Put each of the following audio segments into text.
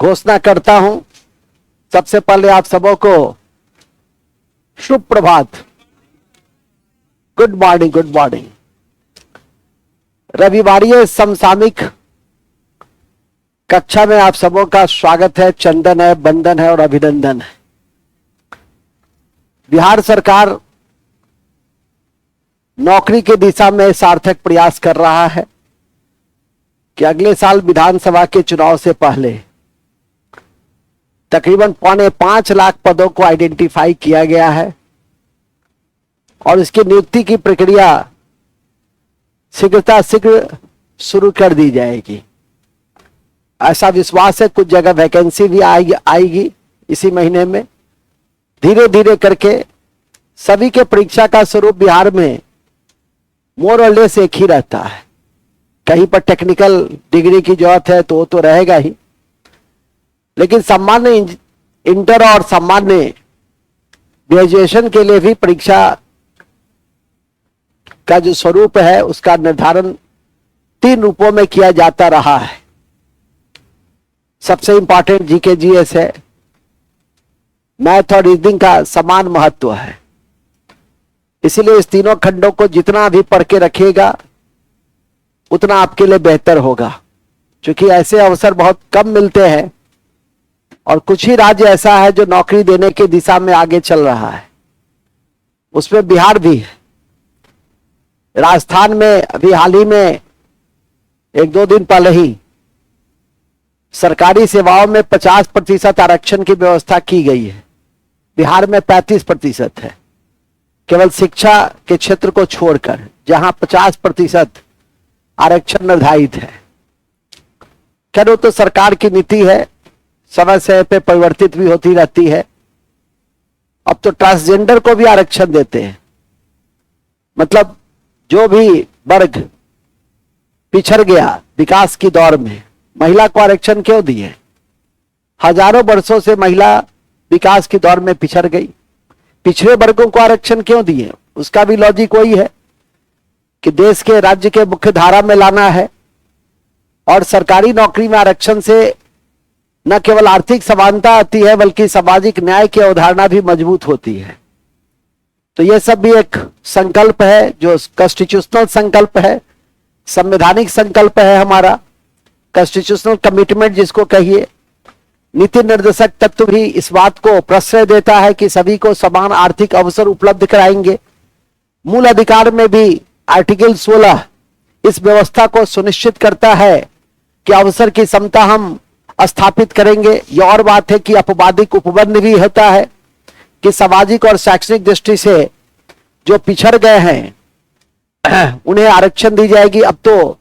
घोषणा करता हूं। सबसे पहले आप सबों को शुभ प्रभात, गुड मॉर्निंग, गुड मॉर्निंग। रविवारीय समसामयिक कक्षा में आप सबों का स्वागत है, चंदन है, बंदन है और अभिनंदन है। बिहार सरकार नौकरी की दिशा में सार्थक प्रयास कर रहा है कि अगले साल विधानसभा के चुनाव से पहले तकरीबन 5.25 लाख पदों को आइडेंटिफाई किया गया है और इसकी नियुक्ति की प्रक्रिया शीघ्र शुरू कर दी जाएगी। ऐसा विश्वास है, कुछ जगह वैकेंसी भी आएगी इसी महीने में। धीरे धीरे करके सभी के परीक्षा का स्वरूप बिहार में मोर और लेस एक ही रहता है। कहीं पर टेक्निकल डिग्री की जरूरत है तो वो तो रहेगा ही, लेकिन सामान्य इंटर और सामान्य ग्रेजुएशन के लिए भी परीक्षा का जो स्वरूप है उसका निर्धारण 3 रूपों में किया जाता रहा है। सबसे इंपॉर्टेंट जीके जीएस है, मैथ और रीजनिंग का समान महत्व है। इसलिए इस तीनों खंडों को जितना भी पढ़ के रखिएगा उतना आपके लिए बेहतर होगा, क्योंकि ऐसे अवसर बहुत कम मिलते हैं और कुछ ही राज्य ऐसा है जो नौकरी देने की दिशा में आगे चल रहा है। उसमें बिहार भी है। राजस्थान में अभी हाल ही में 1-2 दिन पहले ही सरकारी सेवाओं में 50% आरक्षण की व्यवस्था की गई है। बिहार में 35% है, केवल शिक्षा के क्षेत्र को छोड़कर, जहां 50% आरक्षण निर्धारित है। खैर वो तो सरकार की नीति है, समय समय पे परिवर्तित भी होती रहती है। अब तो ट्रांसजेंडर को भी आरक्षण देते हैं, मतलब जो भी वर्ग पिछड़ गया विकास की दौर में, महिला को आरक्षण क्यों दिए? हजारों वर्षों से महिला विकास की दौर में पिछड़ गई, पिछड़े वर्गों को आरक्षण क्यों दिए? उसका भी लॉजिक वही है कि देश के राज्य के मुख्य धारा में लाना है और सरकारी नौकरी में आरक्षण से न केवल आर्थिक समानता आती है बल्कि सामाजिक न्याय की अवधारणा भी मजबूत होती है। तो यह सब भी एक संकल्प है जो कॉन्स्टिट्यूशनल संकल्प है, संवैधानिक संकल्प है हमारा, कॉन्स्टिट्यूशनल कमिटमेंट जिसको कहिए। नीति निर्देशक तत्व भी इस बात को प्रश्रय देता है कि सभी को समान आर्थिक अवसर उपलब्ध कराएंगे। मूल अधिकार में भी आर्टिकल 16 इस व्यवस्था को सुनिश्चित करता है कि अवसर की समता हम स्थापित करेंगे। यह और बात है कि अपवादिक उपबंध भी होता है कि सामाजिक और शैक्षणिक दृष्टि से जो पिछड़ गए हैं उन्हें आरक्षण दी जाएगी। अब तो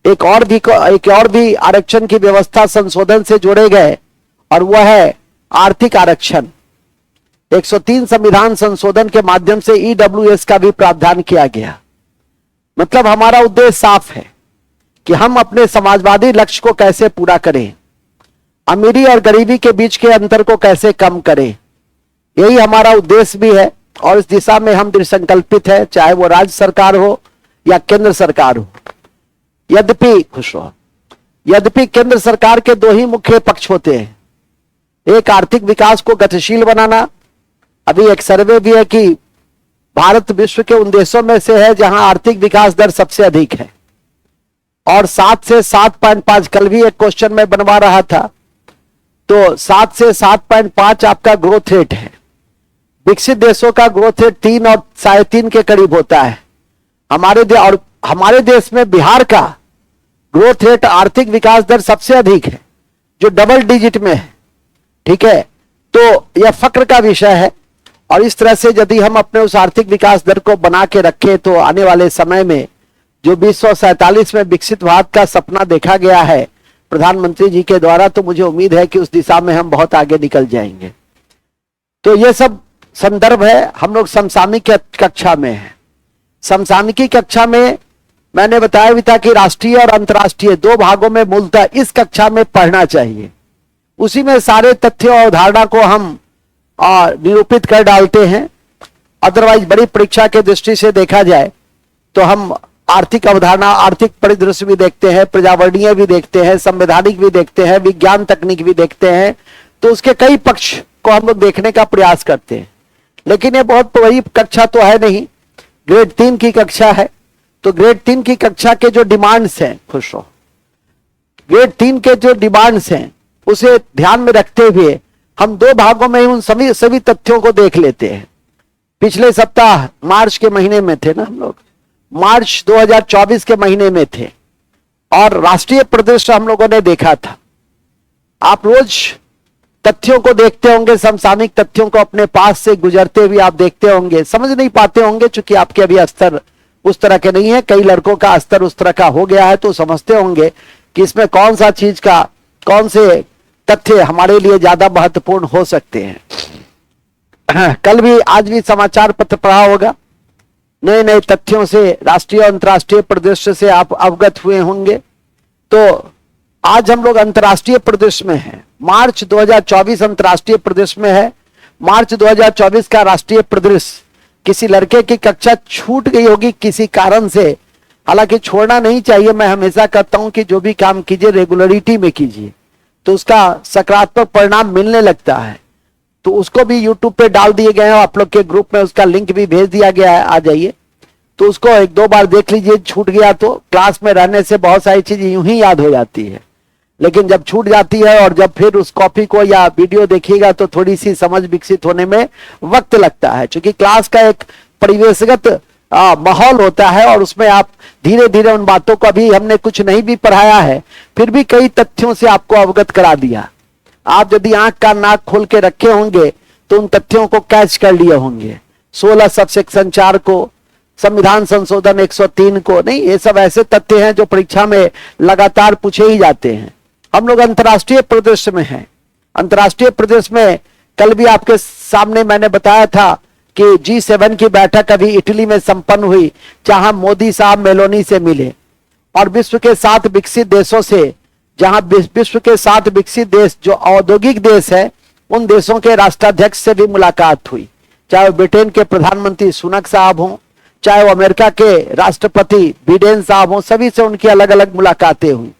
एक और भी आरक्षण की व्यवस्था संशोधन से जोड़े गए और वह है आर्थिक आरक्षण। 103 संविधान संशोधन के माध्यम से ईडब्ल्यूएस का भी प्रावधान किया गया। मतलब हमारा उद्देश्य साफ है कि हम अपने समाजवादी लक्ष्य को कैसे पूरा करें, अमीरी और गरीबी के बीच के अंतर को कैसे कम करें, यही हमारा उद्देश्य भी है और इस दिशा में हम दृढ़ संकल्पित है, चाहे वो राज्य सरकार हो या केंद्र सरकार हो। यद्यपि केंद्र सरकार के 2 ही मुख्य पक्ष होते हैं, एक आर्थिक विकास को गतिशील बनाना। अभी एक सर्वे भी है कि भारत विश्व के उन देशों में से है जहां आर्थिक विकास दर सबसे अधिक है और 7 से 7.5, कल भी एक क्वेश्चन में बनवा रहा था, तो 7 से 7.5 आपका ग्रोथ रेट है। विकसित देशों का ग्रोथ रेट 3 और 3.5 के करीब होता है। हमारे देश में बिहार का ग्रोथ रेट, आर्थिक विकास दर सबसे अधिक है, जो डबल डिजिट में है। ठीक है, तो यह फक्र का विषय है और इस तरह से यदि हम अपने उस आर्थिक विकास दर को बना के रखें तो आने वाले समय में जो 2047 में विकसित भारत का सपना देखा गया है प्रधानमंत्री जी के द्वारा, तो मुझे उम्मीद है कि उस दिशा में हम बहुत आगे निकल जाएंगे। तो ये सब संदर्भ है। हम लोग समसामयिक कक्षा में हैं। समसामयिकी कक्षा में मैंने बताया भी था कि राष्ट्रीय और अंतर्राष्ट्रीय 2 भागों में मूलतः इस कक्षा में पढ़ना चाहिए। उसी में सारे तथ्य और अवधारणा को हम निरूपित कर डालते हैं। अदरवाइज बड़ी परीक्षा के दृष्टि से देखा जाए तो हम आर्थिक अवधारणा, आर्थिक परिदृश्य भी देखते हैं, पर्यावरणीय भी देखते हैं, संवैधानिक भी देखते हैं, विज्ञान तकनीक भी देखते हैं। तो उसके कई पक्ष को हम लोग देखने का प्रयास करते हैं। लेकिन ये बहुत बड़ी कक्षा तो है नहीं, ग्रेड 3 की कक्षा है। तो ग्रेड 3 की कक्षा के जो डिमांड्स हैं, खुश रहो, ग्रेड 3 के जो डिमांड्स हैं उसे ध्यान में रखते हुए हम 2 भागों में उन सभी तथ्यों को देख लेते हैं। पिछले सप्ताह मार्च के महीने में थे ना हम लोग, मार्च 2024 के महीने में थे, और राष्ट्रीय परिदृश्य हम लोगों ने देखा था। आप रोज तथ्यों को देखते होंगे, समसामयिक तथ्यों को अपने पास से गुजरते हुए आप देखते होंगे, समझ नहीं पाते होंगे चूंकि आपके अभी स्तर उस तरह के नहीं है। कई लड़कों का स्तर उस तरह का हो गया है, तो समझते होंगे कि इसमें कौन सा चीज का, कौन से तथ्य हमारे लिए ज्यादा महत्वपूर्ण हो सकते हैं। कल भी आज भी समाचार पत्र पढ़ा होगा, नए नए तथ्यों से राष्ट्रीय और अंतर्राष्ट्रीय परिदृश्य से आप अवगत हुए होंगे। तो आज हम लोग अंतर्राष्ट्रीय परिदृश्य में हैं। मार्च 2024 अंतर्राष्ट्रीय परिदृश्य में है। मार्च 2024 का राष्ट्रीय परिदृश्य, किसी लड़के की कक्षा छूट गई होगी किसी कारण से, हालांकि छोड़ना नहीं चाहिए। मैं हमेशा कहता हूं कि जो भी काम कीजिए रेगुलरिटी में कीजिए, तो उसका सकारात्मक परिणाम मिलने लगता है। तो उसको भी यूट्यूब पे डाल दिए गए हैं, आप लोग के ग्रुप में उसका लिंक भी भेज दिया गया है, आ जाइए तो उसको 1-2 बार देख लीजिए। छूट गया तो क्लास में रहने से बहुत सारी चीजें यूं ही याद हो जाती है, लेकिन जब छूट जाती है और जब फिर उस कॉपी को या वीडियो देखिएगा तो थोड़ी सी समझ विकसित होने में वक्त लगता है। क्योंकि क्लास का एक परिवेशगत माहौल होता है और उसमें आप धीरे धीरे उन बातों को, अभी हमने कुछ नहीं भी पढ़ाया है फिर भी कई तथ्यों से आपको अवगत करा दिया। आप यदि आंख का नाक खोल के रखे होंगे तो उन तथ्यों को कैच कर लिए होंगे। 16 सबसेक्शन 4 को, संविधान संशोधन 103 को, नहीं, ये सब ऐसे तथ्य हैं जो परीक्षा में लगातार पूछे ही जाते हैं। हम लोग अंतर्राष्ट्रीय परिदृश्य में हैं। अंतर्राष्ट्रीय परिदृश्य में कल भी आपके सामने मैंने बताया था कि G7 की बैठक अभी इटली में संपन्न हुई, जहां मोदी साहब मेलोनी से मिले और विश्व के 7 विकसित देशों से, जहां विश्व के 7 विकसित देश जो औद्योगिक देश है, उन देशों के राष्ट्राध्यक्ष से भी मुलाकात हुई। चाहे वो ब्रिटेन के प्रधानमंत्री सुनक साहब हों, चाहे वो अमेरिका के राष्ट्रपति बिडेन साहब हों, सभी से उनकी अलग अलग मुलाकातें हुई।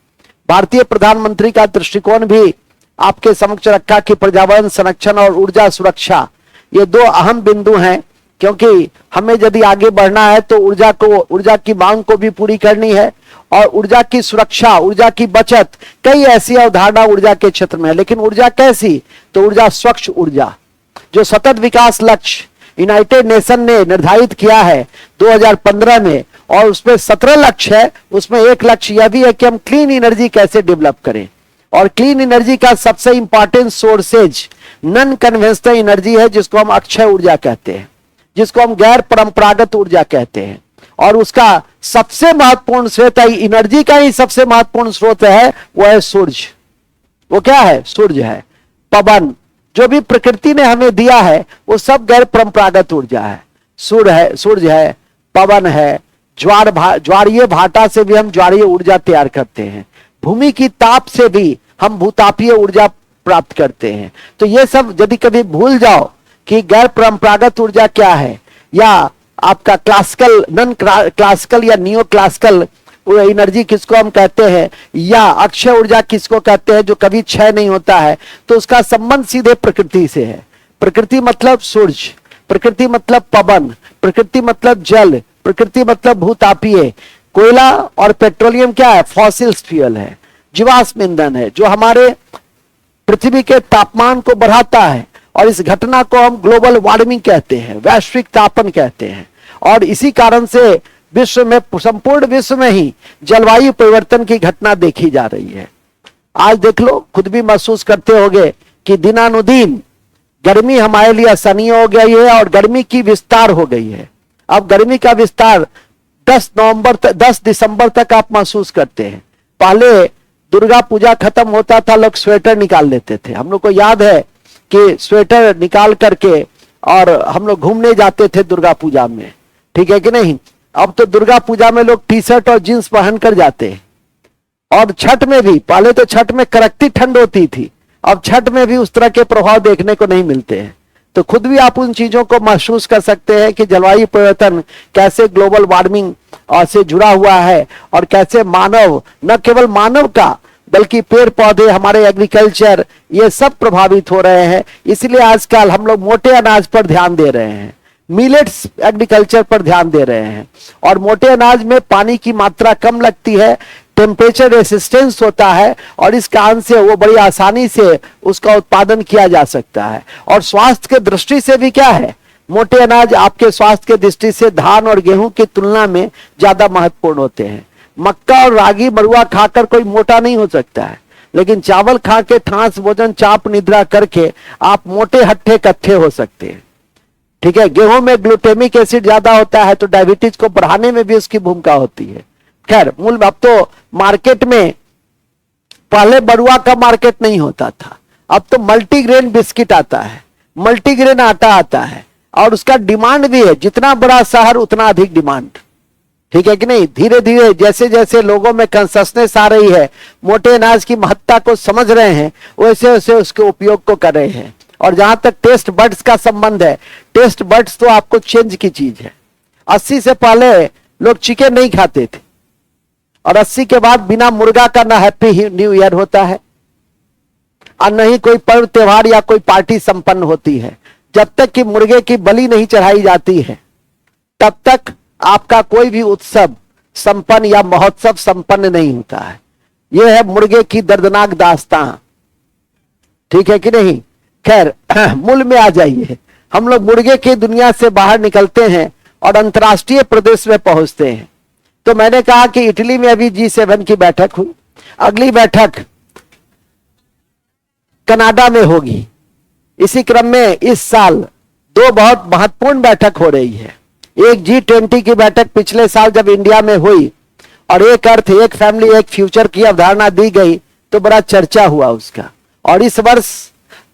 भारतीय प्रधानमंत्री का दृष्टिकोण भी आपके समक्ष रखा कि पर्यावरण संरक्षण और ऊर्जा सुरक्षा, ये 2 अहम बिंदु हैं, क्योंकि हमें यदि आगे बढ़ना है तो ऊर्जा की मांग को भी पूरी करनी है और ऊर्जा की सुरक्षा, ऊर्जा की बचत, कई ऐसी अवधारणा ऊर्जा के क्षेत्र में है। लेकिन ऊर्जा कैसी? तो ऊर्जा स्वच्छ ऊर्जा, जो सतत विकास लक्ष्य यूनाइटेड नेशन ने निर्धारित किया है 2015 में, और उसमें 17 लक्ष्य है। उसमें एक लक्ष्य यह भी है कि हम क्लीन एनर्जी कैसे डेवलप करें, और क्लीन एनर्जी का सबसे important sources non conventional energy है, जिसको हम अक्षय ऊर्जा कहते हैं, जिसको हम गैर परंपरागत ऊर्जा कहते हैं। और उसका सबसे महत्वपूर्ण स्रोत, एनर्जी का ही सबसे महत्वपूर्ण स्रोत है, वो है सूर्य। वो क्या है? सूर्य है। पवन, जो भी प्रकृति ने हमें दिया है वो सब गैर परंपरागत ऊर्जा है। सूर्य है, पवन है, ज्वारीय भाटा से भी हम ज्वारीय ऊर्जा तैयार करते हैं, भूमि की ताप से भी हम भूतापीय ऊर्जा प्राप्त करते हैं। तो ये सब यदि कभी भूल जाओ कि गैर परंपरागत ऊर्जा क्या है, या आपका क्लासिकल, नॉन क्लासिकल या नियो क्लासिकल एनर्जी किसको हम कहते हैं, या अक्षय ऊर्जा किसको कहते हैं, जो कभी क्षय नहीं होता है, तो उसका संबंध सीधे प्रकृति से है। प्रकृति मतलब सूर्य, प्रकृति मतलब पवन, प्रकृति मतलब जल, प्रकृति मतलब भूतापीय। कोयला और पेट्रोलियम क्या है? फॉसिल फ्यूल है, जीवाश्म ईंधन है, जो हमारे पृथ्वी के तापमान को बढ़ाता है। और इस घटना को हम ग्लोबल वार्मिंग कहते हैं, वैश्विक तापन कहते हैं। और इसी कारण से विश्व में, संपूर्ण विश्व में ही जलवायु परिवर्तन की घटना देखी जा रही है। आज देख लो, खुद भी महसूस करते होंगे कि दिनानुदिन गर्मी हमारे लिए असहनीय हो गई है और गर्मी की विस्तार हो गई है। अब गर्मी का विस्तार 10 दिसंबर तक आप महसूस करते हैं। पहले दुर्गा पूजा खत्म होता था, लोग स्वेटर निकाल लेते थे। हम लोग को याद है कि स्वेटर निकाल करके और हम लोग घूमने जाते थे दुर्गा पूजा में, ठीक है कि नहीं। अब तो दुर्गा पूजा में लोग टी शर्ट और जींस पहन कर जाते हैं। और छठ में भी, पहले तो छठ में कड़कती ठंड होती थी, अब छठ में भी उस तरह के प्रभाव देखने को नहीं मिलते हैं। तो खुद भी आप उन चीजों को महसूस कर सकते हैं कि जलवायु परिवर्तन कैसे ग्लोबल वार्मिंग से जुड़ा हुआ है और कैसे मानव, न केवल मानव का बल्कि पेड़ पौधे, हमारे एग्रीकल्चर, ये सब प्रभावित हो रहे हैं। इसलिए आजकल हम लोग मोटे अनाज पर ध्यान दे रहे हैं, मिलेट्स एग्रीकल्चर पर ध्यान दे रहे हैं। और मोटे अनाज में पानी की मात्रा कम लगती है, टेम्परेचर रेसिस्टेंस होता है और इस कारण से वो बड़ी आसानी से उसका उत्पादन किया जा सकता है। और स्वास्थ्य के दृष्टि से भी क्या है, मोटे अनाज आपके स्वास्थ्य के दृष्टि से धान और गेहूं की तुलना में ज्यादा महत्वपूर्ण होते हैं। मक्का और रागी मरुआ खाकर कोई मोटा नहीं हो सकता है, लेकिन चावल खा के ठांस भोजन चाप निद्रा करके आप मोटे हट्ठे कट्ठे हो सकते हैं। ठीक है, गेहूं में ग्लूटेमिक एसिड ज्यादा होता है तो डायबिटीज को बढ़ाने में भी उसकी भूमिका होती है। खैर, मूल अब तो मार्केट में, पहले बरुआ का मार्केट नहीं होता था, अब तो मल्टीग्रेन बिस्किट आता है, मल्टीग्रेन आटा आता है और उसका डिमांड भी है। जितना बड़ा शहर उतना अधिक डिमांड। ठीक है कि नहीं? धीरे धीरे जैसे जैसे लोगों में कंसंसनेस आ रही है, मोटे अनाज की महत्ता को समझ रहे हैं, वैसे वैसे उसके उपयोग को कर रहे हैं। और जहां तक टेस्ट बड्स का संबंध है, टेस्ट बड्स तो आपको चेंज की चीज है। 80 से पहले लोग चिकन नहीं खाते थे और 80 के बाद बिना मुर्गा का ना हैप्पी न्यू ईयर होता है और न ही कोई पर्व त्योहार या कोई पार्टी संपन्न होती है। जब तक कि मुर्गे की बलि नहीं चढ़ाई जाती है, तब तक आपका कोई भी उत्सव संपन्न या महोत्सव संपन्न नहीं होता है। यह है मुर्गे की दर्दनाक दास्तां। ठीक है कि नहीं? खैर, मूल में आ जाइए। हम लोग मुर्गे की दुनिया से बाहर निकलते हैं और अंतर्राष्ट्रीय प्रदेश में पहुंचते हैं। तो मैंने कहा कि इटली में अभी G7 की बैठक हुई, अगली बैठक कनाडा में होगी। इसी क्रम में इस साल 2 बहुत महत्वपूर्ण बैठक हो रही है। एक G20 की बैठक पिछले साल जब इंडिया में हुई और एक अर्थ, एक फैमिली, एक फ्यूचर की अवधारणा दी गई तो बड़ा चर्चा हुआ उसका। और इस वर्ष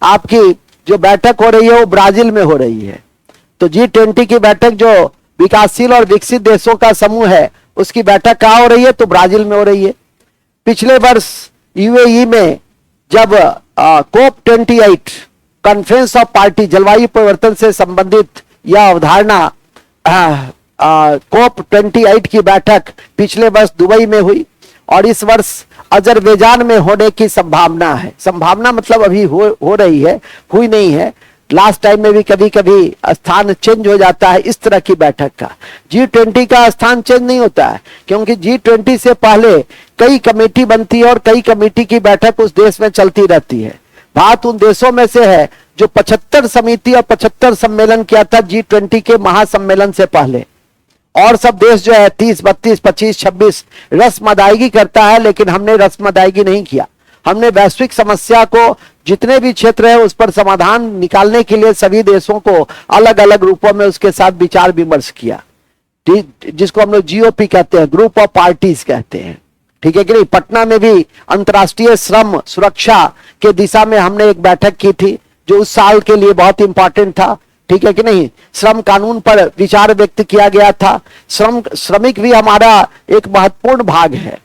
आपकी जो बैठक हो रही है वो ब्राजील में हो रही है। तो G20 की बैठक जो विकासशील और विकसित देशों का समूह है, उसकी बैठक कहाँ हो रही है? तो ब्राजील में हो रही है। पिछले वर्ष UAE में जब COP28 कॉन्फ्रेंस ऑफ पार्टी, जलवायु परिवर्तन से संबंधित यह अवधारणा COP28 की बैठक पिछले वर्ष दुबई में हुई और इस वर्ष अजरबैजान में होने की संभावना है। संभावना मतलब अभी हो रही है, हुई नहीं है। लास्ट टाइम में भी कभी कभी स्थान चेंज हो जाता है इस तरह की बैठक का। G20 का स्थान चेंज नहीं होता है, क्योंकि G20 से पहले कई कमेटी बनती है और कई कमेटी की बैठक उस देश में चलती रहती है। भारत उन देशों में से है जो 75 समिति और 75 सम्मेलन किया था G20 के महासम्मेलन से पहले। और सब देश जो है 30, 32, 25, 26 रस्म अदायगी करता है, लेकिन हमने रस्म अदायगी नहीं किया। हमने वैश्विक समस्या को, जितने भी क्षेत्र है, उस पर समाधान निकालने के लिए सभी देशों को अलग अलग रूपों में उसके साथ विचार विमर्श किया, जिसको हम लोग GOP कहते हैं, ग्रुप ऑफ पार्टीज कहते हैं। ठीक है कि नहीं? पटना में भी अंतर्राष्ट्रीय श्रम सुरक्षा के दिशा में हमने एक बैठक की थी जो उस साल के लिए बहुत इंपॉर्टेंट था। ठीक है कि नहीं? श्रम कानून पर विचार व्यक्त किया गया था। श्रमिक भी हमारा एक महत्वपूर्ण भाग है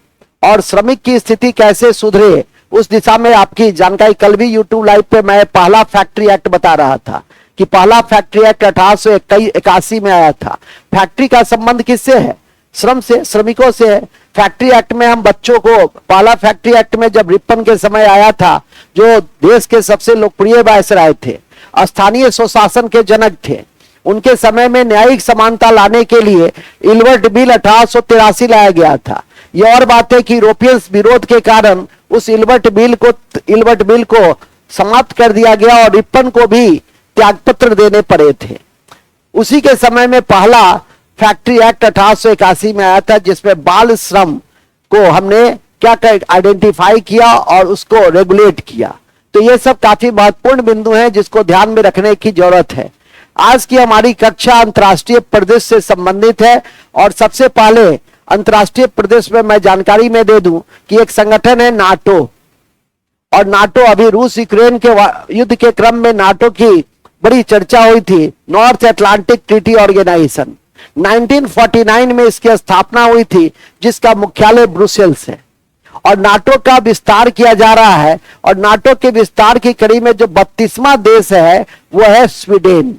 और श्रमिक की स्थिति कैसे सुधरे उस दिशा में आपकी जानकारी। कल भी YouTube लाइव पे मैं पहला फैक्ट्री एक्ट बता रहा था कि पहला फैक्ट्री एक्ट 1881 में आया था। फैक्ट्री का संबंध किससे है? श्रम से, श्रमिकों से है। फैक्ट्री एक्ट में हम बच्चों को, पहला फैक्ट्री एक्ट में जब रिपन के समय आया था, जो देश के सबसे लोकप्रिय वायसराय थे, स्थानीय स्वशासन के जनक थे, उनके समय में न्यायिक समानता लाने के लिए इल्बर्ट बिल 1883 लाया गया था। यह और बात है कि यूरोपियंस विरोध के कारण उस इल्बर्ट बिल को समाप्त कर दिया गया और रिपन को भी त्यागपत्र देने पड़े थे। उसी के समय में पहला फैक्ट्री एक्ट 1881 में आया था, जिसमें बाल श्रम को हमने क्या आइडेंटिफाई किया और उसको रेगुलेट किया। तो ये सब काफी महत्वपूर्ण बिंदु हैं जिसको ध्यान में रखने की जरूरत है। आज की हमारी कक्षा अंतर्राष्ट्रीय प्रदेश से संबंधित है और सबसे पहले अंतर्राष्ट्रीय प्रदेश में मैं जानकारी में दे दूं कि एक संगठन है नाटो, और नाटो अभी रूस यूक्रेन के युद्ध के क्रम में नाटो की बड़ी चर्चा हुई थी। नॉर्थ अटलांटिक ट्रीटी ऑर्गेनाइजेशन 1949 में इसकी स्थापना हुई थी, जिसका मुख्यालय ब्रुसेल्स है। और नाटो का विस्तार किया जा रहा है। और नाटो के विस्तार की कड़ी में जो 32वां देश है वो है स्वीडन।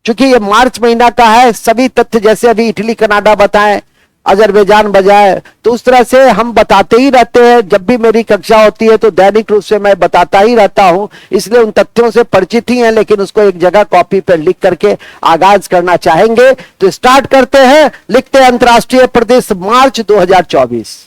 क्योंकि ये मार्च महीना का है, सभी तथ्य जैसे अभी इटली कनाडा बताएं, अजरबैजान बजाए, तो उस तरह से हम बताते ही रहते हैं। जब भी मेरी कक्षा होती है तो दैनिक रूप से मैं बताता ही रहता हूं, इसलिए उन तथ्यों से परिचित ही हैं, लेकिन उसको एक जगह कॉपी पर लिख करके आगाज करना चाहेंगे। तो स्टार्ट करते हैं, लिखते हैं अंतर्राष्ट्रीय प्रदेश मार्च 2024।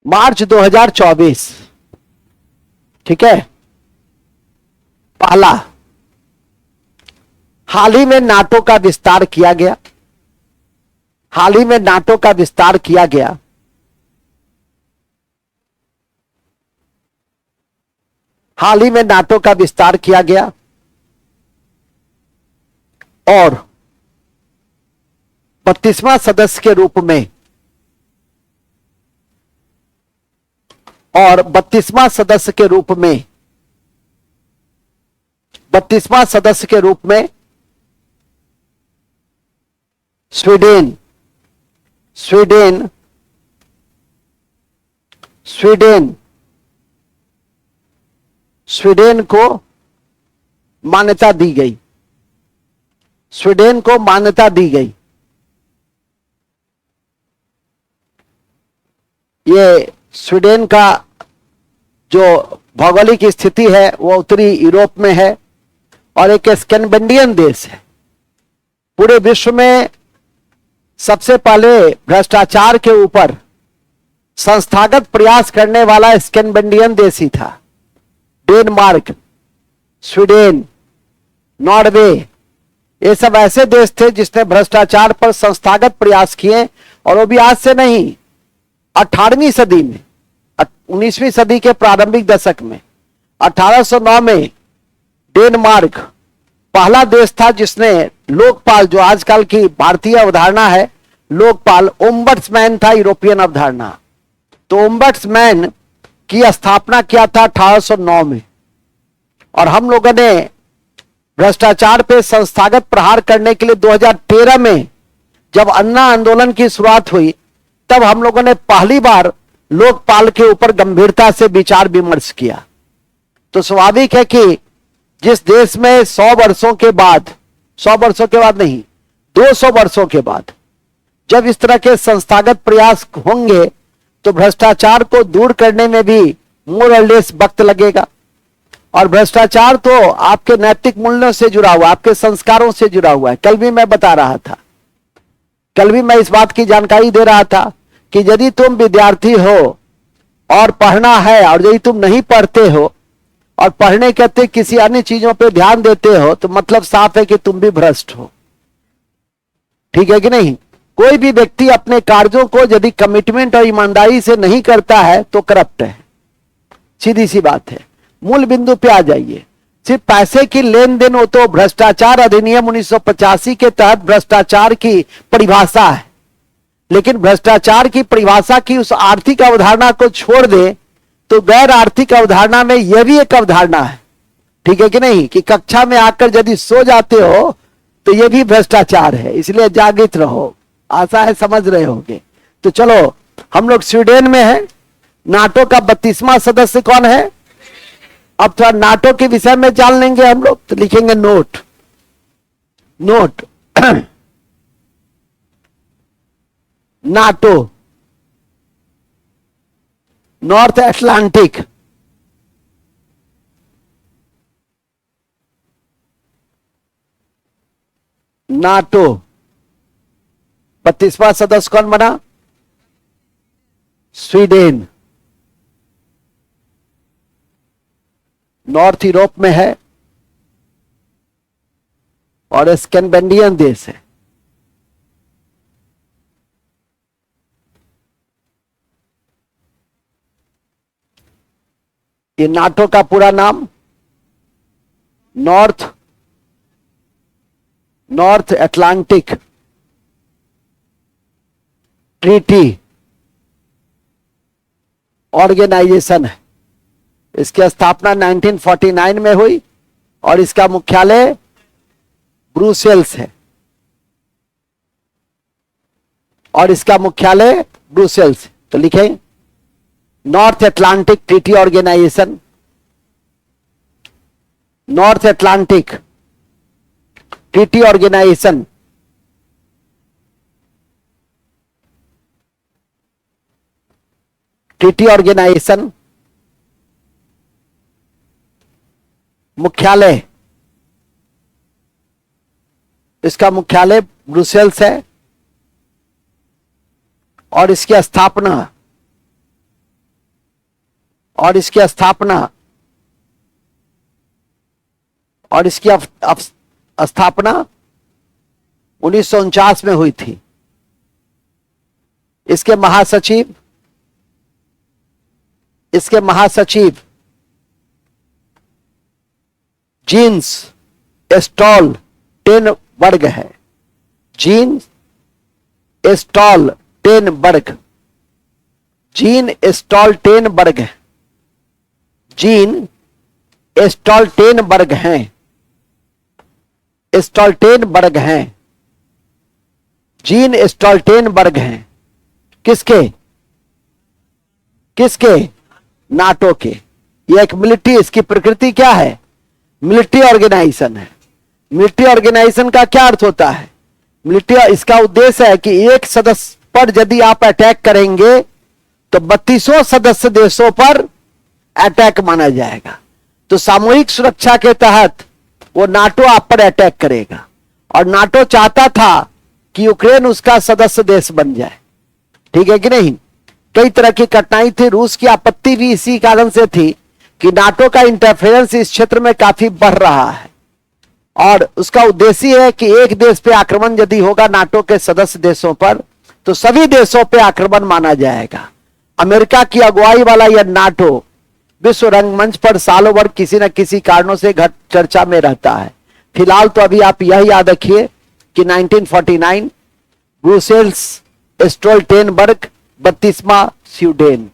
मार्च 2024, ठीक है। पहला, हाल ही में नाटो का विस्तार किया गया। हाल ही में नाटो का विस्तार किया गया। हाल ही में नाटो का विस्तार किया गया और 32वां सदस्य के रूप में, और 32वां सदस्य के रूप में, 32वां सदस्य के रूप में स्वीडन स्वीडन स्वीडन स्वीडन को मान्यता दी गई। स्वीडन को मान्यता दी गई। ये स्वीडन का जो भौगोलिक स्थिति है वो उत्तरी यूरोप में है और एक स्कैंडिनेवियन देश है। पूरे विश्व में सबसे पहले भ्रष्टाचार के ऊपर संस्थागत प्रयास करने वाला स्कैंडिनेवियन देश ही था। डेनमार्क, स्वीडन, नॉर्वे, ये सब ऐसे देश थे जिसने भ्रष्टाचार पर संस्थागत प्रयास किए, और वो भी आज से नहीं, 18वीं सदी में, 19वीं सदी के प्रारंभिक दशक में 1809 में डेनमार्क पहला देश था जिसने लोकपाल, जो आजकल की भारतीय अवधारणा है लोकपाल, ओम्बड्समैन था यूरोपियन अवधारणा, तो ओम्बड्समैन की स्थापना किया था 1809 में। और हम लोगों ने भ्रष्टाचार पे संस्थागत प्रहार करने के लिए 2013 में जब अन्ना आंदोलन की शुरुआत हुई, तब हम लोगों ने पहली बार लोकपाल के ऊपर गंभीरता से विचार विमर्श किया। तो स्वाभाविक है कि जिस देश में 100 वर्षों के बाद, 100 वर्षों के बाद नहीं, 200 वर्षों के बाद जब इस तरह के संस्थागत प्रयास होंगे, तो भ्रष्टाचार को दूर करने में भी मोर और लेस वक्त लगेगा। और भ्रष्टाचार तो आपके नैतिक मूल्यों से जुड़ा हुआ, आपके संस्कारों से जुड़ा हुआ है। कल भी मैं बता रहा था, कल भी मैं इस बात की जानकारी दे रहा था कि यदि तुम विद्यार्थी हो और पढ़ना है, और यदि तुम नहीं पढ़ते हो और पढ़ने कहते किसी अन्य चीजों पे ध्यान देते हो, तो मतलब साफ है कि तुम भी भ्रष्ट हो। ठीक है कि नहीं? कोई भी व्यक्ति अपने कार्यों को यदि कमिटमेंट और ईमानदारी से नहीं करता है तो करप्ट है। सीधी सी बात है। मूल बिंदु पे आ जाइए। सिर्फ पैसे की लेन देन हो तो भ्रष्टाचार अधिनियम 1985 के तहत भ्रष्टाचार की परिभाषा है, लेकिन भ्रष्टाचार की परिभाषा की उस आर्थिक अवधारणा को छोड़ दे तो गैर आर्थिक अवधारणा में यह भी एक अवधारणा है। ठीक है कि नहीं? कि कक्षा में आकर यदि सो जाते हो तो यह भी भ्रष्टाचार है। इसलिए जागृत रहो। आशा है समझ रहे होंगे। तो चलो, हम लोग स्वीडन में हैं। नाटो का 32वां सदस्य कौन है? अब थोड़ा नाटो के विषय में जान लेंगे हम लोग। तो लिखेंगे note, note NATO, north Atlantic, NATO 32वां सदस्य कौन बना? स्वीडन। नॉर्थ यूरोप में है और स्कैंडिनेवियन देश है। ये नाटो का पूरा नाम नॉर्थ अटलांटिक ट्रीटी ऑर्गेनाइजेशन है। इसकी स्थापना 1949 में हुई और इसका मुख्यालय ब्रुसेल्स है। तो लिखें North Atlantic Treaty Organisation, North Atlantic Treaty Organisation मुख्यालय, इसका मुख्यालय ब्रुसेल्स है और इसकी स्थापना 1949 में हुई थी। इसके महासचिव जीन्स स्टॉलटेनबर्ग है। जीन स्टॉलटेनबर्ग हैं। किसके? नाटो के। ये एक मिलिट्री, इसकी प्रकृति क्या है? मिलिट्री ऑर्गेनाइजेशन है। मिलिट्री ऑर्गेनाइजेशन का क्या अर्थ होता है? इसका उद्देश्य है कि एक सदस्य पर यदि आप अटैक करेंगे तो 32 सदस्य देशों पर अटैक माना जाएगा। तो सामूहिक सुरक्षा के तहत वो नाटो आप पर अटैक करेगा और नाटो चाहता था कि यूक्रेन उसका सदस्य देश बन जाए। ठीक है कि नहीं? कई तरह की कठिनाई थी। रूस की आपत्ति भी इसी कारण से थी कि नाटो का इंटरफेरेंस इस क्षेत्र में काफी बढ़ रहा है और उसका उद्देश्य है कि एक देश पे आक्रमण यदि होगा नाटो के सदस्य देशों पर तो सभी देशों पे आक्रमण माना जाएगा। अमेरिका की अगुवाई वाला यह नाटो विश्व रंगमंच पर सालों भर किसी न किसी कारणों से चर्चा में रहता है। फिलहाल तो अभी आप यह याद रखिए कि 1949 ब्रुसेल्स स्टोल्टेनबर्ग 32वां स्वीडन।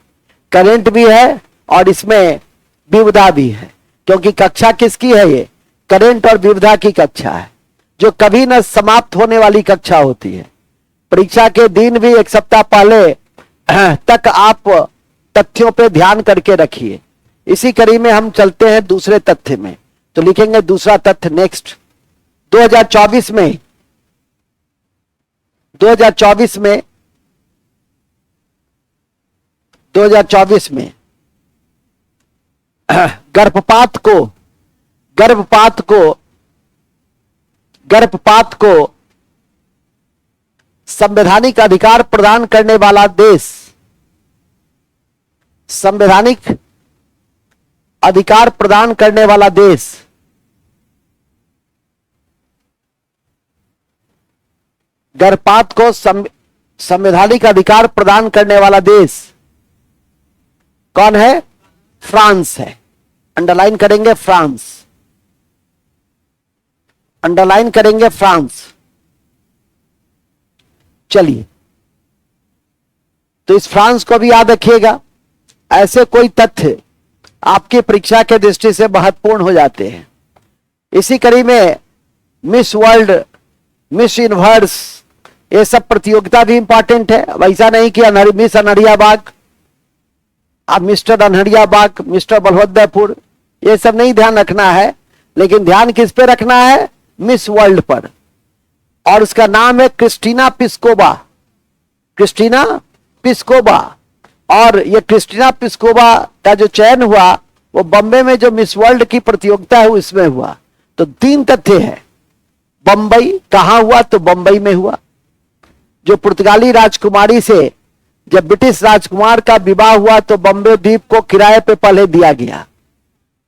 करंट भी है और इसमें विविधा भी है, क्योंकि कक्षा किसकी है? ये करंट और विविधा की कक्षा है, जो कभी न समाप्त होने वाली कक्षा होती है। परीक्षा के दिन भी एक सप्ताह पहले तक आप तथ्यों पे ध्यान करके रखिए। इसी कड़ी में हम चलते हैं दूसरे तथ्य में। तो लिखेंगे दूसरा तथ्य नेक्स्ट। 2024 में गर्भपात को संवैधानिक अधिकार प्रदान करने वाला देश, गर्भपात को संवैधानिक अधिकार प्रदान करने वाला देश कौन है? फ्रांस है। अंडरलाइन करेंगे फ्रांस। चलिए, तो इस फ्रांस को भी याद रखिएगा। ऐसे कोई तथ्य आपकी परीक्षा के दृष्टि से महत्वपूर्ण हो जाते हैं। इसी कड़ी में मिस वर्ल्ड, मिस यूनिवर्स, ये सब प्रतियोगिता भी इंपॉर्टेंट है। वैसा नहीं कि मिस अनहरियाबाग, अब मिस्टर अनहरियाबाग, मिस्टर बलभद्रपुर, ये सब नहीं ध्यान रखना है, लेकिन ध्यान किस पे रखना है? मिस वर्ल्ड पर। और उसका नाम है क्रिस्टीना पिस्कोवा। और ये क्रिस्टीना पिस्कोवा का जो चयन हुआ वो बम्बई में जो मिस वर्ल्ड की प्रतियोगिता है उसमें हुआ। तो 3 तथ्य है। बम्बई कहां हुआ? तो बम्बई में हुआ। जो पुर्तगाली राजकुमारी से जब ब्रिटिश राजकुमार का विवाह हुआ तो बम्बई द्वीप को किराए पे पहले दिया गया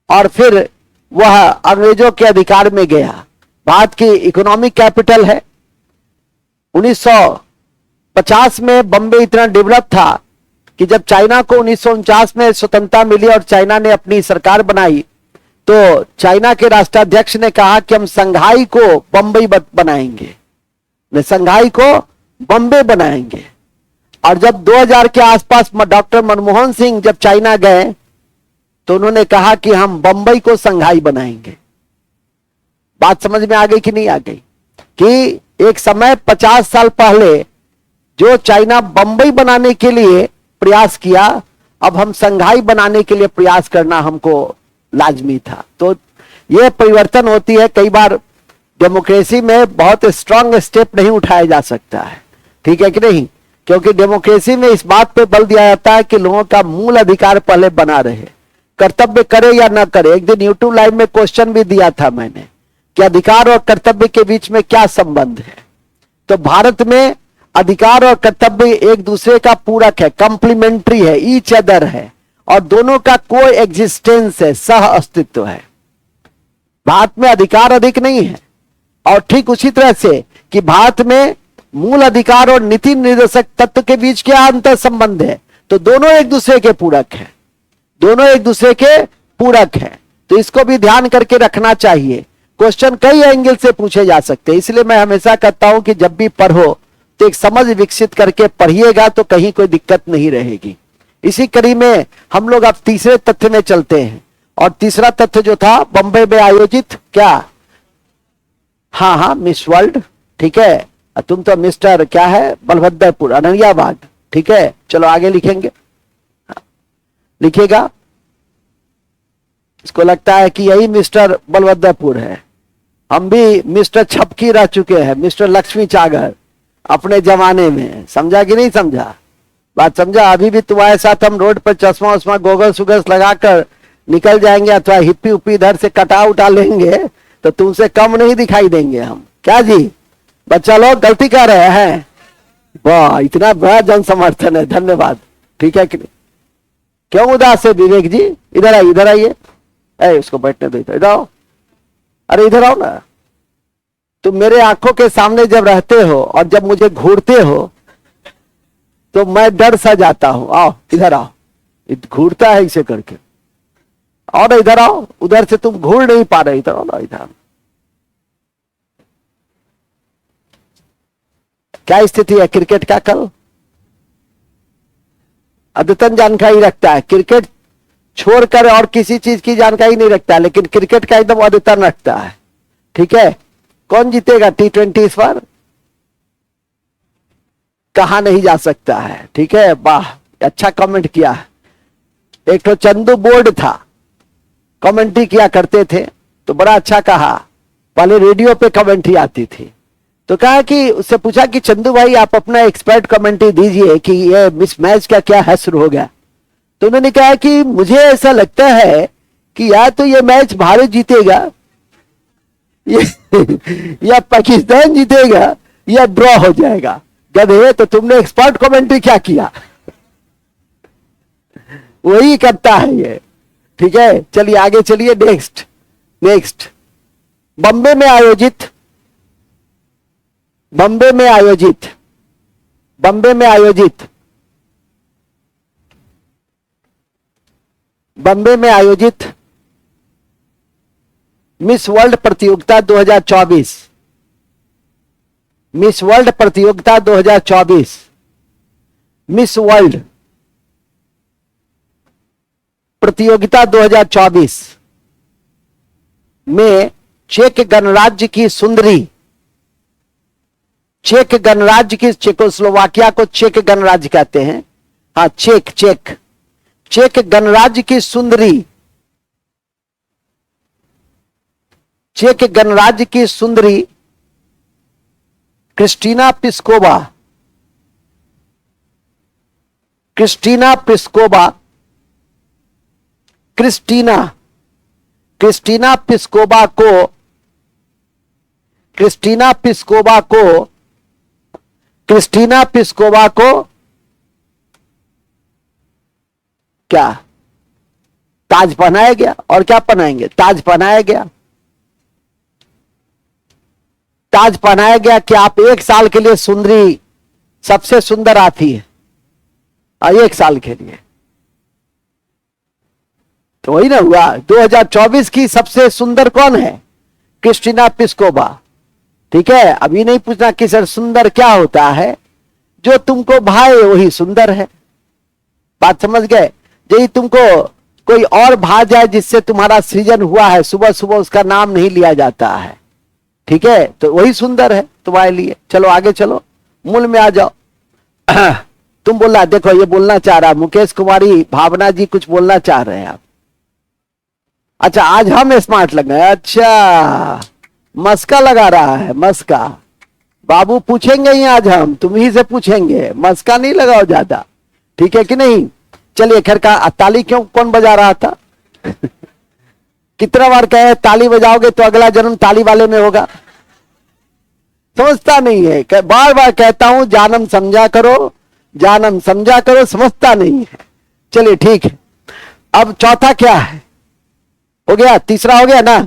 और फिर वह अंग्रेजों के अधिकार में गया। भारत की इकोनॉमिक कैपिटल है। 1950 में बम्बई इतना डेवलप था कि जब चाइना को 1949 में स्वतंत्रता मिली और चाइना ने अपनी सरकार बनाई, तो चाइना के राष्ट्राध्यक्ष ने कहा कि हम संघाई को बंबई बनाएंगे, संघाई को बॉम्बे बनाएंगे। और जब 2000 के आसपास डॉक्टर मनमोहन सिंह जब चाइना गए तो उन्होंने कहा कि हम बंबई को संघाई बनाएंगे। बात समझ में आ गई कि नहीं आ गई? कि एक समय 50 साल पहले जो चाइना बंबई बनाने के लिए प्रयास किया, अब हम संघाई बनाने के लिए प्रयास करना हमको लाजमी था। तो यह परिवर्तन होती है। कई बार डेमोक्रेसी में बहुत स्ट्रांग स्टेप नहीं उठाया जा सकता है, ठीक है कि नहीं? क्योंकि डेमोक्रेसी में इस बात पे बल दिया जाता है कि लोगों का मूल अधिकार पहले बना रहे, कर्तव्य करे या ना करे। एक दिन यूट्यूब लाइव में क्वेश्चन भी दिया था मैंने कि अधिकार और कर्तव्य के बीच में क्या संबंध है। तो भारत में अधिकार और कर्तव्य एक दूसरे का पूरक है, कंप्लीमेंट्री है, ईच अदर है, और दोनों का कोई एग्जिस्टेंस है, सह अस्तित्व है। भारत में अधिकार अधिक नहीं है। और ठीक उसी तरह से कि भारत में मूल अधिकार और नीति निर्देशक तत्व के बीच क्या अंतर संबंध है, तो दोनों एक दूसरे के पूरक है, दोनों एक दूसरे के पूरक है। तो इसको भी ध्यान करके रखना चाहिए। क्वेश्चन कई एंगल से पूछे जा सकते हैं, इसलिए मैं हमेशा कहता हूं कि जब भी पढ़ो तो एक समझ विकसित करके पढ़िएगा, तो कहीं कोई दिक्कत नहीं रहेगी। इसी कड़ी में हम लोग अब तीसरे तथ्य में चलते हैं। और तीसरा तथ्य जो था, बंबई में आयोजित क्या, हाँ मिस वर्ल्ड, ठीक है। तुम तो मिस्टर क्या है, बलभद्रपुर, अनरियाबाद, ठीक है। चलो आगे लिखेंगे, लिखिएगा। इसको लगता है कि यही मिस्टर बलभद्रपुर है। हम भी मिस्टर छपकी रह चुके हैं, मिस्टर लक्ष्मी चागर अपने जमाने में। समझा कि नहीं समझा? बात समझा? अभी भी तुम्हारे साथ हम रोड पर चश्मा उस्मा गोगल्स उगल्स लगाकर निकल जाएंगे, अथवा हिप्पी उप्पी इधर से कटा उठा लेंगे तो तुमसे कम नहीं दिखाई देंगे हम। क्या जी, बच्चा लोग गलती कर रहे हैं? वाह, इतना बड़ा जन समर्थन है, धन्यवाद। ठीक है कि नहीं? क्यों उदास है विवेक जी? इधर आइए, इधर आइए। उसको बैठने दो, इधर आओ। अरे इधर आओ ना। तुम मेरे आंखों के सामने जब रहते हो और जब मुझे घूरते हो तो मैं डर सा जाता हूं। आओ इधर आओ, घूरता है इसे करके। और इधर आओ, उधर से तुम घूर नहीं पा रहे, इधर आओ ना, इधर। क्या स्थिति है क्रिकेट का कल? अद्यतन जानकारी रखता है, क्रिकेट छोड़कर और किसी चीज की जानकारी नहीं रखता, लेकिन क्रिकेट का एकदम अद्यतन रखता है। ठीक है, कौन जीतेगा T20 इस बार? कहा नहीं जा सकता है। ठीक है, वाह, अच्छा कमेंट किया। एक तो चंदू बोर्ड था, कमेंट्री किया करते थे, तो बड़ा अच्छा कहा। पहले रेडियो पे कमेंट्री आती थी, तो कहा कि उससे पूछा कि चंदू भाई आप अपना एक्सपर्ट कमेंट्री दीजिए कि ये मिस मैच का क्या है, शुरू हो गया। तो उन्होंने कहा कि मुझे ऐसा लगता है कि या तो ये मैच भारत जीतेगा या पाकिस्तान जीतेगा या ड्रॉ हो जाएगा। गधे, तो तुमने एक्सपर्ट कमेंट्री क्या किया? वही करता है ये। ठीक है, चलिए आगे चलिए। नेक्स्ट बॉम्बे में आयोजित मिस वर्ल्ड प्रतियोगिता 2024। मिस वर्ल्ड प्रतियोगिता 2024, मिस वर्ल्ड प्रतियोगिता 2024 में चेक गणराज्य की सुंदरी, चेक गणराज्य की, चेकोस्लोवाकिया को चेक गणराज्य कहते हैं। हाँ, चेक गणराज्य की सुंदरी, चेक गणराज्य की सुंदरी क्रिस्टीना पिस्कोवा को क्या ताज पहनाया गया। और क्या पहनाएंगे? ताज पहनाया गया। ताज पहनाया गया कि आप 1 साल के लिए सुंदरी, सबसे सुंदर हाथी है। 1 साल के लिए। तो वही ना हुआ। 2024 की सबसे सुंदर कौन है? Kristina Pliskova. ठीक है, अभी नहीं पूछना कि सर सुंदर क्या होता है, जो तुमको भाए वही सुंदर है। बात समझ गए? यदि तुमको कोई और भा जाए जिससे तुम्हारा सृजन हुआ है, सुबह सुबह उसका नाम नहीं लिया जाता है, ठीक है, तो वही सुंदर है तुम्हारे लिए। चलो आगे चलो, मूल में आ जाओ। तुम बोला, देखो ये बोलना चाह रहा मुकेश कुमारी, भावना जी कुछ बोलना चाह रहे हैं आप। अच्छा, आज हम स्मार्ट लग गए। अच्छा, मस्का लगा रहा है, मस्का। बाबू पूछेंगे ही आज हम, तुम ही से पूछेंगे, मस्का नहीं लगाओ ज्यादा, ठीक है कि नहीं? चलिए, खैर का ताली क्यों कौन बजा रहा था? कितना बार कहे ताली बजाओगे तो अगला जन्म ताली वाले में होगा। समझता नहीं है, बार बार कहता हूं जानम समझा करो, जानम समझा करो, समझता नहीं है। चलिए ठीक है, अब चौथा क्या है? हो गया, तीसरा हो गया ना।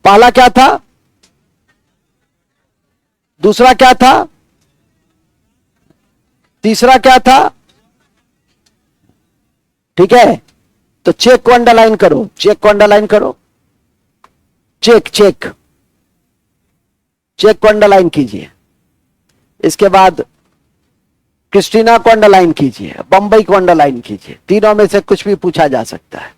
पहला क्या था? दूसरा क्या था? तीसरा क्या था? ठीक है, तो चेक को अंडरलाइन करो, चेक को अंडरलाइन करो, चेक चेक चेक को अंडरलाइन कीजिए। इसके बाद क्रिस्टीना को अंडरलाइन कीजिए, बंबई को अंडरलाइन कीजिए। तीनों में से कुछ भी पूछा जा सकता है।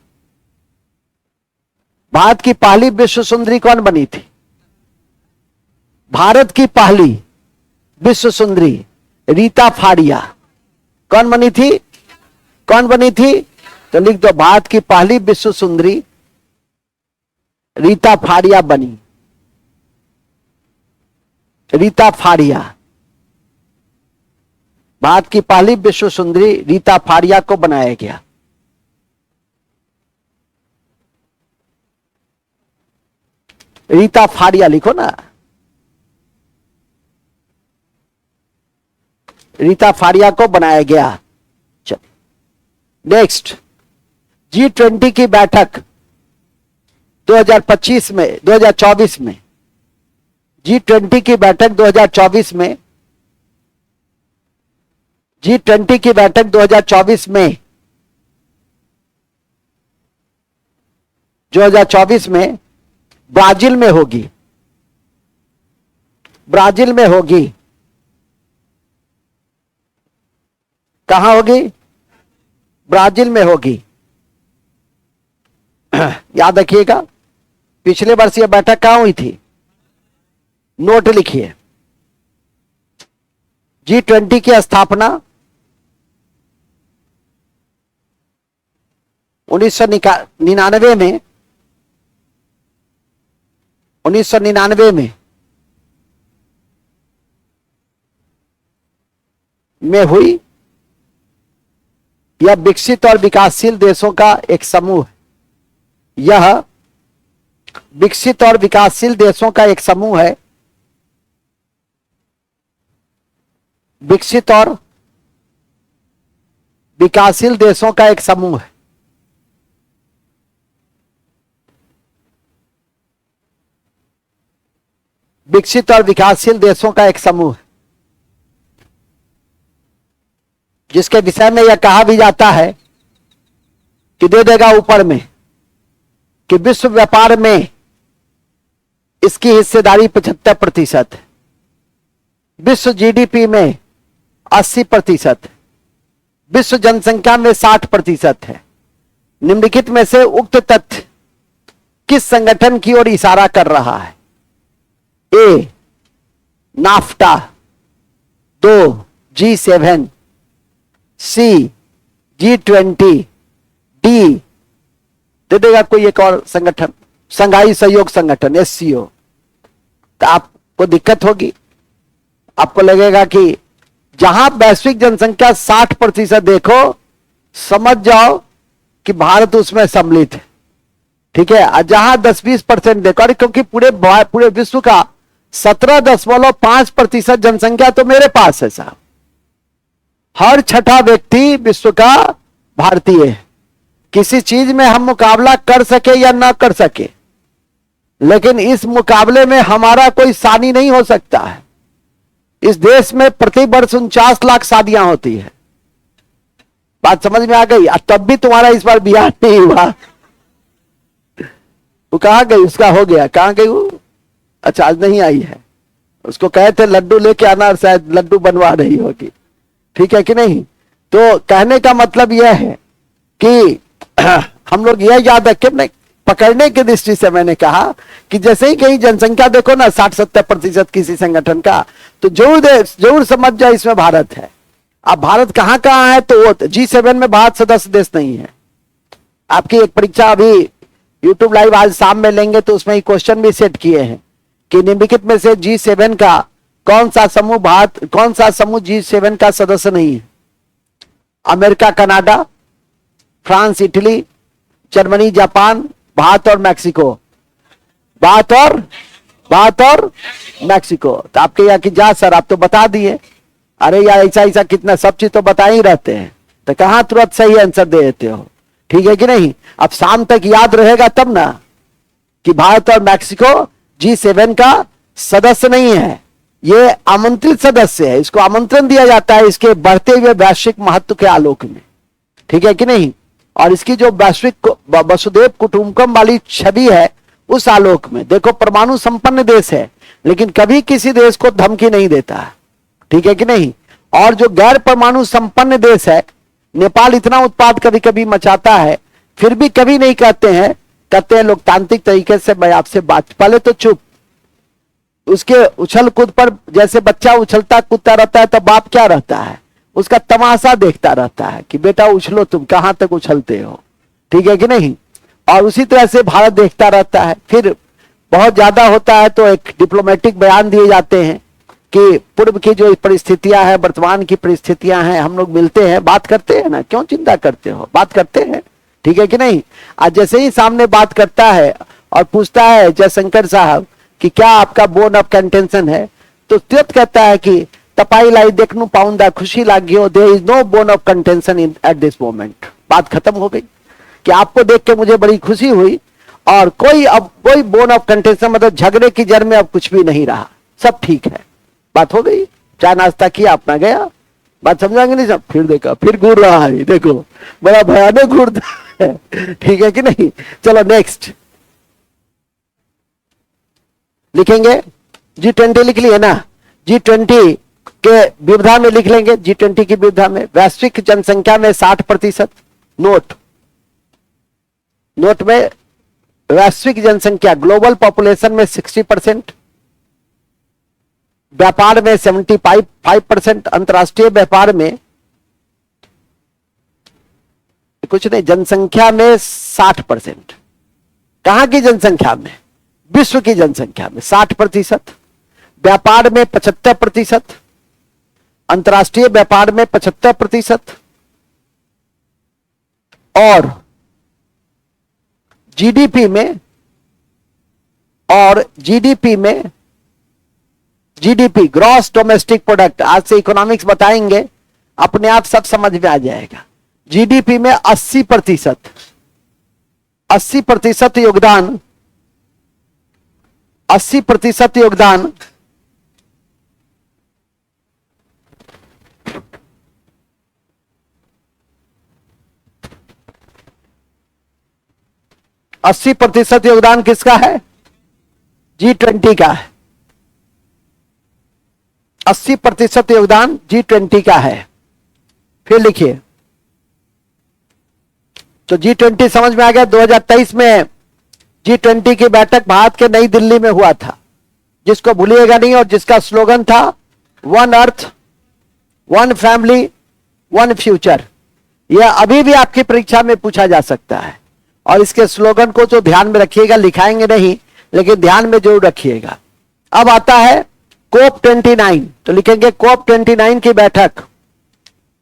भारत की पहली विश्व सुंदरी कौन बनी थी? भारत की पहली विश्व सुंदरी रीता फाड़िया। कौन बनी थी? कौन बनी थी? तो लिख दो, भारत की पहली विश्व सुंदरी रीता फाड़िया बनी। रीता फाड़िया, भारत की पहली विश्व सुंदरी रीता फाड़िया को बनाया गया। रीता फाड़िया लिखो ना, रीता फाड़िया को बनाया गया। चलो नेक्स्ट, G20 की बैठक 2025 में, 2024 में, G20 की बैठक 2024 में, G20 की बैठक 2024 में, 2024 में ब्राजील में होगी। ब्राजील में होगी। कहां होगी? ब्राजील में होगी। याद रखिएगा, पिछले वर्ष यह बैठक कहां हुई थी? नोट लिखिए। G20 की स्थापना 1999 में, 1999 में हुई। यह विकसित और विकासशील देशों का एक समूह है। यह विकसित और विकासशील देशों का एक समूह है। विकसित और विकासशील देशों का एक समूह है। विकसित और विकासशील देशों का एक समूह है, जिसके विषय में यह कहा भी जाता है कि दे देगा ऊपर में कि विश्व व्यापार में इसकी हिस्सेदारी 75% है, विश्व जीडीपी में 80%, विश्व जनसंख्या में 60% है। निम्नलिखित में से उक्त तथ्य किस संगठन की ओर इशारा कर रहा है? ए नाफ्टा, 2 G7, सी G20, डी दे देगा कोई एक और संगठन, संघाई सहयोग संगठन SCO। तो आपको दिक्कत होगी, आपको लगेगा कि जहां वैश्विक जनसंख्या 60% देखो, समझ जाओ कि भारत उसमें सम्मिलित है, ठीक है। जहां 10-20% देखो, अरे क्योंकि पूरे विश्व का 17.5% जनसंख्या तो मेरे पास है साहब। हर छठा व्यक्ति विश्व का भारतीय है। किसी चीज में हम मुकाबला कर सके या ना कर सके, लेकिन इस मुकाबले में हमारा कोई सानी नहीं हो सकता है। इस देश में प्रति वर्ष 49 लाख शादियां होती है। बात समझ में आ गई? तब भी तुम्हारा इस बार बिहार नहीं हुआ। वो कहाँ गई? उसका हो गया, कहाँ गई वो? अच्छा, आज नहीं आई है। उसको कहे थे लड्डू लेके आना, और शायद लड्डू बनवा रही होगी। ठीक है कि नहीं? तो कहने का मतलब यह है कि हम लोग यह याद रखें, नहीं पकड़ने की दृष्टि से मैंने कहा कि जैसे ही कहीं जनसंख्या देखो ना 60-70% किसी संगठन का, तो जरूर समझ जाए इसमें भारत है। अब भारत कहाँ कहाँ है? तो वो G7 में भारत सदस्य देश नहीं है। आपकी एक परीक्षा अभी YouTube लाइव आज शाम में लेंगे, तो उसमें क्वेश्चन भी सेट किए हैं कि निम्नलिखित में से G7 का कौन सा समूह G7 का सदस्य नहीं है? America, Canada, France, Italy, Germany, Japan, Bharat और मैक्सिको। भारत और मैक्सिको। तो आपके यहाँ की जा सर, आप तो बता दिए। अरे यार, ऐसा कितना सब चीज तो बता ही रहते हैं, तो कहां तुरंत सही आंसर दे देते हो? ठीक है कि नहीं? अब शाम तक याद रहेगा तब ना कि भारत और मैक्सिको G7 का सदस्य नहीं है, ये आमंत्रित सदस्य है। इसको आमंत्रण दिया जाता है इसके बढ़ते हुए वैश्विक महत्व के आलोक में। ठीक है कि नहीं? और इसकी जो वैश्विक वसुधैव कुटुंबकम वाली छवि है, उस आलोक में देखो, परमाणु संपन्न देश है लेकिन कभी किसी देश को धमकी नहीं देता। ठीक है कि नहीं? और जो गैर परमाणु संपन्न देश है, नेपाल इतना उत्पाद कभी कभी मचाता है, फिर भी कभी नहीं कहते हैं लोकतांत्रिक तरीके से मैं आपसे बात, पहले तो चुप। उसके उछल कूद पर, जैसे बच्चा उछलता कूदता रहता है, तो बाप क्या रहता है? उसका तमाशा देखता रहता है कि बेटा उछलो, तुम कहां तक उछलते हो। ठीक है कि नहीं? और उसी तरह से भारत देखता रहता है। फिर बहुत ज्यादा होता है तो एक डिप्लोमेटिक बयान दिए जाते हैं कि पूर्व की जो परिस्थितियां हैं, वर्तमान की परिस्थितियां हैं, हम लोग मिलते हैं, बात करते हैं ना, क्यों चिंता करते हो, बात करते हैं। ठीक है कि नहीं? आज जैसे ही सामने बात करता है और पूछता है जयशंकर साहब कि क्या आपका बोन ऑफ कंटेंशन है, तो तुरंत कहता है कि तपाई लाई देखनू पाउंदा खुशी लागियो, there is no bone of contention in at this moment. बात खत्म हो गई कि आपको देख के मुझे बड़ी खुशी हुई, और कोई बोन ऑफ कंटेंशन, मतलब झगड़े की जड़ में अब कुछ भी नहीं रहा, सब ठीक है। बात हो गई, चाय नाश्ता किया, अपना गया। बात समझाएंगे नहीं सब? फिर देखा, फिर घूर रहा है, देखो बड़ा भयानक घूरता है। ठीक है कि नहीं? चलो नेक्स्ट लिखेंगे। G20 लिख लिए ना? G20 के विविधा में लिख लेंगे। G20 की विविधा में वैश्विक जनसंख्या में 60%, नोट में वैश्विक जनसंख्या ग्लोबल पॉपुलेशन में 60%, व्यापार में 75%, अंतरराष्ट्रीय व्यापार में कुछ नहीं, जनसंख्या में 60%। कहां की जनसंख्या में? विश्व की जनसंख्या में 60%, व्यापार में 75%, अंतरराष्ट्रीय व्यापार में 75%, और जीडीपी में जीडीपी ग्रॉस डोमेस्टिक प्रोडक्ट, आज से इकोनॉमिक्स बताएंगे, अपने आप सब समझ में आ जाएगा। जीडीपी में 80% योगदान 80% योगदान योगदान किसका है? G20 का है। 80% योगदान G20 का है। फिर लिखिए, तो G20 समझ में आ गया। 2023 में G20 की बैठक भारत के नई दिल्ली में हुआ था, जिसको भूलिएगा नहीं, और जिसका स्लोगन था one earth, one family, one future. यह अभी भी आपकी परीक्षा में पूछा जा सकता है, और इसके स्लोगन को जो ध्यान में रखिएगा, लिखाएंगे नहीं लेकिन ध्यान में जरूर रखिएगा। अब आता है COP 29, तो लिखेंगे COP 29 की बैठक,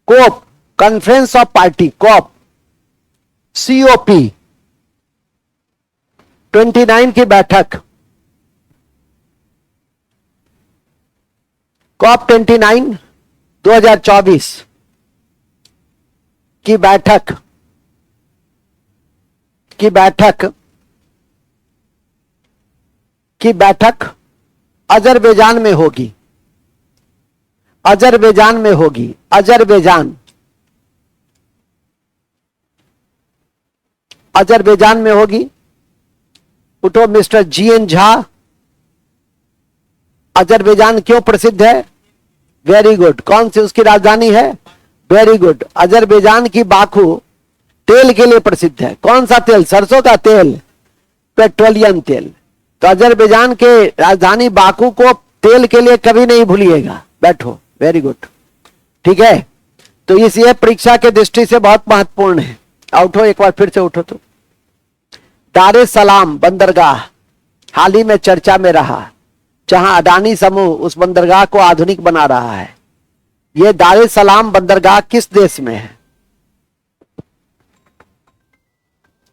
COP conference of party, COP 29 की बैठक, COP 29 2024 की बैठक अजरबैजान में होगी। अजरबैजान अजरबैजान में होगी। उठो मिस्टर जीएन झा। अजरबैजान क्यों प्रसिद्ध है? Very good. कौन सी उसकी राजधानी है? Very good. अजरबैजान की बाकू तेल के लिए प्रसिद्ध है। कौन सा तेल? सरसों का तेल, पेट्रोलियम तेल। तो अजरबैजान के राजधानी बाकू को तेल के लिए कभी नहीं भूलिएगा। बैठो, वेरी गुड, ठीक है। तो ये परीक्षा के दृष्टि से बहुत महत्वपूर्ण है। उठो, एक बार फिर से उठो। तो दार ए सलाम बंदरगाह हाल ही में चर्चा में रहा, जहां अडानी समूह उस बंदरगाह को आधुनिक बना रहा है। यह दार ए सलाम बंदरगाह किस देश में है?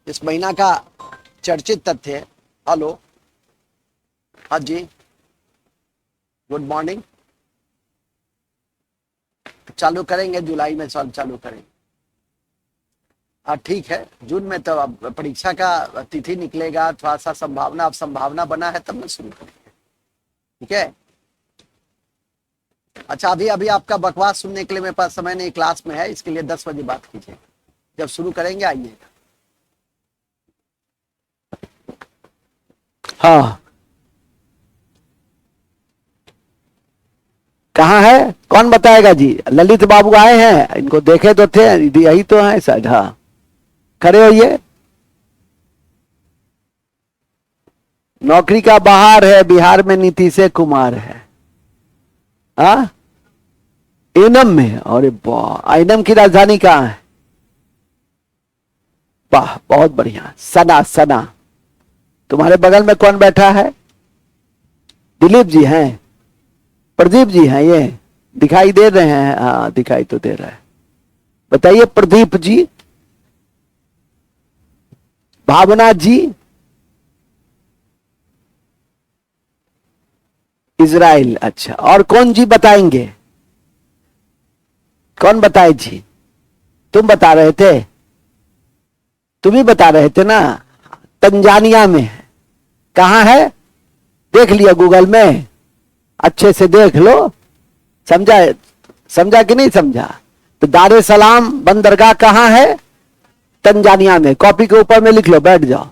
इस महीना का चर्चित तथ्य है। हेलो, हाँ जी, गुड मॉर्निंग। चालू करेंगे जुलाई में, चालू करेंगे। ठीक है, जून में तो अब परीक्षा का तिथि निकलेगा, थोड़ा सा संभावना, अब संभावना बना है तब मैं शुरू करेंगे, ठीक है। अच्छा, अभी आपका बकवास सुनने के लिए मेरे पास समय नहीं, क्लास में है, इसके लिए 10 बजे बात कीजिए। जब शुरू करेंगे आइएगा। हाँ, कहाँ है? कौन बताएगा जी? ललित बाबू आए हैं, इनको देखे तो थे, यही तो है शायद। हाँ, खड़े होइए। नौकरी का बहार है, बिहार में नीतीश कुमार है। हाँ, एनम में। अरे वाह, एनम की राजधानी कहाँ है? वाह, बहुत बढ़िया। सना। तुम्हारे बगल में कौन बैठा है? दिलीप जी हैं, प्रदीप जी हैं, ये दिखाई दे रहे हैं? हाँ, दिखाई तो दे रहा है। बताइए प्रदीप जी। भावना जी इजराइल। अच्छा, और कौन जी बताएंगे? कौन बताए जी? तुम बता रहे थे, तुम ही बता रहे थे ना। तंजानिया में है। कहां है? देख लिया गूगल में, अच्छे से देख लो। समझा कि नहीं समझा? तो दार ए सलाम बंदरगाह कहां है? तंजानिया में। कॉपी के ऊपर में लिख लो, बैठ जाओ,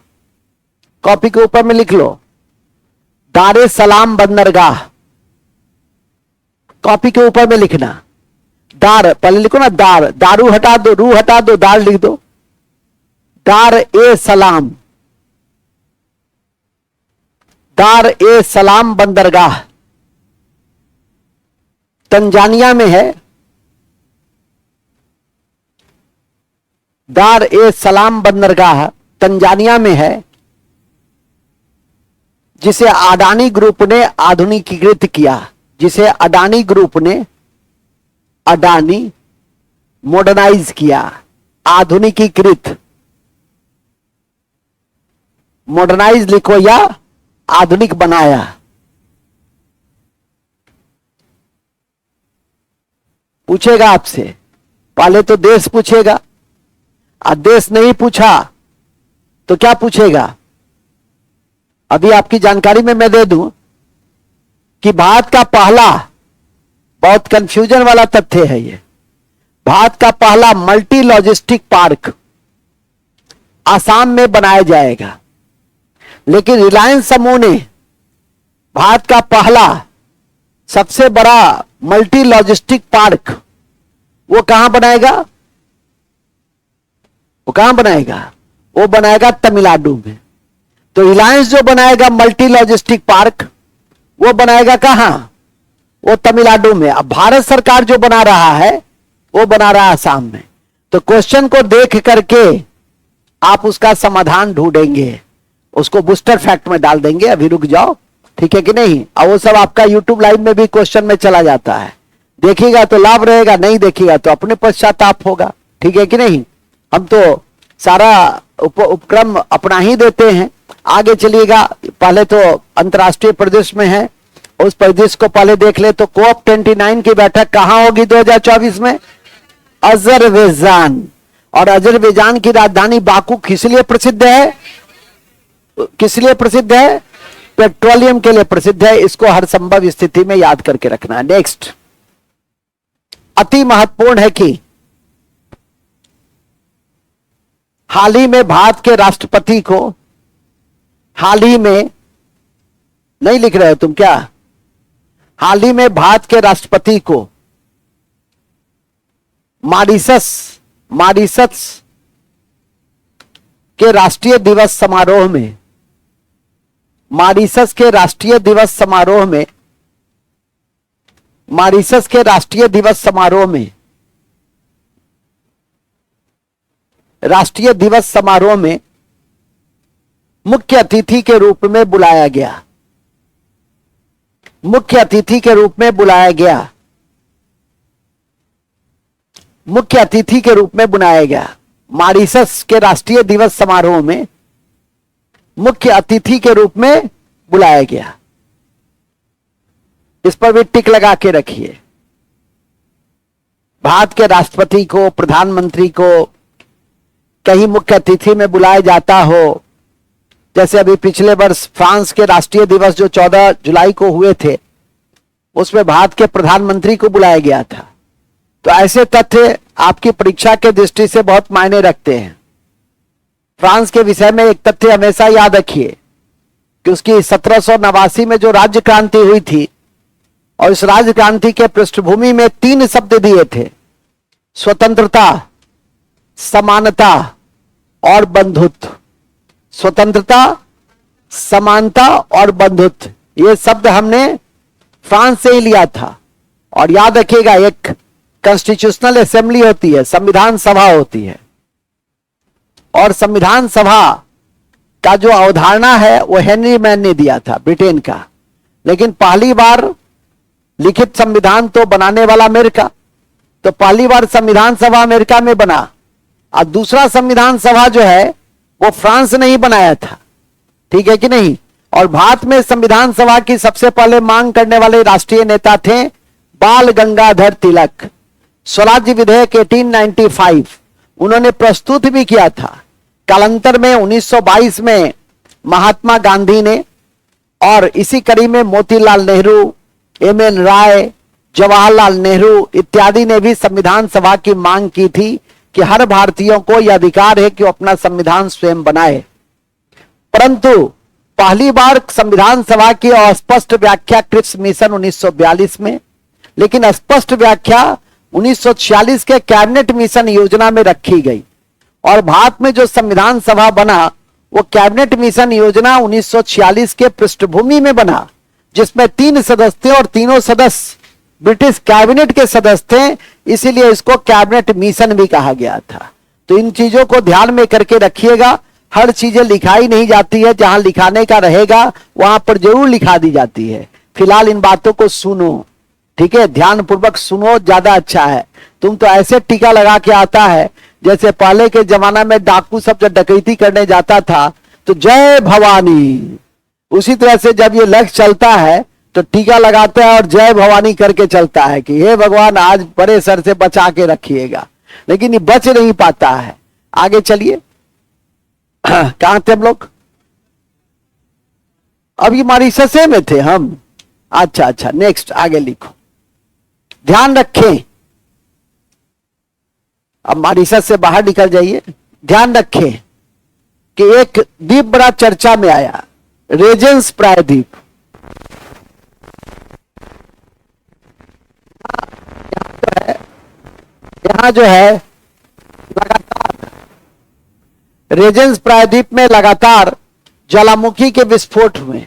कॉपी के ऊपर में लिख लो दार ए सलाम बंदरगाह। कॉपी के ऊपर में लिखना दार, पहले लिखो ना दार, दारू हटा दो, रू हटा दो, दार लिख दो। दार ए सलाम, दार ए सलाम बंदरगाह तंजानिया में है। दार ए सलाम बंदरगाह तंजानिया में है, जिसे अडानी ग्रुप ने आधुनिकीकृत किया। जिसे अडानी ग्रुप ने मॉडर्नाइज किया, आधुनिकीकृत। मॉडर्नाइज लिखो या आधुनिक बनाया। पूछेगा आपसे, पहले तो देश पूछेगा, देश नहीं पूछा तो क्या पूछेगा? अभी आपकी जानकारी में मैं दे दूं कि भारत का पहला, बहुत कंफ्यूजन वाला तथ्य है ये, भारत का पहला मल्टी लॉजिस्टिक पार्क आसाम में बनाया जाएगा। लेकिन रिलायंस समूह ने भारत का पहला सबसे बड़ा मल्टी लॉजिस्टिक पार्क वो कहां बनाएगा? वो कहां बनाएगा? वो बनाएगा तमिलनाडु में। तो रिलायंस जो बनाएगा मल्टी लॉजिस्टिक पार्क, वो बनाएगा कहां? वो तमिलनाडु में। अब भारत सरकार जो बना रहा है वो बना रहा है आसाम में। तो क्वेश्चन को देख करके आप उसका समाधान ढूंढेंगे, उसको बूस्टर फैक्ट में डाल देंगे। अभी रुक जाओ, ठीक है कि नहीं? और वो सब आपका यूट्यूब लाइव में भी क्वेश्चन में चला जाता है। देखिएगा तो लाभ रहेगा, नहीं देखिएगा तो अपने पश्चाताप होगा, ठीक है कि नहीं? हम तो सारा उपक्रम अपना ही देते हैं। आगे चलिएगा। पहले तो अंतर्राष्ट्रीय परिदृश्य में है, उस परिदृश्य को पहले देख ले। तो कोप 29 की बैठक कहां होगी 2024 में? अजरबैजान। और अजरबैजान की राजधानी बाकू किस लिए प्रसिद्ध है? किस लिए प्रसिद्ध है? पेट्रोलियम के लिए प्रसिद्ध है। इसको हर संभव स्थिति में याद करके रखना है। नेक्स्ट, अति महत्वपूर्ण है कि हाल ही में भारत के राष्ट्रपति को, हाल ही में नहीं लिख रहे हो तुम क्या? हाल ही में भारत के राष्ट्रपति को मॉरिशस के राष्ट्रीय दिवस समारोह में, मॉरिशस के राष्ट्रीय दिवस समारोह में, मॉरिशस के राष्ट्रीय दिवस समारोह में, राष्ट्रीय दिवस समारोह में मुख्य अतिथि के रूप में बुलाया गया, मुख्य अतिथि के रूप में बुलाया गया, मुख्य अतिथि के रूप में बुलाया गया। मॉरिशस के राष्ट्रीय दिवस समारोह में मुख्य अतिथि के रूप में बुलाया गया। इस पर भी टिक लगा के रखिए। भारत के राष्ट्रपति को, प्रधानमंत्री को कहीं मुख्य अतिथि में बुलाया जाता हो, जैसे अभी पिछले वर्ष फ्रांस के राष्ट्रीय दिवस जो 14 जुलाई को हुए थे, उसमें भारत के प्रधानमंत्री को बुलाया गया था। तो ऐसे तथ्य आपकी परीक्षा के दृष्टि से बहुत मायने रखते हैं। फ्रांस के विषय में एक तथ्य हमेशा याद रखिए कि उसकी 1789 में जो राज्य क्रांति हुई थी, और इस राज्य क्रांति के पृष्ठभूमि में 3 शब्द दिए थे: स्वतंत्रता, समानता और बंधुत्व। स्वतंत्रता, समानता और बंधुत्व, ये शब्द हमने फ्रांस से ही लिया था। और याद रखिएगा, एक कॉन्स्टिट्यूशनल असेंबली होती है, संविधान सभा होती है, और संविधान सभा का जो अवधारणा है वो हेनरी मैन ने दिया था, ब्रिटेन का। लेकिन पहली बार लिखित संविधान तो बनाने वाला अमेरिका, तो पहली बार संविधान सभा अमेरिका में बना, और दूसरा संविधान सभा जो है वो फ्रांस ने ही बनाया था। ठीक है कि नहीं? और भारत में संविधान सभा की सबसे पहले मांग करने वाले राष्ट्रीय नेता थे बाल गंगाधर तिलक। स्वराज्य विधेयक 1895 उन्होंने प्रस्तुत भी किया था। कालांतर में 1922 में महात्मा गांधी ने, और इसी कड़ी में मोतीलाल नेहरू, एम.एन. राय, जवाहरलाल नेहरू इत्यादि ने भी संविधान सभा की मांग की थी कि हर भारतीयों को यह अधिकार है कि वो अपना संविधान स्वयं बनाए। परंतु पहली बार संविधान सभा की अस्पष्ट व्याख्या क्रिप्स मिशन 1942 में, लेकिन स्पष्ट व्याख्या 1946 के कैबिनेट मिशन योजना में रखी गई। और भारत में जो संविधान सभा बना वो कैबिनेट मिशन योजना 1946 के पृष्ठभूमि में बना, जिसमें 3 सदस्य थे और तीनों सदस्य ब्रिटिश कैबिनेट के सदस्य थे, इसीलिए इसको कैबिनेट मिशन भी कहा गया था। तो इन चीजों को ध्यान में करके रखिएगा। हर चीजें लिखाई नहीं जाती है, जहां लिखाने का रहेगा वहां पर जरूर लिखा दी जाती है। फिलहाल इन बातों को सुनो, ठीक है? ध्यान पूर्वक सुनो, ज्यादा अच्छा है। तुम तो ऐसे टीका लगा के आता है जैसे पहले के जमाना में डाकू सब जब डकैती करने जाता था तो जय भवानी, उसी तरह से जब ये लक्ष्य चलता है तो टीका लगाता है और जय भवानी करके चलता है कि हे भगवान आज बड़े सर से बचा के रखिएगा, लेकिन ये बच नहीं पाता है। आगे चलिए, कहां थे हम लोग? अभी मॉरिशस में थे हम। अच्छा, नेक्स्ट आगे लिखो। ध्यान रखें, अब मॉरिशस से बाहर निकल जाइए। ध्यान रखें कि एक द्वीप बड़ा चर्चा में आया, रेजेंस प्रायद्वीप। यहां जो है लगातार रेजेंस प्रायद्वीप में लगातार ज्वालामुखी के विस्फोट हुए,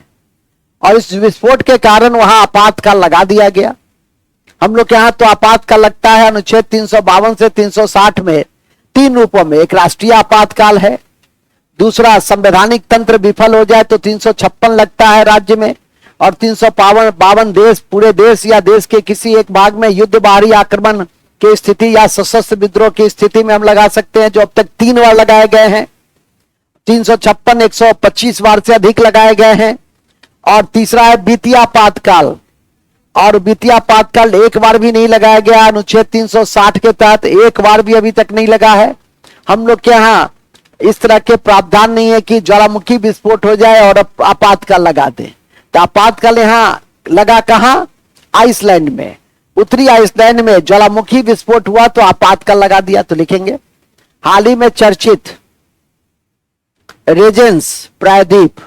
और इस विस्फोट के कारण वहां आपातकाल लगा दिया गया। हम लोग के यहां तो आपातकाल लगता है अनुच्छेद 352 से 360 में 3 रूपों में। एक राष्ट्रीय आपातकाल है, दूसरा संवैधानिक तंत्र विफल हो जाए तो 356 लगता है राज्य में, और 352 देश, पूरे देश या देश के किसी एक भाग में युद्ध, बाहरी आक्रमण की स्थिति या सशस्त्र विद्रोह की स्थिति में हम लगा सकते हैं, जो अब तक 3 बार लगाए गए हैं। 356 125 बार से अधिक लगाए गए हैं। और तीसरा है वित्तीय आपातकाल, और वित्तीय आपातकाल एक बार भी नहीं लगाया गया अनुच्छेद 360 के तहत, एक बार भी अभी तक नहीं लगा है। हम लोग के यहाँ इस तरह के प्रावधान नहीं है कि ज्वालामुखी विस्फोट हो जाए और आपातकाल लगा दें। तो आपातकाल यहाँ लगा कहां? आइसलैंड में। उत्तरी आइसलैंड में ज्वालामुखी विस्फोट हुआ तो आपातकाल लगा दिया। तो लिखेंगे हाल ही में चर्चित रेजेंस प्रायद्वीप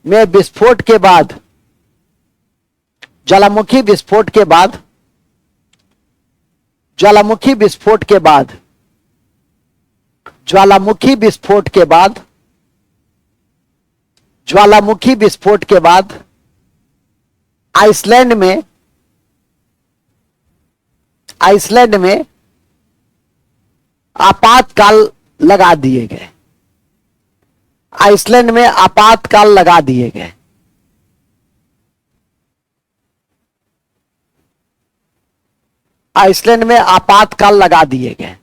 में विस्फोट के बाद, ज्वालामुखी विस्फोट के बाद, ज्वालामुखी विस्फोट के बाद, ज्वालामुखी विस्फोट के बाद, ज्वालामुखी विस्फोट के बाद आइसलैंड में, आइसलैंड में आपातकाल लगा दिए गए। आइसलैंड में आपातकाल लगा दिए गए। आइसलैंड में आपातकाल लगा दिए गए।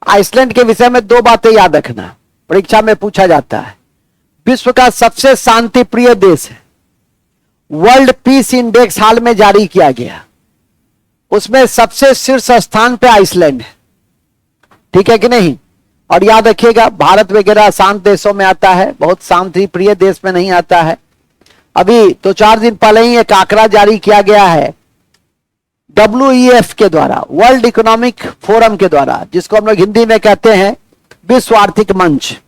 आइसलैंड के विषय में दो बातें याद रखना, परीक्षा में पूछा जाता है। विश्व का सबसे शांति प्रिय देश है। वर्ल्ड पीस इंडेक्स हाल में जारी किया गया, उसमें सबसे शीर्ष स्थान पे आइसलैंड है। ठीक है कि नहीं? और याद रखिएगा, भारत वगैरह शांत देशों में आता है, बहुत शांति प्रिय देश में नहीं आता है। अभी तो 4 दिन पहले ही एक आंकड़ा जारी किया गया है WEF के द्वारा, वर्ल्ड इकोनॉमिक फोरम के द्वारा, जिसको हम लोग हिंदी में कहते हैं विश्व आर्थिक मंच।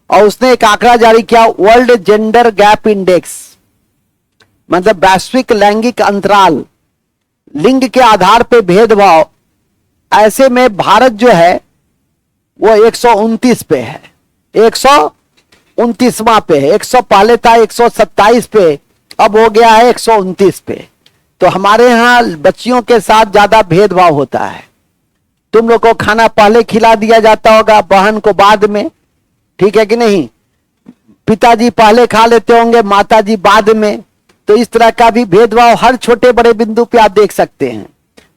और उसने एक आंकड़ा जारी किया, वर्ल्ड जेंडर गैप इंडेक्स, मतलब वैश्विक लैंगिक अंतराल, लिंग के आधार पर भेदभाव। ऐसे में भारत जो है वो 129 पे है, 129वां पे है। 100 पहले था 127 पे, अब हो गया है 129 पे। तो हमारे यहां बच्चियों के साथ ज्यादा भेदभाव होता है। तुम लोग को खाना पहले खिला दिया जाता होगा, बहन को बाद में। ठीक है कि नहीं? पिताजी पहले खा लेते होंगे, माताजी बाद में। तो इस तरह का भी भेदभाव हर छोटे बड़े बिंदु पे आप देख सकते हैं।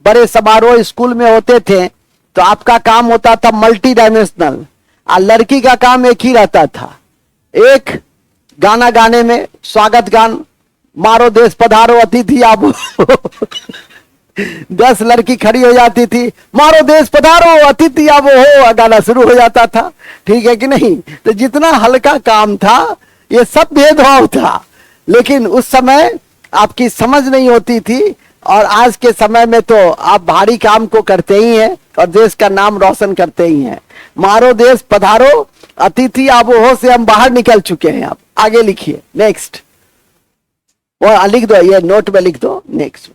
बड़े समारोह स्कूल में होते थे तो आपका काम होता था मल्टी डायमेंशनल, और लड़की का काम एक ही रहता था, एक गाना गाने में, स्वागत गान, मारो देश पधारो अतिथि आवो 10 लड़की खड़ी हो जाती थी, मारो देश पधारो अतिथि आवो हो, गाना शुरू हो जाता था। ठीक है कि नहीं? तो जितना हल्का काम था, ये सब भेदभाव था। लेकिन उस समय आपकी समझ नहीं होती थी, और आज के समय में तो आप भारी काम को करते ही हैं और देश का नाम रोशन करते ही हैं। मारो देश पधारो अतिथि आवो हो से हम बाहर निकल चुके हैं। आप आगे लिखिए, नेक्स्ट। और लिख दो, ये नोट में लिख दो, नेक्स्ट।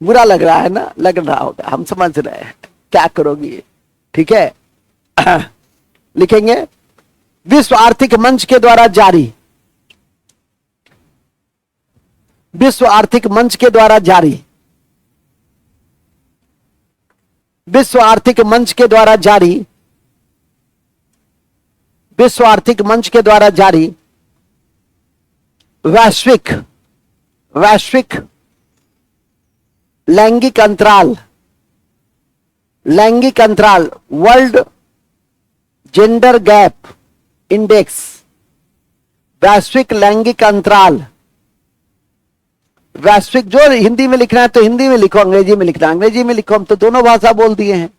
बुरा लग रहा है ना? लग रहा होगा, हम समझ रहे हैं, क्या करोगी? ठीक है लिखेंगे, विश्व आर्थिक मंच के द्वारा जारी, विश्व आर्थिक मंच के द्वारा जारी, विश्व आर्थिक मंच के द्वारा जारी, विश्व आर्थिक मंच के द्वारा जारी वैश्विक लैंगिक अंतराल, लैंगिक अंतराल, वर्ल्ड जेंडर गैप इंडेक्स, वैश्विक लैंगिक अंतराल, वैश्विक, जो हिंदी में लिखना है तो हिंदी में लिखो, अंग्रेजी में लिखना अंग्रेजी में लिखो, हम तो दोनों भाषा बोल दिए हैं।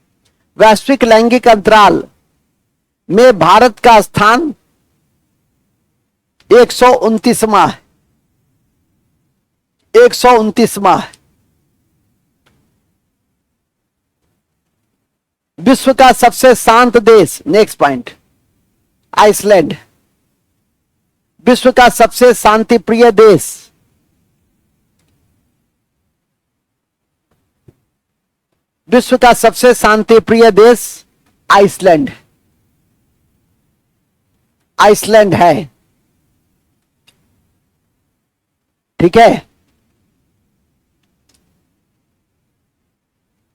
वैश्विक लैंगिक अंतराल में भारत का स्थान 129वां है, 129वां है। विश्व का सबसे शांत देश, नेक्स्ट पॉइंट, आइसलैंड। विश्व का सबसे शांति प्रिय देश, विश्व का सबसे शांति प्रिय देश आइसलैंड, आइसलैंड है। ठीक है,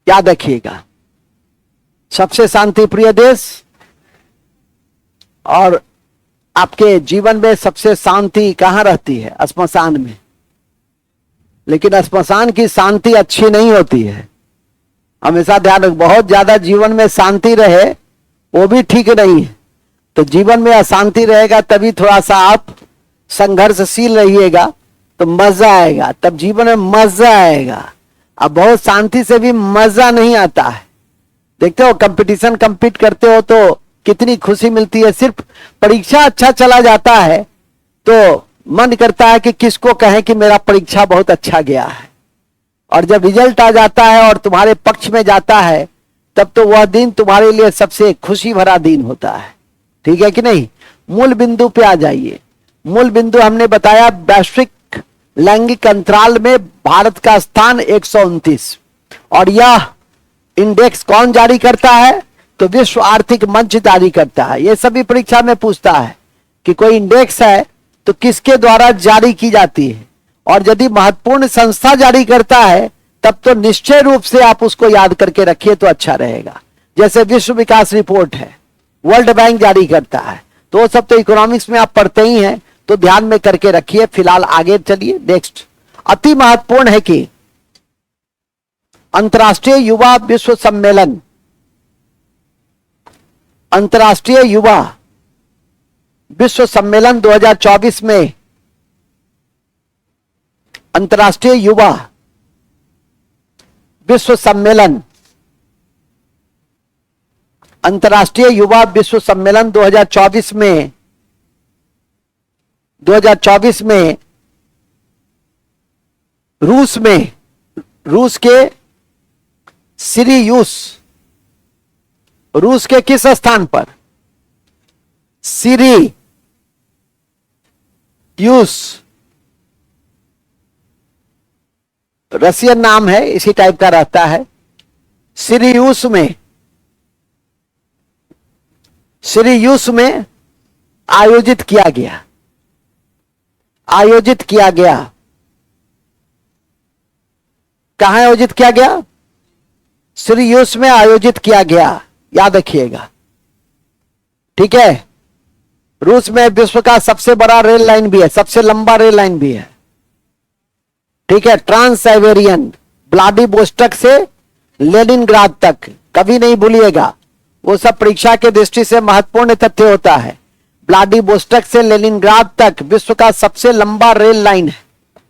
याद रखिएगा, सबसे शांति प्रिय देश। और आपके जीवन में सबसे शांति कहां रहती है? श्मशान में। लेकिन श्मशान की शांति अच्छी नहीं होती है, हमेशा ध्यान रख। बहुत ज्यादा जीवन में शांति रहे वो भी ठीक नहीं है। तो जीवन में अशांति रहेगा तभी थोड़ा सा आप संघर्षशील रहिएगा तो मजा आएगा, तब जीवन में मजा आएगा। अब बहुत शांति से भी मजा नहीं आता है। देखते हो कंपटीशन compete करते हो तो कितनी खुशी मिलती है। सिर्फ परीक्षा अच्छा चला जाता है तो मन करता है कि किसको कहें कि मेरा परीक्षा बहुत अच्छा गया है, और जब रिजल्ट आ जाता है और तुम्हारे पक्ष में जाता है तब तो वह दिन तुम्हारे लिए सबसे खुशी भरा दिन होता है। ठीक है कि नहीं। मूल बिंदु पे आ जाइए। मूल बिंदु हमने बताया, वैश्विक लैंगिक अंतराल में भारत का स्थान 129, और यह इंडेक्स कौन जारी करता है? तो विश्व आर्थिक मंच जारी करता है। यह सभी परीक्षा में पूछता है कि कोई इंडेक्स है तो किसके द्वारा जारी की जाती है, और यदि महत्वपूर्ण संस्था जारी करता है तब तो निश्चय रूप से आप उसको याद करके रखिए तो अच्छा रहेगा। जैसे विश्व विकास रिपोर्ट है, वर्ल्ड बैंक जारी करता है, तो वो सब तो इकोनॉमिक्स में आप पढ़ते ही हैं, तो ध्यान में करके रखिए। फिलहाल आगे चलिए। नेक्स्ट अति महत्वपूर्ण है कि अंतर्राष्ट्रीय युवा विश्व सम्मेलन, अंतर्राष्ट्रीय युवा विश्व सम्मेलन 2024 में, अंतर्राष्ट्रीय युवा विश्व सम्मेलन, अंतर्राष्ट्रीय युवा विश्व सम्मेलन 2024 में 2024 में रूस के सिरियूस, रूस के किस स्थान पर? सिरियूस, रशियन नाम है, इसी टाइप का रहता है। सिरियूस में आयोजित किया गया, आयोजित किया गया। कहां आयोजित किया गया? सिरियूस में आयोजित किया गया, याद रखिएगा। ठीक है। रूस में विश्व का सबसे बड़ा रेल लाइन भी है, सबसे लंबा रेल लाइन भी है। ठीक है। ट्रांस साइबेरियन, व्लादिवोस्टॉक से लेनिनग्राद तक, कभी नहीं भूलिएगा, वो सब परीक्षा के दृष्टि से महत्वपूर्ण तथ्य होता है। व्लादिवोस्टॉक से लेनिनग्राद तक विश्व का सबसे लंबा रेल लाइन है,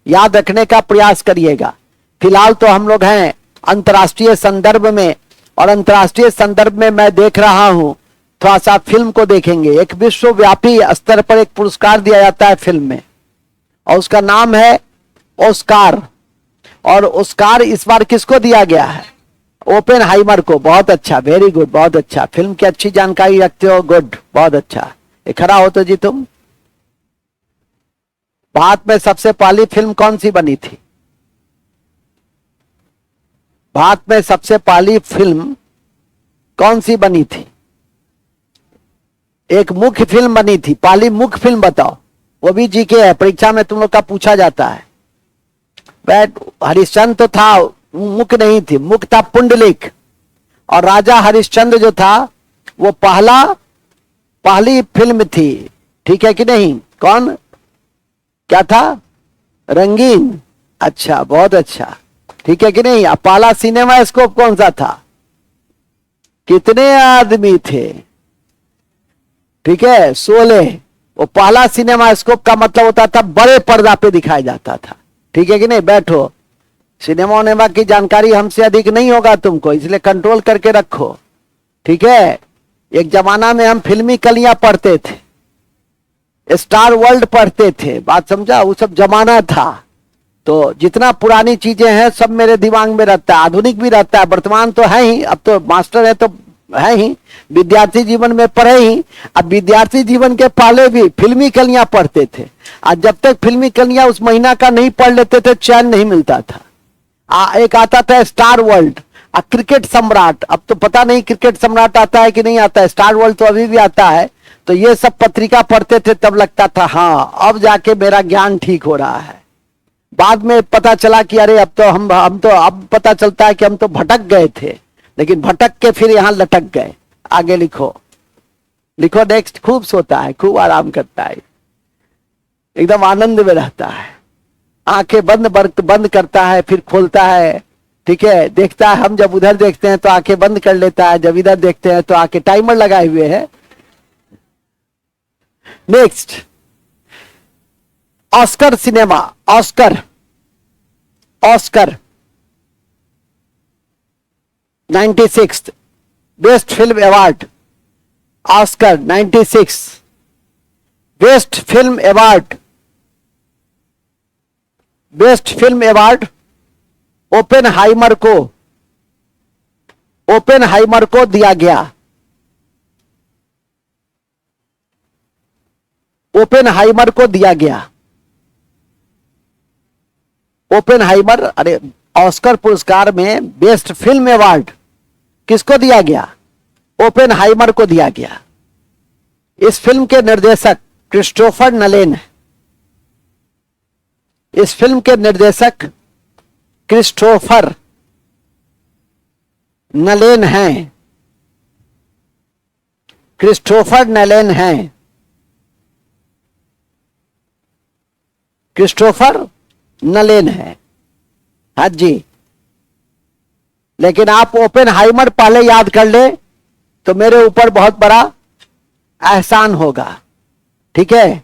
याद रखने का प्रयास करिएगा। फिलहाल तो हम लोग हैं अंतर्राष्ट्रीय संदर्भ में, और अंतर्राष्ट्रीय संदर्भ में मैं देख रहा हूं, थोड़ा सा फिल्म को देखेंगे। एक विश्वव्यापी स्तर पर एक पुरस्कार दिया जाता है फिल्म में, और उसका नाम है ऑस्कार। और ऑस्कार इस बार किसको दिया गया है? ओपेनहाइमर को। बहुत अच्छा, वेरी गुड, बहुत अच्छा। फिल्म की अच्छी जानकारी रखते हो, गुड, बहुत अच्छा। ये खड़ा हो तो जी तुम। भारत में सबसे पहली फिल्म कौन सी बनी थी? भारत में सबसे पहली फिल्म कौन सी बनी थी? एक मुख्य फिल्म बनी थी, पहली मुख्य फिल्म बताओ। वो भी जीके है, परीक्षा में तुम लोग का पूछा जाता है। बैट हरिश्चंद्र तो था, मुख्य नहीं थी, मुख्य था पुंडलिक। और राजा हरिश्चंद्र जो था वो पहली फिल्म थी। ठीक है कि नहीं? कौन, क्या था? रंगीन। अच्छा, बहुत अच्छा। ठीक है कि नहीं? अब पहला सिनेमा स्कोप कौन सा था? कितने आदमी थे? ठीक है, 16। वो पहला सिनेमा स्कोप का मतलब होता था बड़े पर्दा पे दिखाया जाता था। ठीक है कि नहीं? बैठो, सिनेमा उनेमा की जानकारी हमसे अधिक नहीं होगा तुमको, इसलिए कंट्रोल करके रखो। ठीक है। एक जमाना में हम फिल्मी कलियां पढ़ते थे, स्टार वर्ल्ड पढ़ते थे, बात समझा? वो सब जमाना था। तो जितना पुरानी चीजें हैं सब मेरे दिमाग में रहता है, आधुनिक भी रहता है, वर्तमान तो है ही, अब तो मास्टर है तो है ही, विद्यार्थी जीवन में पढ़े ही। अब विद्यार्थी जीवन के पहले भी फिल्मी कलियां पढ़ते थे, और जब तक फिल्मी कलियां उस महीना का नहीं पढ़ लेते थे चैन नहीं मिलता था। एक आता था स्टार वर्ल्ड, क्रिकेट सम्राट। अब तो पता नहीं क्रिकेट सम्राट आता है कि नहीं आता है, स्टार वर्ल्ड तो अभी भी आता है। तो ये सब पत्रिका पढ़ते थे, तब लगता था हाँ अब जाके मेरा ज्ञान ठीक हो रहा है। बाद में पता चला कि अरे अब तो हम तो अब पता चलता है कि हम तो भटक गए थे, लेकिन भटक के फिर यहां लटक गए। आगे लिखो, लिखो नेक्स्ट। खूब सोता है, खूब आराम करता है, एकदम आनंद में रहता है, आंखें बंद करता है फिर खोलता है। ठीक है, देखता है, हम जब उधर देखते हैं तो आंखें बंद कर लेता है, जब इधर देखते हैं तो आंखें, टाइमर लगाए हुए है। Next, Oscar cinema, Oscar 96 best film award, Oscar 96 best film award, best film award Oppenheimer Oppenheimer को दिया गया। ओपेनहाइमर को दिया गया। ओपेनहाइमर, अरे ऑस्कर पुरस्कार में बेस्ट फिल्म अवार्ड किसको दिया गया? ओपेनहाइमर को दिया गया। इस फिल्म के निर्देशक क्रिस्टोफर नलेन है। इस फिल्म के निर्देशक क्रिस्टोफर नलेन हैं। क्रिस्टोफर नलेन हैं। क्रिस्टोफर नलेन है। हाँ जी, लेकिन आप ओपेनहाइमर पहले याद कर ले तो मेरे ऊपर बहुत बड़ा एहसान होगा। ठीक है,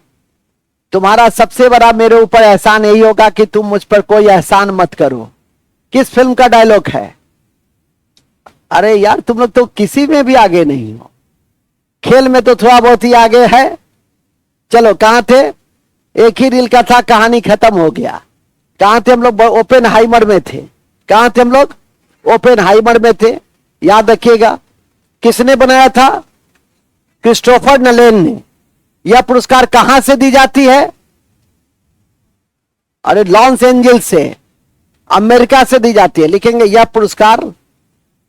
तुम्हारा सबसे बड़ा मेरे ऊपर एहसान यही होगा कि तुम मुझ पर कोई एहसान मत करो। किस फिल्म का डायलॉग है? अरे यार, तुम लोग तो किसी में भी आगे नहीं हो। खेल में तो थोड़ा बहुत ही आगे है। चलो, कहां थे? एक ही रील का था, कहानी खत्म हो गया। कहां थे हम लोग? ओपेनहाइमर में थे। कहां थे हम लोग? ओपेनहाइमर में थे। याद रखिएगा, किसने बनाया था? क्रिस्टोफर नलेन ने। यह पुरस्कार कहां से दी जाती है? अरे लॉस एंजल्स से, अमेरिका से दी जाती है। लिखेंगे यह पुरस्कार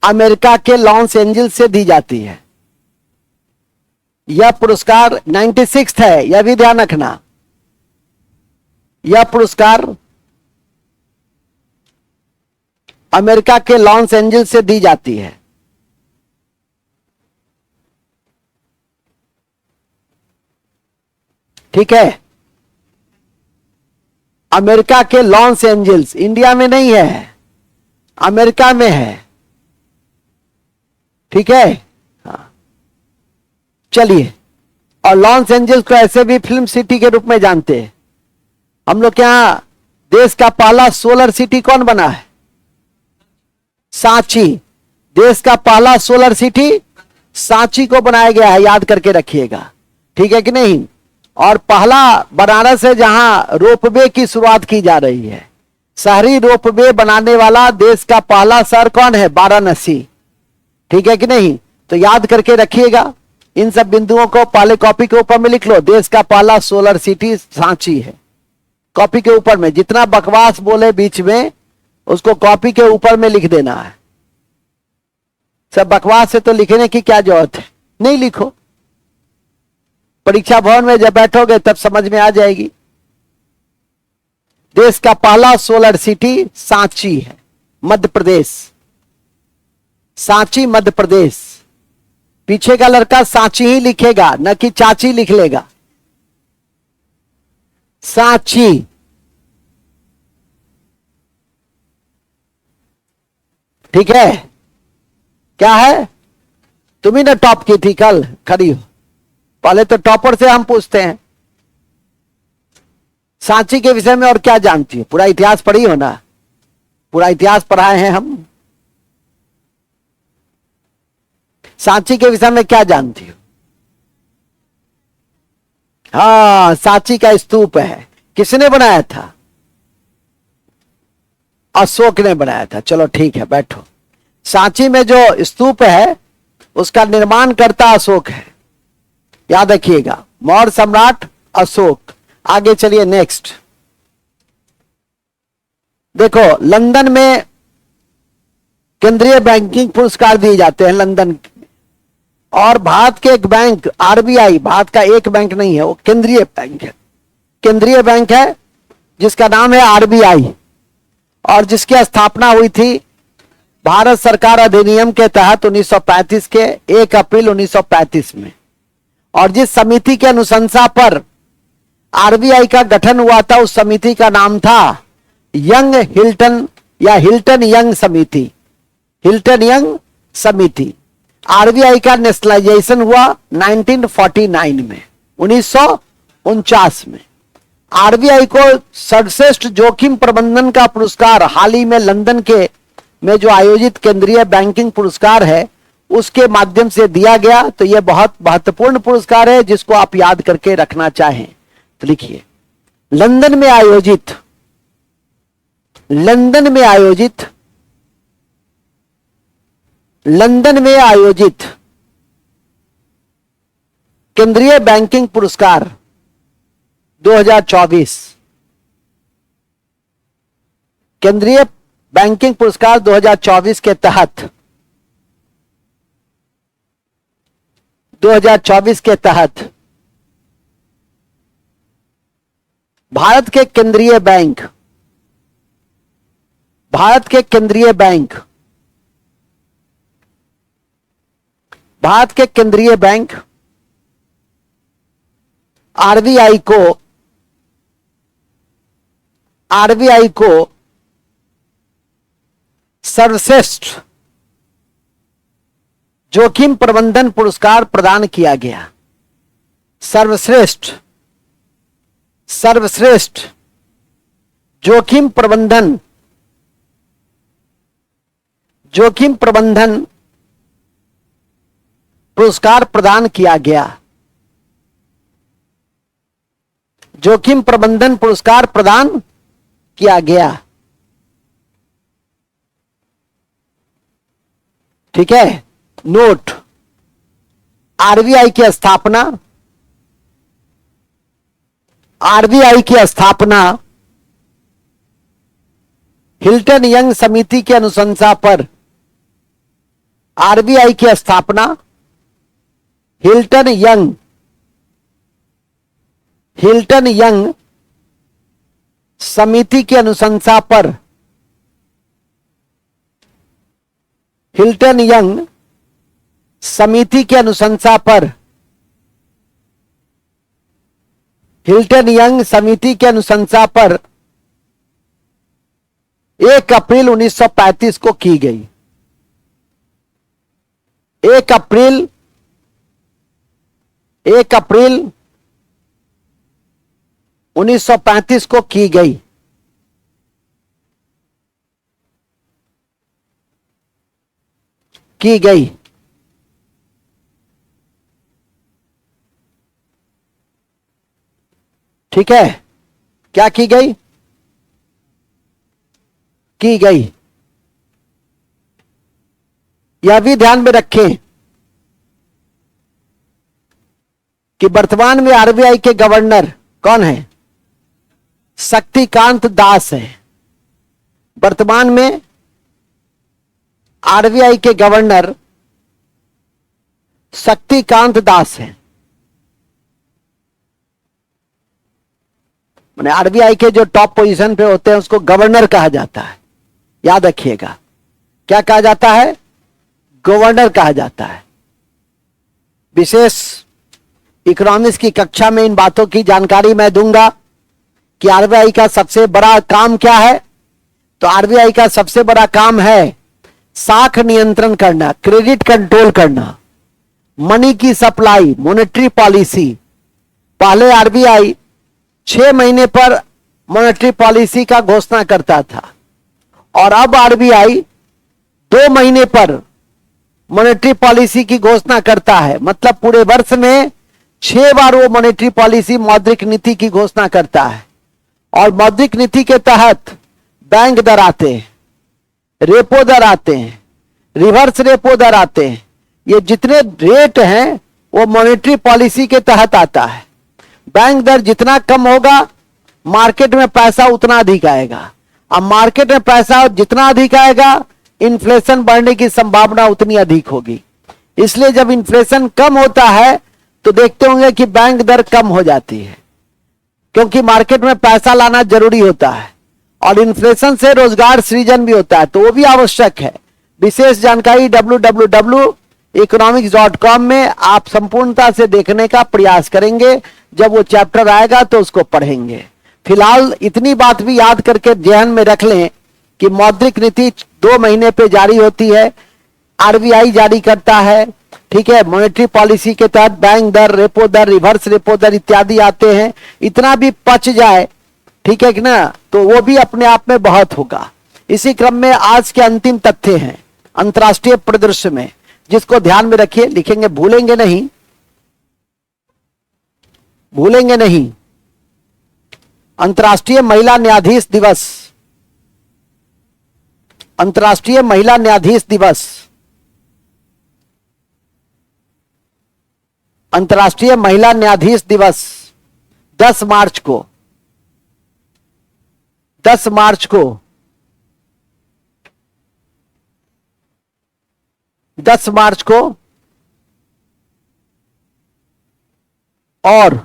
अमेरिका के लॉस एंजल्स से दी जाती है। यह पुरस्कार 96 है, यह भी ध्यान रखना। यह पुरस्कार अमेरिका के लॉस एंजल्स से दी जाती है। ठीक है, अमेरिका के लॉस एंजल्स, इंडिया में नहीं है, अमेरिका में है। ठीक है, हाँ। चलिए, और लॉस एंजल्स को ऐसे भी फिल्म सिटी के रूप में जानते हैं। हम लोग के यहां देश का पहला सोलर सिटी कौन बना है? सांची। देश का पहला सोलर सिटी सांची को बनाया गया है, याद करके रखिएगा। ठीक है कि नहीं? और पहला बनारस है जहां रोपवे की शुरुआत की जा रही है। शहरी रोपवे बनाने वाला देश का पहला शहर कौन है? वाराणसी। ठीक है कि नहीं? तो याद करके रखिएगा। इन सब बिंदुओं को पहले कॉपी के ऊपर में लिख लो। देश का पहला सोलर सिटी सांची है। कॉपी के ऊपर में जितना बकवास बोले बीच में, उसको कॉपी के ऊपर में लिख देना है। सब बकवास से तो लिखने की क्या जरूरत है? नहीं लिखो। परीक्षा भवन में जब बैठोगे तब समझ में आ जाएगी। देश का पहला सोलर सिटी सांची है, मध्य प्रदेश। सांची, मध्य प्रदेश। पीछे का लड़का सांची ही लिखेगा, न कि चाची लिख लेगा। सांची। ठीक है, क्या है? तुम ही ने टॉप की थी कल, खड़ी हो। पहले तो टॉपर से हम पूछते हैं सांची के विषय में और क्या जानती हो। पूरा इतिहास पढ़ी हो ना? पूरा इतिहास पढ़ाए हैं हम। सांची के विषय में क्या जानती हो? हाँ, सांची का स्तूप है। किसने बनाया था? अशोक ने बनाया था। चलो ठीक है, बैठो। सांची में जो स्तूप है उसका निर्माण करता अशोक है, याद रखिएगा। मौर्य सम्राट अशोक। आगे चलिए, नेक्स्ट देखो। लंदन में केंद्रीय बैंकिंग पुरस्कार दिए जाते हैं, लंदन में। और भारत के एक बैंक आरबीआई, भारत का एक बैंक नहीं है, वो केंद्रीय बैंक है। केंद्रीय बैंक है जिसका नाम है आरबीआई, और जिसकी स्थापना हुई थी भारत सरकार अधिनियम के तहत 1935 के 1 अप्रैल 1935 में। और जिस समिति के अनुशंसा पर आरबीआई का गठन हुआ था, उस समिति का नाम था यंग हिल्टन या हिल्टन यंग समिति। हिल्टन यंग समिति। आरबीआई का नेशनलाइजेशन हुआ 1949 में, 1949 में। आरबीआई को सर्वश्रेष्ठ जोखिम प्रबंधन का पुरस्कार हाल ही में लंदन के में जो आयोजित केंद्रीय बैंकिंग पुरस्कार है उसके माध्यम से दिया गया। तो यह बहुत महत्वपूर्ण पुरस्कार है जिसको आप याद करके रखना चाहें तो लिखिए। लंदन में आयोजित लंदन में आयोजित केंद्रीय बैंकिंग पुरस्कार 2024, केंद्रीय बैंकिंग पुरस्कार 2024 के तहत 2024 के तहत भारत के केंद्रीय बैंक, भारत के केंद्रीय बैंक, भारत के केंद्रीय बैंक आरबीआई को सर्वश्रेष्ठ जोखिम प्रबंधन पुरस्कार प्रदान किया गया। सर्वश्रेष्ठ जोखिम प्रबंधन पुरस्कार प्रदान किया गया। जोखिम प्रबंधन पुरस्कार प्रदान किया गया। ठीक है। नोट, आरबीआई की स्थापना हिल्टन यंग समिति की अनुशंसा पर, आरबीआई की स्थापना हिल्टन यंग समिति की अनुशंसा पर, हिल्टन यंग समिति की अनुशंसा पर, हिल्टन यंग समिति की अनुशंसा पर 1 अप्रैल 1935 को की गई। 1 अप्रैल 1935 को की गई। ठीक है। क्या की गई? यह भी ध्यान में रखें कि वर्तमान में आरबीआई के गवर्नर कौन है? शक्तिकांत दास है। वर्तमान में आरबीआई के गवर्नर शक्तिकांत दास है। माने आरबीआई के जो टॉप पोजीशन पे होते हैं उसको गवर्नर कहा जाता है। याद रखिएगा, क्या कहा जाता है? गवर्नर कहा जाता है। विशेष इकोनॉमिक्स की कक्षा में इन बातों की जानकारी मैं दूंगा कि आरबीआई का सबसे बड़ा काम क्या है। तो आरबीआई का सबसे बड़ा काम है साख नियंत्रण करना, क्रेडिट कंट्रोल करना, मनी की सप्लाई, मॉनेटरी पॉलिसी। पहले आरबीआई 6 महीने पर मॉनेटरी पॉलिसी का घोषणा करता था और अब आरबीआई 2 महीने पर मॉनेटरी पॉलिसी की घोषणा करता है। मतलब पूरे वर्ष में 6 बार वो मॉनेटरी पॉलिसी, मौद्रिक नीति की घोषणा करता है। और मौद्रिक नीति के तहत बैंक दर आते हैं, रेपो दर आते हैं, रिवर्स रेपो दर आते हैं। ये जितने रेट हैं वो मॉनेटरी पॉलिसी के तहत आता है। बैंक दर जितना कम होगा मार्केट में पैसा उतना अधिक आएगा। अब मार्केट में पैसा जितना अधिक आएगा इन्फ्लेशन बढ़ने की संभावना उतनी अधिक होगी। इसलिए जब इन्फ्लेशन कम होता है तो देखते होंगे कि बैंक दर कम हो जाती है, क्योंकि मार्केट में पैसा लाना जरूरी होता है और इन्फ्लेशन से रोजगार सृजन भी होता है, तो वो भी आवश्यक है। विशेष जानकारी www.economics.com में आप संपूर्णता से देखने का प्रयास करेंगे। जब वो चैप्टर आएगा तो उसको पढ़ेंगे। फिलहाल इतनी बात भी याद करके ध्यान में रख लें कि मौद्रिक नीति 2 महीने पे जारी होती है, आरबीआई जारी करता है। ठीक है। मॉनेटरी पॉलिसी के तहत बैंक दर, रेपो दर, रिवर्स रेपो दर इत्यादि आते हैं। इतना भी पच जाए, ठीक है कि ना, तो वो भी अपने आप में बहुत होगा। इसी क्रम में आज के अंतिम तथ्य हैं अंतरराष्ट्रीय परिदृश्य में, जिसको ध्यान में रखिए, लिखेंगे, भूलेंगे नहीं। अंतरराष्ट्रीय महिला न्यायाधीश दिवस, अंतरराष्ट्रीय महिला न्यायाधीश दिवस अंतर्राष्ट्रीय महिला न्यायाधीश दिवस 10 मार्च को 10 मार्च को 10 मार्च को और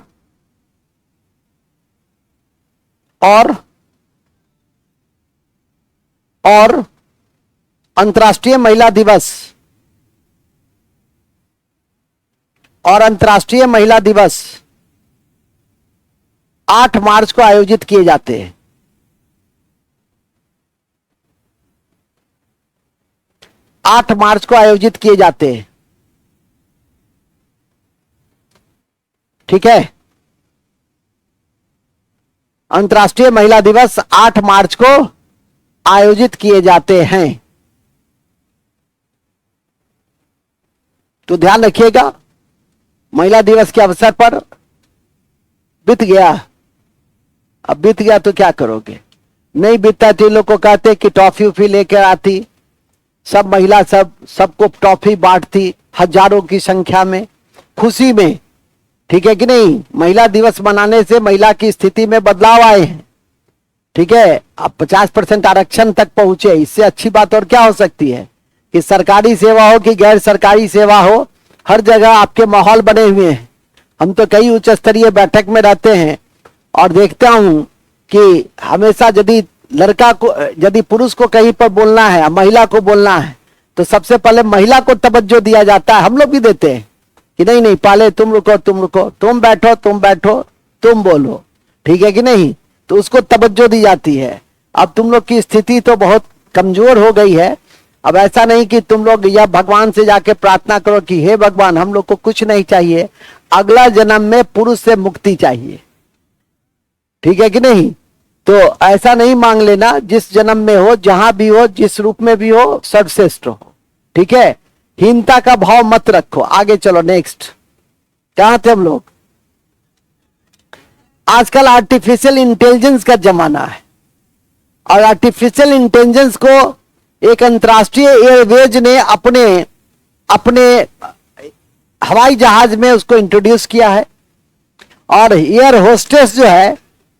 अंतर्राष्ट्रीय महिला दिवस और अंतर्राष्ट्रीय महिला दिवस 8 मार्च को आयोजित किए जाते हैं। 8 मार्च को आयोजित किए जाते हैं। ठीक है, अंतर्राष्ट्रीय महिला दिवस 8 मार्च को आयोजित किए जाते हैं। तो ध्यान रखिएगा, महिला दिवस के अवसर पर बीत गया, अब बीत गया तो क्या करोगे, नहीं बीतता तो लोग को कहते कि टॉफी उफी लेकर आती, सब महिला सबको टॉफी बांटती हजारों की संख्या में, खुशी में। ठीक है कि नहीं, महिला दिवस मनाने से महिला की स्थिति में बदलाव आए हैं। ठीक है, अब 50% आरक्षण तक पहुंचे, इससे अच्छी बात और क्या हो सकती है कि सरकारी सेवा हो कि गैर सरकारी सेवा हो, हर जगह आपके माहौल बने हुए हैं। हम तो कई उच्च स्तरीय बैठक में रहते हैं और देखता हूं कि हमेशा यदि पुरुष को कहीं पर बोलना है, महिला को बोलना है, तो सबसे पहले महिला को तवज्जो दिया जाता है। हम लोग भी देते हैं कि नहीं नहीं, पहले तुम रुको, तुम बैठो, तुम बोलो। ठीक है कि नहीं, तो उसको तवज्जो दी जाती है। अब तुम लोग की स्थिति तो बहुत कमजोर हो गई है। अब ऐसा नहीं कि तुम लोग या भगवान से जाके प्रार्थना करो कि हे भगवान हम लोग को कुछ नहीं चाहिए, अगला जन्म में पुरुष से मुक्ति चाहिए। ठीक है कि नहीं, तो ऐसा नहीं मांग लेना, जिस जन्म में हो, जहां भी हो, जिस रूप में भी हो, सर्वश्रेष्ठ हो। ठीक है, हीनता का भाव मत रखो। आगे चलो, नेक्स्ट कहां थे हम लोग। आजकल आर्टिफिशियल इंटेलिजेंस का जमाना है और आर्टिफिशियल इंटेलिजेंस को एक अंतर्राष्ट्रीय एयरवेज ने अपने हवाई जहाज में उसको इंट्रोड्यूस किया है और एयर होस्टेस जो है,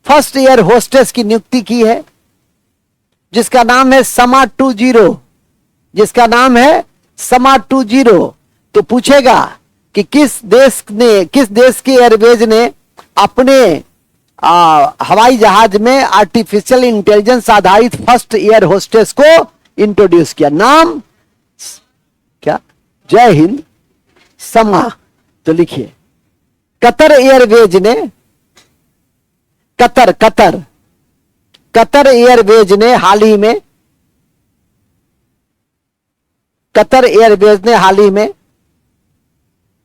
फर्स्ट एयर होस्टेस की नियुक्ति की है, जिसका नाम है समा 20, जिसका नाम है समा 20। तो पूछेगा कि किस देश के एयरवेज ने अपने हवाई जहाज में आर्टिफिशियल इंटेलिजेंस आधारित फर्स्ट एयर होस्टेस को इंट्रोड्यूस किया। नाम क्या, जय हिंद समा। तो लिखिए, कतर एयरवेज ने, कतर एयरवेज ने हाल ही में, कतर एयरवेज ने हाल ही में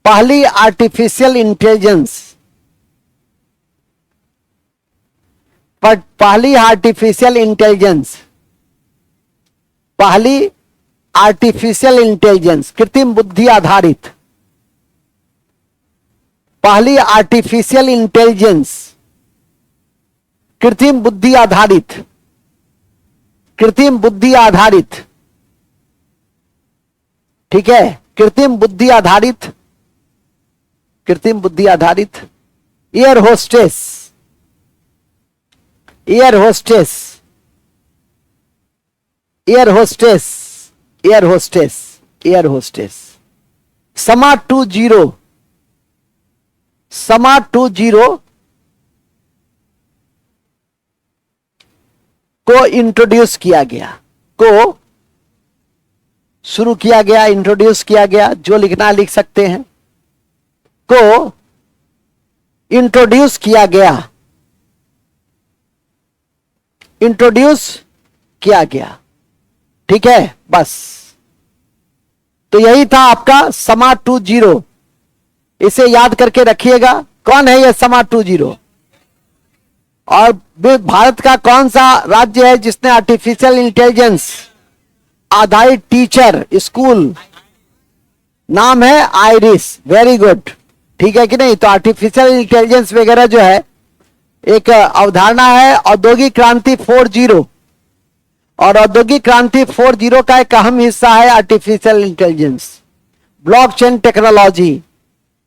पहली आर्टिफिशियल इंटेलिजेंस कृत्रिम बुद्धि आधारित, पहली आर्टिफिशियल इंटेलिजेंस कृत्रिम बुद्धि आधारित, ठीक है, कृत्रिम बुद्धि आधारित एयर होस्टेस समा 20 को इंट्रोड्यूस किया गया, शुरू किया गया, इंट्रोड्यूस किया गया, जो लिखना लिख सकते हैं, को इंट्रोड्यूस किया गया। ठीक है, बस तो यही था आपका समा 20। इसे याद करके रखिएगा। कौन है यह समा 20? और भारत का कौन सा राज्य है जिसने आर्टिफिशियल इंटेलिजेंस आधारित टीचर स्कूल, नाम है आइरिस। वेरी गुड, ठीक है कि नहीं। तो आर्टिफिशियल इंटेलिजेंस वगैरह जो है एक अवधारणा है औद्योगिक क्रांति 4.0, और औद्योगिक क्रांति 4.0 का एक अहम हिस्सा है आर्टिफिशियल इंटेलिजेंस, ब्लॉकचेन टेक्नोलॉजी,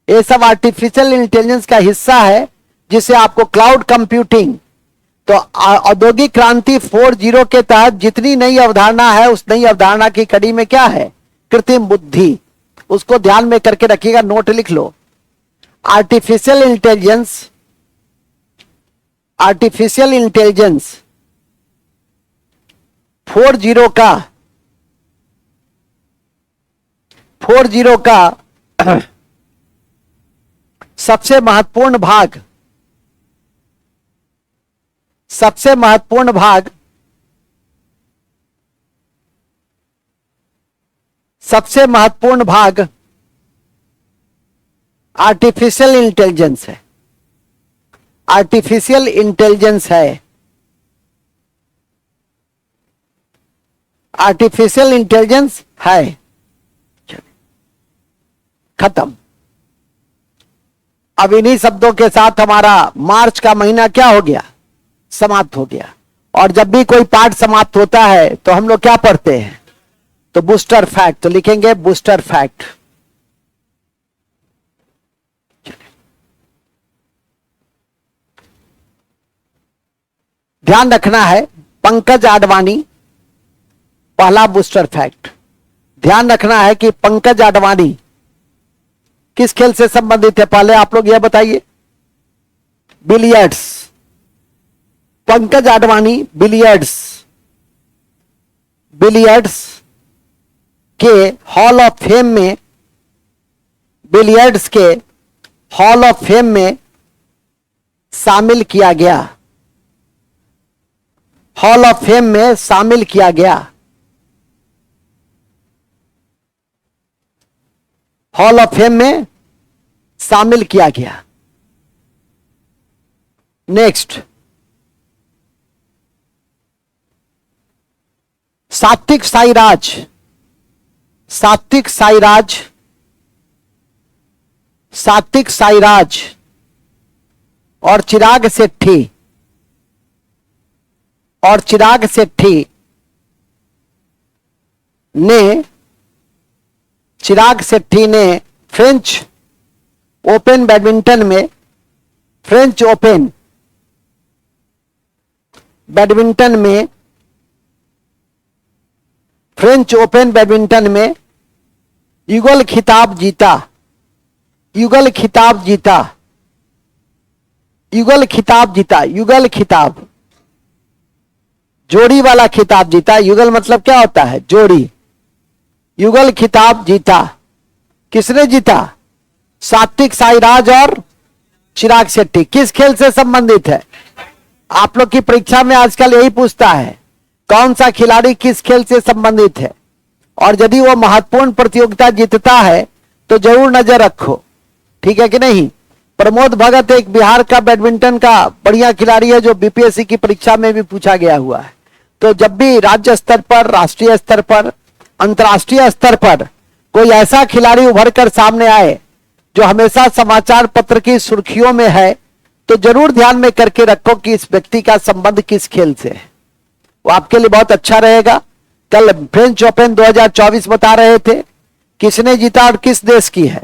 ये सब आर्टिफिशियल इंटेलिजेंस का हिस्सा है, जिसे आपको क्लाउड कंप्यूटिंग। तो औद्योगिक क्रांति 4.0 के तहत जितनी नई अवधारणा है, उस नई अवधारणा की कड़ी में क्या है? कृत्रिम बुद्धि। उसको ध्यान में करके रखिएगा, नोट लिख लो। आर्टिफिशियल इंटेलिजेंस, आर्टिफिशियल इंटेलिजेंस 4.0 का सबसे महत्वपूर्ण भाग, सबसे महत्वपूर्ण भाग, सबसे महत्वपूर्ण भाग आर्टिफिशियल इंटेलिजेंस है। आर्टिफिशियल इंटेलिजेंस है, आर्टिफिशियल इंटेलिजेंस है। खत्म। अब इन्हीं शब्दों के साथ हमारा मार्च का महीना क्या हो गया? समाप्त हो गया। और जब भी कोई पाठ समाप्त होता है तो हम लोग क्या पढ़ते हैं? तो बूस्टर फैक्ट। तो लिखेंगे बूस्टर फैक्ट। ध्यान रखना है, पंकज आडवाणी, पहला बूस्टर फैक्ट। ध्यान रखना है कि पंकज आडवाणी किस खेल से संबंधित है? पहले आप लोग यह बताइए। Billiards. Pankaj Advani billiards, billiards के हॉल ऑफ फेम में, बिलियर्ड्स के हॉल ऑफ फेम में शामिल किया गया, हॉल ऑफ फेम में शामिल किया गया, हॉल ऑफ फेम में शामिल किया गया। नेक्स्ट, सात्विक साईराज, सात्विक साईराज, सात्विक साईराज और चिराग सेठी, और चिराग सेठी ने, चिराग सेठी ने फ्रेंच ओपन बैडमिंटन में, फ्रेंच ओपन बैडमिंटन में, फ्रेंच ओपन बैडमिंटन में युगल खिताब जीता, युगल खिताब जीता, युगल खिताब जीता, युगल खिताब, जोड़ी वाला खिताब जीता। युगल मतलब क्या होता है? जोड़ी। युगल खिताब जीता। किसने जीता? सात्विक साईराज और चिराग शेट्टी। किस खेल से संबंधित है? आप लोग की परीक्षा में आजकल यही पूछता है, कौन सा खिलाड़ी किस खेल से संबंधित है। और यदि वो महत्वपूर्ण प्रतियोगिता जीतता है तो जरूर नजर रखो, ठीक है कि नहीं। प्रमोद भगत एक बिहार का बैडमिंटन का बढ़िया खिलाड़ी है, जो बीपीएससी की परीक्षा में भी पूछा गया हुआ है। तो जब भी राज्य स्तर पर, राष्ट्रीय स्तर पर, अंतर्राष्ट्रीय स्तर पर कोई ऐसा खिलाड़ी उभर कर सामने आए जो हमेशा समाचार पत्र की सुर्खियों में है, तो जरूर ध्यान में करके रखो कि इस व्यक्ति का संबंध किस खेल से है। वो आपके लिए बहुत अच्छा रहेगा। कल फ्रेंच ओपन 2024 बता रहे थे, किसने जीता और किस देश की है?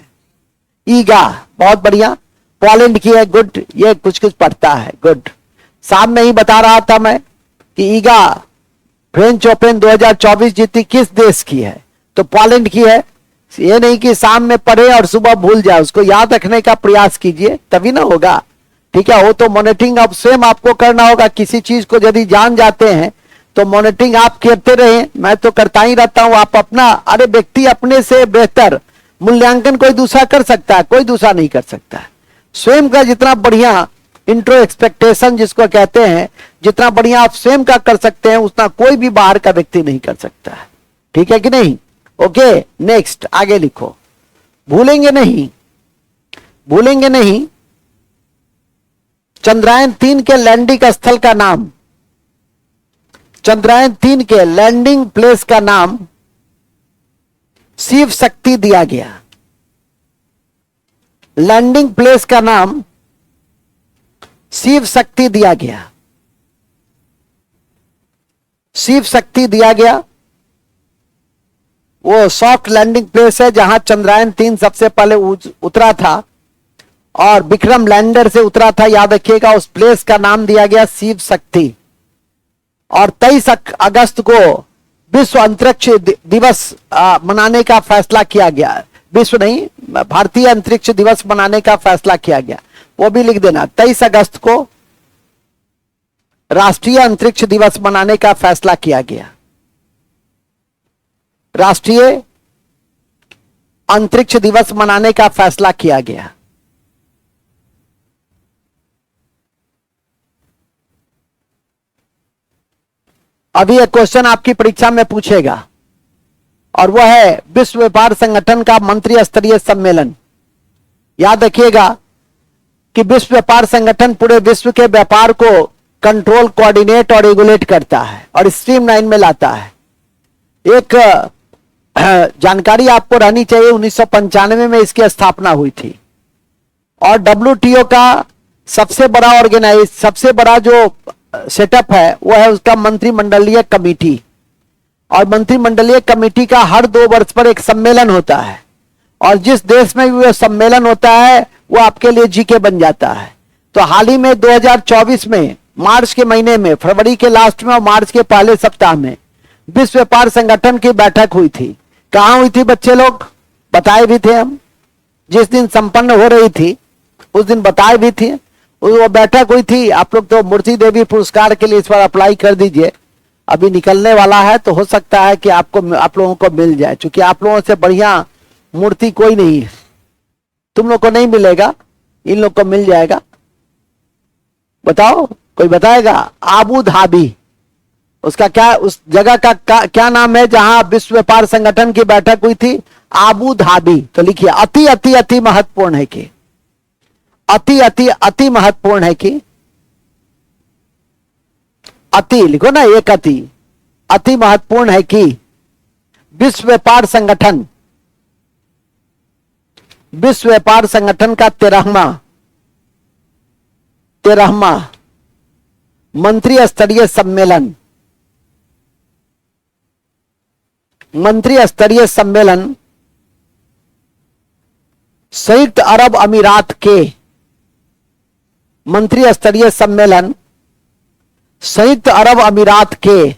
ईगा, बहुत बढ़िया। पोलैंड की है, गुड। ये कुछ कुछ पढ़ता है, गुड। शाम में ही बता रहा था मैं कि ईगा फ्रेंच ओपन 2024 जीती, किस देश की है? तो पोलैंड की है। ये नहीं कि शाम में पढ़े और सुबह भूल जाए, उसको याद रखने का प्रयास कीजिए, तभी ना होगा, ठीक है। वो तो मॉनिटरिंग अब स्वयं आपको करना होगा। किसी चीज को यदि जान जाते हैं तो मॉनिटरिंग आप करते रहे। मैं तो करता ही रहता हूं। आप अपना, अरे व्यक्ति अपने से बेहतर मूल्यांकन कोई दूसरा कर सकता है? कोई दूसरा नहीं कर सकता है। स्वयं का जितना बढ़िया इंट्रो एक्सपेक्टेशन जिसको कहते हैं, जितना बढ़िया आप स्वयं का कर सकते हैं, उतना कोई भी बाहर का व्यक्ति नहीं कर सकता है, ठीक है कि नहीं। ओके, नेक्स्ट आगे लिखो। भूलेंगे नहीं, भूलेंगे नहीं चंद्रयान 3 के लैंडिंग स्थल का नाम, चंद्रयान 3 के लैंडिंग प्लेस का नाम शिव शक्ति दिया गया। लैंडिंग प्लेस का नाम शिव शक्ति दिया गया, शिव शक्ति दिया गया। वो सॉफ्ट लैंडिंग प्लेस है जहां चंद्रयान 3 सबसे पहले उतरा था। और विक्रम लैंडर से उतरा था, याद रखिएगा। उस प्लेस का नाम दिया गया शिव शक्ति। और 23 अगस्त को विश्व अंतरिक्ष दिवस मनाने का फैसला किया गया। विश्व नहीं, भारतीय अंतरिक्ष दिवस मनाने का फैसला किया गया, वो भी लिख देना। 23 अगस्त को राष्ट्रीय अंतरिक्ष दिवस मनाने का फैसला किया गया। राष्ट्रीय अंतरिक्ष दिवस मनाने का फैसला किया गया। अभी एक क्वेश्चन आपकी परीक्षा में पूछेगा, और वह है विश्व व्यापार संगठन का मंत्री स्तरीय सम्मेलन। याद रखिएगा कि विश्व व्यापार संगठन पूरे विश्व के व्यापार को कंट्रोल, कोऑर्डिनेट और रेगुलेट करता है और स्ट्रीमलाइन में लाता है। एक जानकारी आपको रहनी चाहिए, 1995 में इसकी स्थापना हुई थी। और WTO का सबसे बड़ा जो सेटअप है वो है उसका मंत्रिमंडलीय कमेटी। और मंत्रिमंडलीय कमेटी का हर 2 वर्ष पर एक सम्मेलन होता है, और जिस देश में भी वह सम्मेलन होता है वो आपके लिए जीके बन जाता है। तो हाल ही में 2024 में मार्च के महीने में, फरवरी के लास्ट में और मार्च के पहले सप्ताह में विश्व व्यापार संगठन की बैठक हुई थी। कहां हुई थी बच्चे लोग? बताए भी थे हम, जिस दिन संपन्न हो रही थी उस दिन बताए भी थे। वो बैठक हुई थी। आप लोग तो मूर्ति देवी पुरस्कार के लिए इस बार अप्लाई कर दीजिए, अभी निकलने वाला है, तो हो सकता है कि आप लोगों को मिल जाए, क्योंकि आप लोगों से बढ़िया मूर्ति कोई नहीं है। तुम लोग को नहीं मिलेगा, इन लोग को मिल जाएगा। बताओ, कोई बताएगा? आबू धाबी, उसका क्या, उस जगह का क्या नाम है जहां विश्व व्यापार संगठन की बैठक हुई थी? Abu Dhabi. तो लिखिए, अति अति अति महत्वपूर्ण है कि, अति अति अति महत्वपूर्ण है कि, अति लिखो ना, एक अति महत्वपूर्ण है कि विश्व व्यापार संगठन का 13वां मंत्री स्तरीय सम्मेलन संयुक्त अरब अमीरात के मंत्री स्तरीय सम्मेलन संयुक्त अरब अमीरात के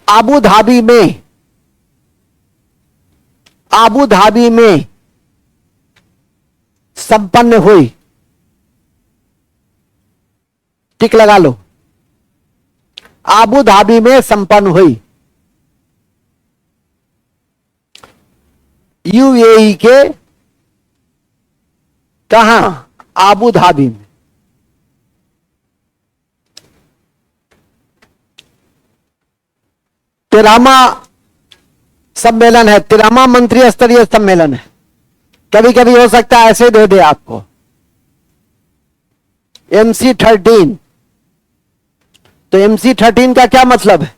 आबू धाबी में संपन्न हुई। टिक लगा लो, आबू धाबी में संपन्न हुई। यूएई के कहां? आबू धाबी में। तेरहवां सम्मेलन है, 13वां मंत्री स्तरीय सम्मेलन है। कभी कभी हो सकता है ऐसे दे दे आपको MC13। तो MC13 का क्या मतलब है?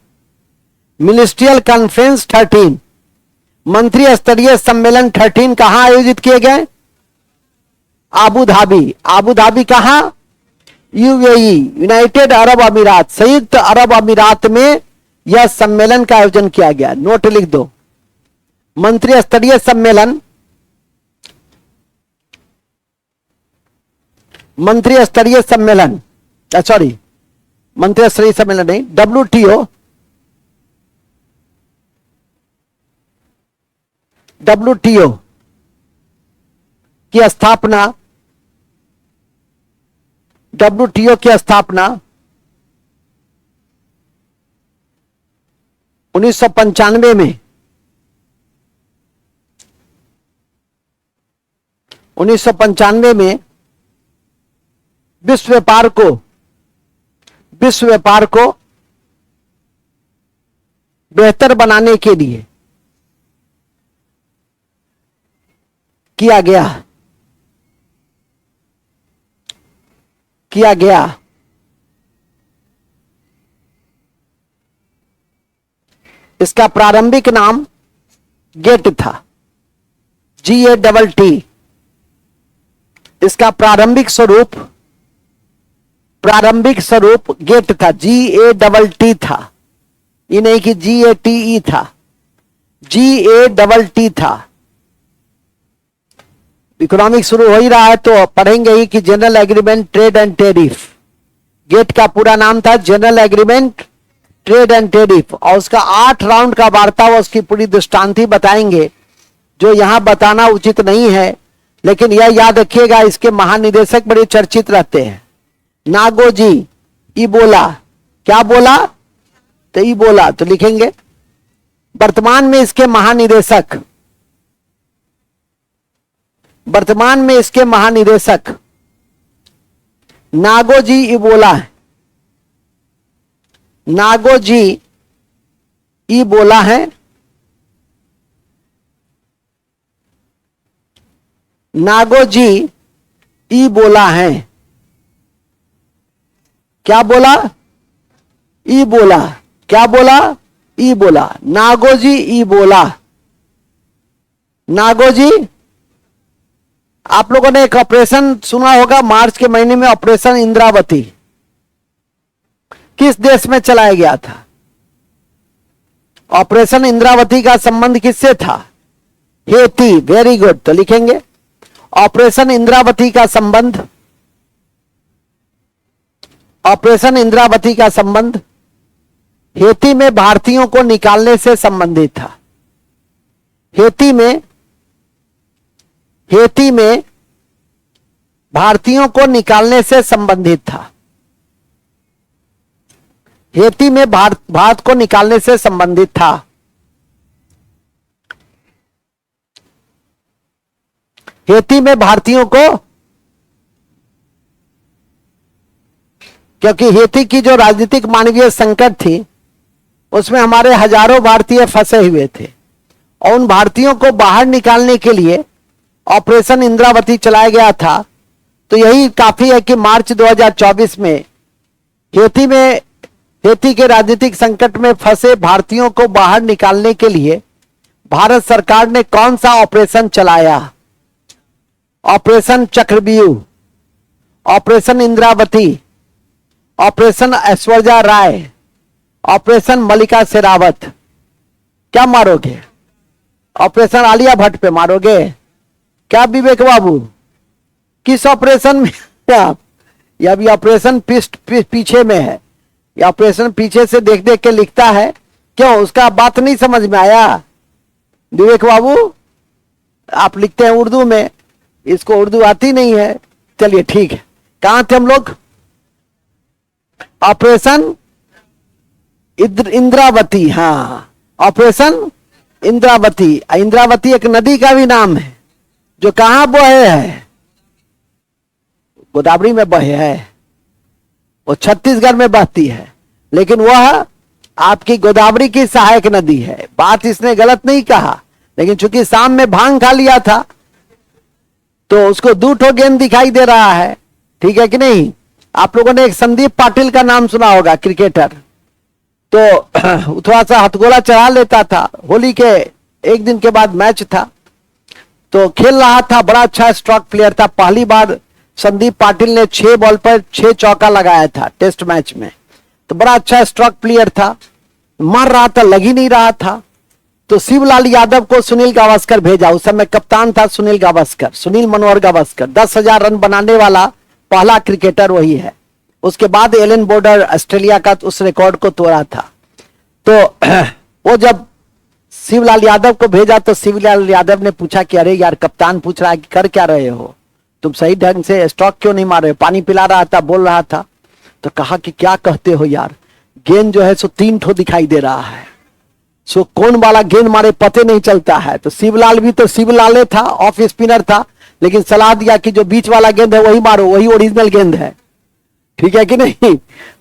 मिनिस्ट्रियल कॉन्फ्रेंस 13, मंत्री स्तरीय सम्मेलन 13 कहां आयोजित किए गए? Abu Dhabi. आबू धाबी कहां? यूएई, यूनाइटेड अरब अमीरात, संयुक्त अरब अमीरात में यह सम्मेलन का आयोजन किया गया। नोट लिख दो, मंत्री स्तरीय सम्मेलन, मंत्री स्तरीय सम्मेलन नहीं, WTO की स्थापना 1995 में 1995 में विश्व व्यापार को बेहतर बनाने के लिए किया गया। इसका प्रारंभिक नाम गेट था, GATT। इसका प्रारंभिक स्वरूप प्रारंभिक स्वरूप गेट था, GATT था, ये नहीं कि GATE था, GATT था। इकोनॉमिक शुरू हो ही रहा है तो पढ़ेंगे ही कि General Agreement Trade and Tariff. GATT का पूरा नाम था General Agreement Trade and Tariff, और उसका 8 राउंड का वार्ता व उसकी पूरी दृष्टांति बताएंगे, जो यहां बताना उचित नहीं है। लेकिन यह याद रखिएगा, इसके महानिदेशक बड़े चर्चित रहते हैं। नागोजी इबोला, क्या बोला? तो इबोला तो लिखेंगे। वर्तमान में इसके महानिदेशक नागोजी इबोला है, नागोजी इबोला है। नागोजी इबोला है। क्या बोला? इबोला। क्या बोला? इबोला। Ngozi Ebola. नागोजी, आप लोगों ने एक ऑपरेशन सुना होगा मार्च के महीने में, ऑपरेशन इंद्रावती। किस देश में चलाया गया था? ऑपरेशन इंद्रावती का संबंध किससे था? हेती। वेरी गुड, तो लिखेंगे ऑपरेशन इंद्रावती का संबंध, ऑपरेशन इंद्रावती का संबंध हेती में भारतीयों को निकालने से संबंधित था। हेती में भारतीयों को निकालने से संबंधित था। हेती में भारत को निकालने से संबंधित था। हेती में भारतीयों को, क्योंकि हेती की जो राजनीतिक मानवीय संकट थी उसमें हमारे हजारों भारतीय फंसे हुए थे, और उन भारतीयों को बाहर निकालने के लिए ऑपरेशन इंद्रावती चलाया गया था। तो यही काफी है कि मार्च 2024 में हेती के राजनीतिक संकट में फंसे भारतीयों को बाहर निकालने के लिए भारत सरकार ने कौन सा ऑपरेशन चलाया? ऑपरेशन चक्रव्यूह, operation Indravati, operation Aishwarya Rai, operation मल्लिका शेरावत। क्या मारोगे? ऑपरेशन आलिया भट्ट पे मारोगे क्या विवेक बाबू? किस ऑपरेशन में आप? या भी ऑपरेशन पीछे में है, या ऑपरेशन पीछे से देख देख के लिखता है। क्यों? उसका बात नहीं समझ में आया विवेक बाबू? आप लिखते हैं उर्दू में, इसको उर्दू आती नहीं है। चलिए ठीक है, कहां थे हम लोग? ऑपरेशन इंद्रावती। हाँ, ऑपरेशन इंद्रावती। इंद्रावती एक नदी का भी नाम है जो कहां बहे है? गोदावरी में बहे है, वो छत्तीसगढ़ में बहती है, लेकिन वह आपकी गोदावरी की सहायक नदी है। बात इसने गलत नहीं कहा, लेकिन चूंकि शाम में भांग खा लिया था तो उसको 2 ठो गेंद दिखाई दे रहा है। ठीक है कि नहीं? आप लोगों ने एक संदीप पाटिल का नाम सुना होगा, क्रिकेटर। तो थोड़ा सा हथगोला चढ़ा लेता था। होली के एक दिन के बाद मैच था तो खेल रहा था, बड़ा अच्छा स्ट्रोक प्लेयर था। पहली बार संदीप पाटिल ने 6 बॉल पर 6 चौका लगाया था टेस्ट मैच में, तो बड़ा अच्छा स्ट्रोक प्लेयर था। मार रहा था, लग ही नहीं रहा था। तो शिवलाल यादव को सुनील गावस्कर भेजा। उस समय कप्तान था सुनील गावस्कर, सुनील मनोहर गावस्कर। 10,000 रन बनाने वाला पहला क्रिकेटर वही है। उसके बाद एलन बोर्डर ऑस्ट्रेलिया का उस रिकॉर्ड को तोड़ा था। तो वो जब शिवलाल यादव को भेजा तो शिवलाल यादव ने पूछा कि अरे यार, कप्तान पूछ रहा है कि कर क्या रहे हो, तुम सही ढंग से स्ट्रोक क्यों नहीं मार रहे हो? पानी पिला रहा था, बोल रहा था। तो कहा कि क्या कहते हो यार, गेंद जो है सो 3 ठो दिखाई दे रहा है, सो कौन वाला गेंद मारे पते नहीं चलता है। तो शिवलाल भी तो शिवलाले था, ऑफ स्पिनर था, लेकिन सलाह दिया कि जो बीच वाला गेंद है वही मारो, वही ओरिजिनल गेंद है। ठीक है कि नहीं?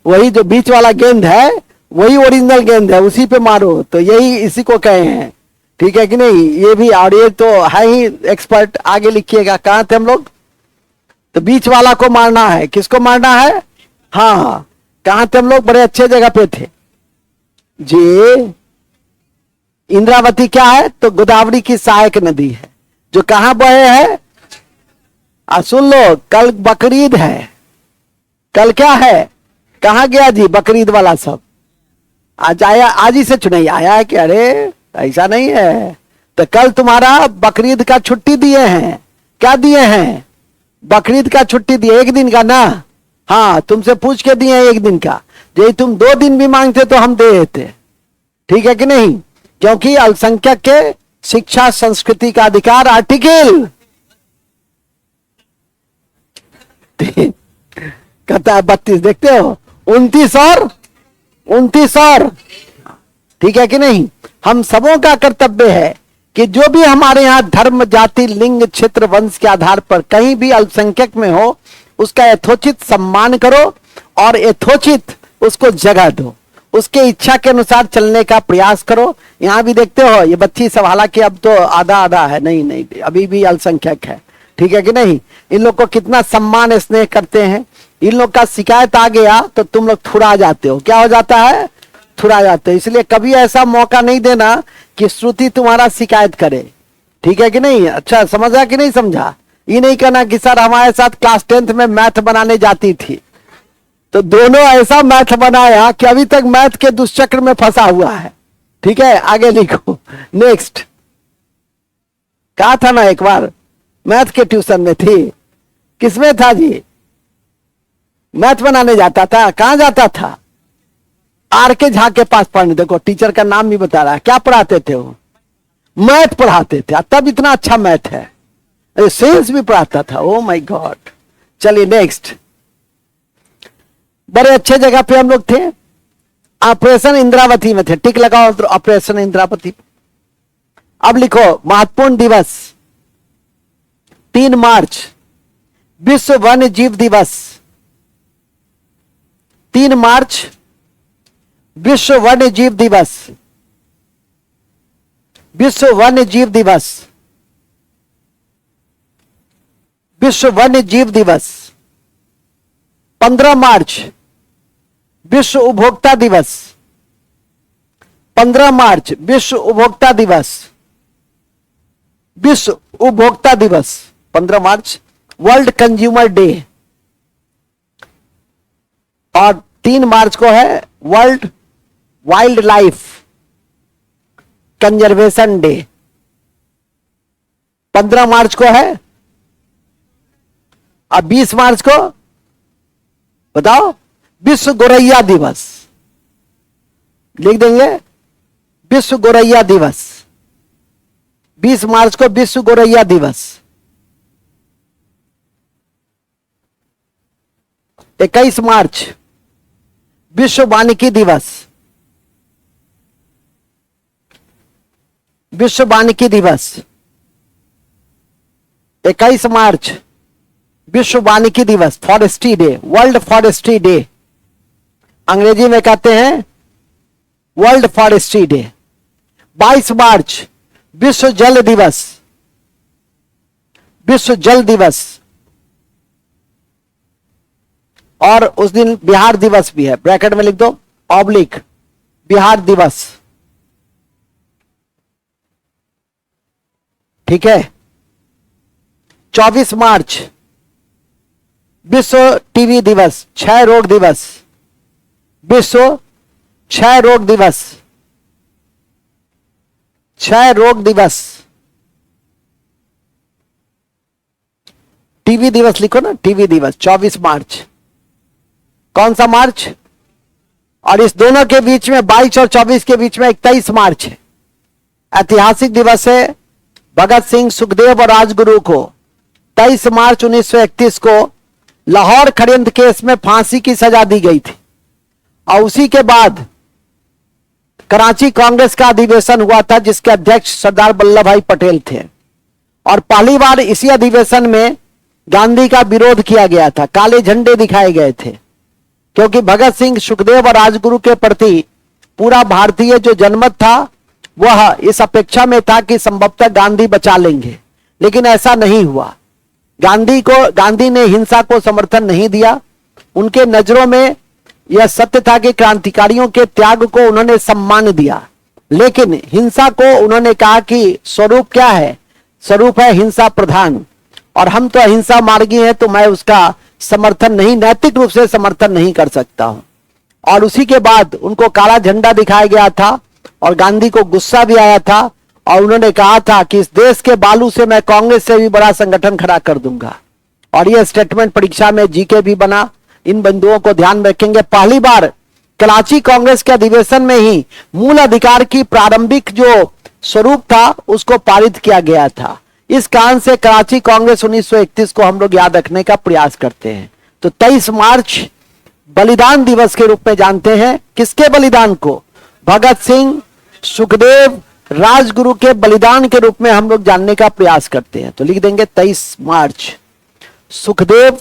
वही जो बीच वाला गेंद है वही ओरिजिनल गेंद है, उसी पे मारो। तो यही इसी को कहे हैं। ठीक है कि नहीं? ये भी, और ये तो है ही एक्सपर्ट। आगे लिखिएगा, कहां थे हम लोग? तो बीच वाला को मारना है। किसको मारना है? हाँ, कहां थे हम लोग? बड़े अच्छे जगह पे थे जी। इंद्रावती क्या है? तो गोदावरी की सहायक नदी है जो कहां बहे है। सुन लो, कल बकरीद है, कल क्या है, कहाँ गया जी बकरीद वाला सब? आज आया, आज ही से चुनाई आया है कि अरे ऐसा नहीं है। तो कल तुम्हारा बकरीद का छुट्टी दिए हैं, क्या दिए हैं? बकरीद का छुट्टी दिए, एक दिन का ना। हाँ, तुमसे पूछ के दिए एक दिन का। यदि तुम 2 दिन भी मांगते तो हम दे देते, ठीक है कि नहीं? क्योंकि अल्पसंख्यक के शिक्षा संस्कृति का अधिकार आर्टिकल कहता है 32, देखते हो 29 और, ठीक है कि नहीं? हम सबों का कर्तव्य है कि जो भी हमारे यहाँ धर्म, जाति, लिंग, क्षेत्र, वंश के आधार पर कहीं भी अल्पसंख्यक में हो, उसका यथोचित सम्मान करो और यथोचित उसको जगह दो, उसके इच्छा के अनुसार चलने का प्रयास करो। यहाँ भी देखते हो ये बच्ची सब, हालांकि अब तो आधा आधा है, नहीं अभी भी अल्पसंख्यक है, ठीक है कि नहीं? इन लोग को कितना सम्मान स्नेह करते हैं। इन लोग का शिकायत आ गया तो तुम लोग थुरा जाते हो। क्या हो जाता है? थुरा जाते हो। इसलिए कभी ऐसा मौका नहीं देना कि श्रुति तुम्हारा शिकायत करे, ठीक है कि नहीं? अच्छा समझा कि नहीं समझा? ये नहीं कहना कि सर हमारे साथ क्लास 10th में मैथ बनाने जाती थी, तो दोनों ऐसा मैथ बनाया कि अभी तक मैथ के दुष्चक्र में फंसा हुआ है, ठीक है? आगे लिखो, नेक्स्ट। कहा था ना एक बार मैथ के ट्यूशन में थी, किसमें था जी? मैथ बनाने जाता था। कहां जाता था? आर के झा के पास पढ़ने। देखो टीचर का नाम भी बता रहा है। क्या पढ़ाते थे वो? मैथ पढ़ाते थे। तब इतना अच्छा मैथ है, सेंस भी पढ़ाता था। Oh my God. चलिए नेक्स्ट। बड़े अच्छे जगह पे हम लोग थे, ऑपरेशन इंद्रावती में थे। टिक लगाओ ऑपरेशन इंद्रावती। अब लिखो महत्वपूर्ण दिवस 3 मार्च विश्व वन्य जीव दिवस। 3 मार्च विश्व वन्य जीव दिवस। विश्व वन्य जीव दिवस। विश्व वन्य जीव दिवस। 15 मार्च विश्व उपभोक्ता दिवस। 15 मार्च विश्व उपभोक्ता दिवस। विश्व उपभोक्ता दिवस 15 मार्च, वर्ल्ड कंज्यूमर डे। और 3 मार्च को है world wild life conservation day. 15 मार्च को है। अब 20 मार्च को बताओ, विश्व गोरैया दिवस। लिख देंगे विश्व गोरैया दिवस। 20 मार्च को विश्व गोरैया दिवस। 21 मार्च विश्व वानिकी दिवस। विश्व वानिकी दिवस 21 मार्च विश्व वानिकी दिवस, forestry day, world forestry day. अंग्रेजी में कहते हैं वर्ल्ड फॉरेस्ट्री डे। 22 मार्च विश्व जल दिवस। विश्व जल दिवस। और उस दिन बिहार दिवस भी है, ब्रैकेट में लिख दो ऑब्लिक बिहार दिवस, ठीक है। 24 मार्च विश्व टीबी दिवस, क्षय रोग दिवस। विश्व क्षय रोग दिवस। क्षय रोग दिवस। टीबी दिवस लिखो ना, टीबी दिवस 24 मार्च। कौन सा मार्च? और इस दोनों के बीच में 22 और 24 के बीच में 21 मार्च है। ऐतिहासिक दिवस है। भगत सिंह, सुखदेव और राजगुरु को 23 मार्च 1931 को लाहौर षड्यंत्र केस में फांसी की सजा दी गई थी। और उसी के बाद कराची कांग्रेस का अधिवेशन हुआ था, जिसके अध्यक्ष सरदार वल्लभ भाई पटेल थे। और पहली बार इसी अधिवेशन में गांधी का विरोध किया गया था, काले झंडे दिखाए गए थे। क्योंकि भगत सिंह, सुखदेव और राजगुरु के प्रति पूरा भारतीय जो जनमत था वह इस अपेक्षा में था कि संभवतः गांधी बचा लेंगे, लेकिन ऐसा नहीं हुआ। गांधी ने हिंसा को समर्थन नहीं दिया। उनके नजरों में यह सत्य था कि क्रांतिकारियों के त्याग को उन्होंने सम्मान दिया, लेकिन हिंसा को उन्होंने कहा कि स्वरूप क्या है? स्वरूप है हिंसा प्रधान, और हम तो अहिंसा मार्गी हैं, तो मैं उसका समर्थन नहीं, नैतिक रूप से समर्थन नहीं कर सकता हूं। और उसी के बाद उनको काला झंडा दिखाया गया था और गांधी को गुस्सा भी आया था और उन्होंने कहा था कि इस देश के बालू से मैं कांग्रेस से भी बड़ा संगठन खड़ा कर दूंगा। और यह स्टेटमेंट परीक्षा में जीके भी बना। इन बिंदुओं को ध्यान में रखेंगे। पहली बार कराची कांग्रेस के अधिवेशन में ही मूल अधिकार की प्रारंभिक जो स्वरूप था उसको पारित किया गया था। इस कारण से कराची कांग्रेस 1931 को हम लोग याद रखने का प्रयास करते हैं। तो 23 मार्च बलिदान दिवस के रूप में जानते हैं। किसके बलिदान को? भगत सिंह, सुखदेव, राजगुरु के बलिदान के रूप में हम लोग जानने का प्रयास करते हैं। तो लिख देंगे 23 मार्च सुखदेव,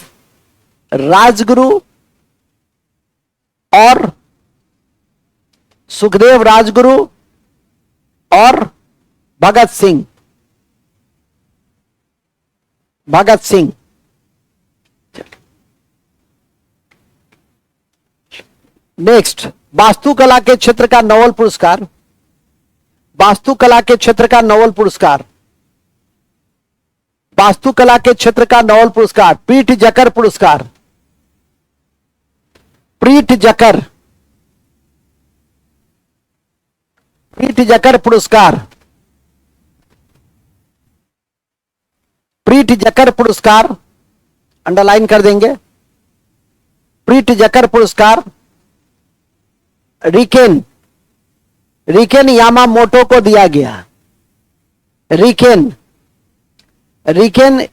राजगुरु और सुखदेव, राजगुरु और भगत सिंह। भगत सिंह। नेक्स्ट, वास्तुकला के क्षेत्र का नोबेल पुरस्कार। वास्तुकला के क्षेत्र का नोबेल पुरस्कार। वास्तुकला के क्षेत्र का नोबेल पुरस्कार पीठ जकर पुरस्कार। पीठ जकर, पीठ जकर पुरस्कार। पीठ जकर पुरस्कार अंडरलाइन कर देंगे। पीठ जकर पुरस्कार रिकेन, रिकेन यामामोटो को दिया गया। रिकेन, रिकेन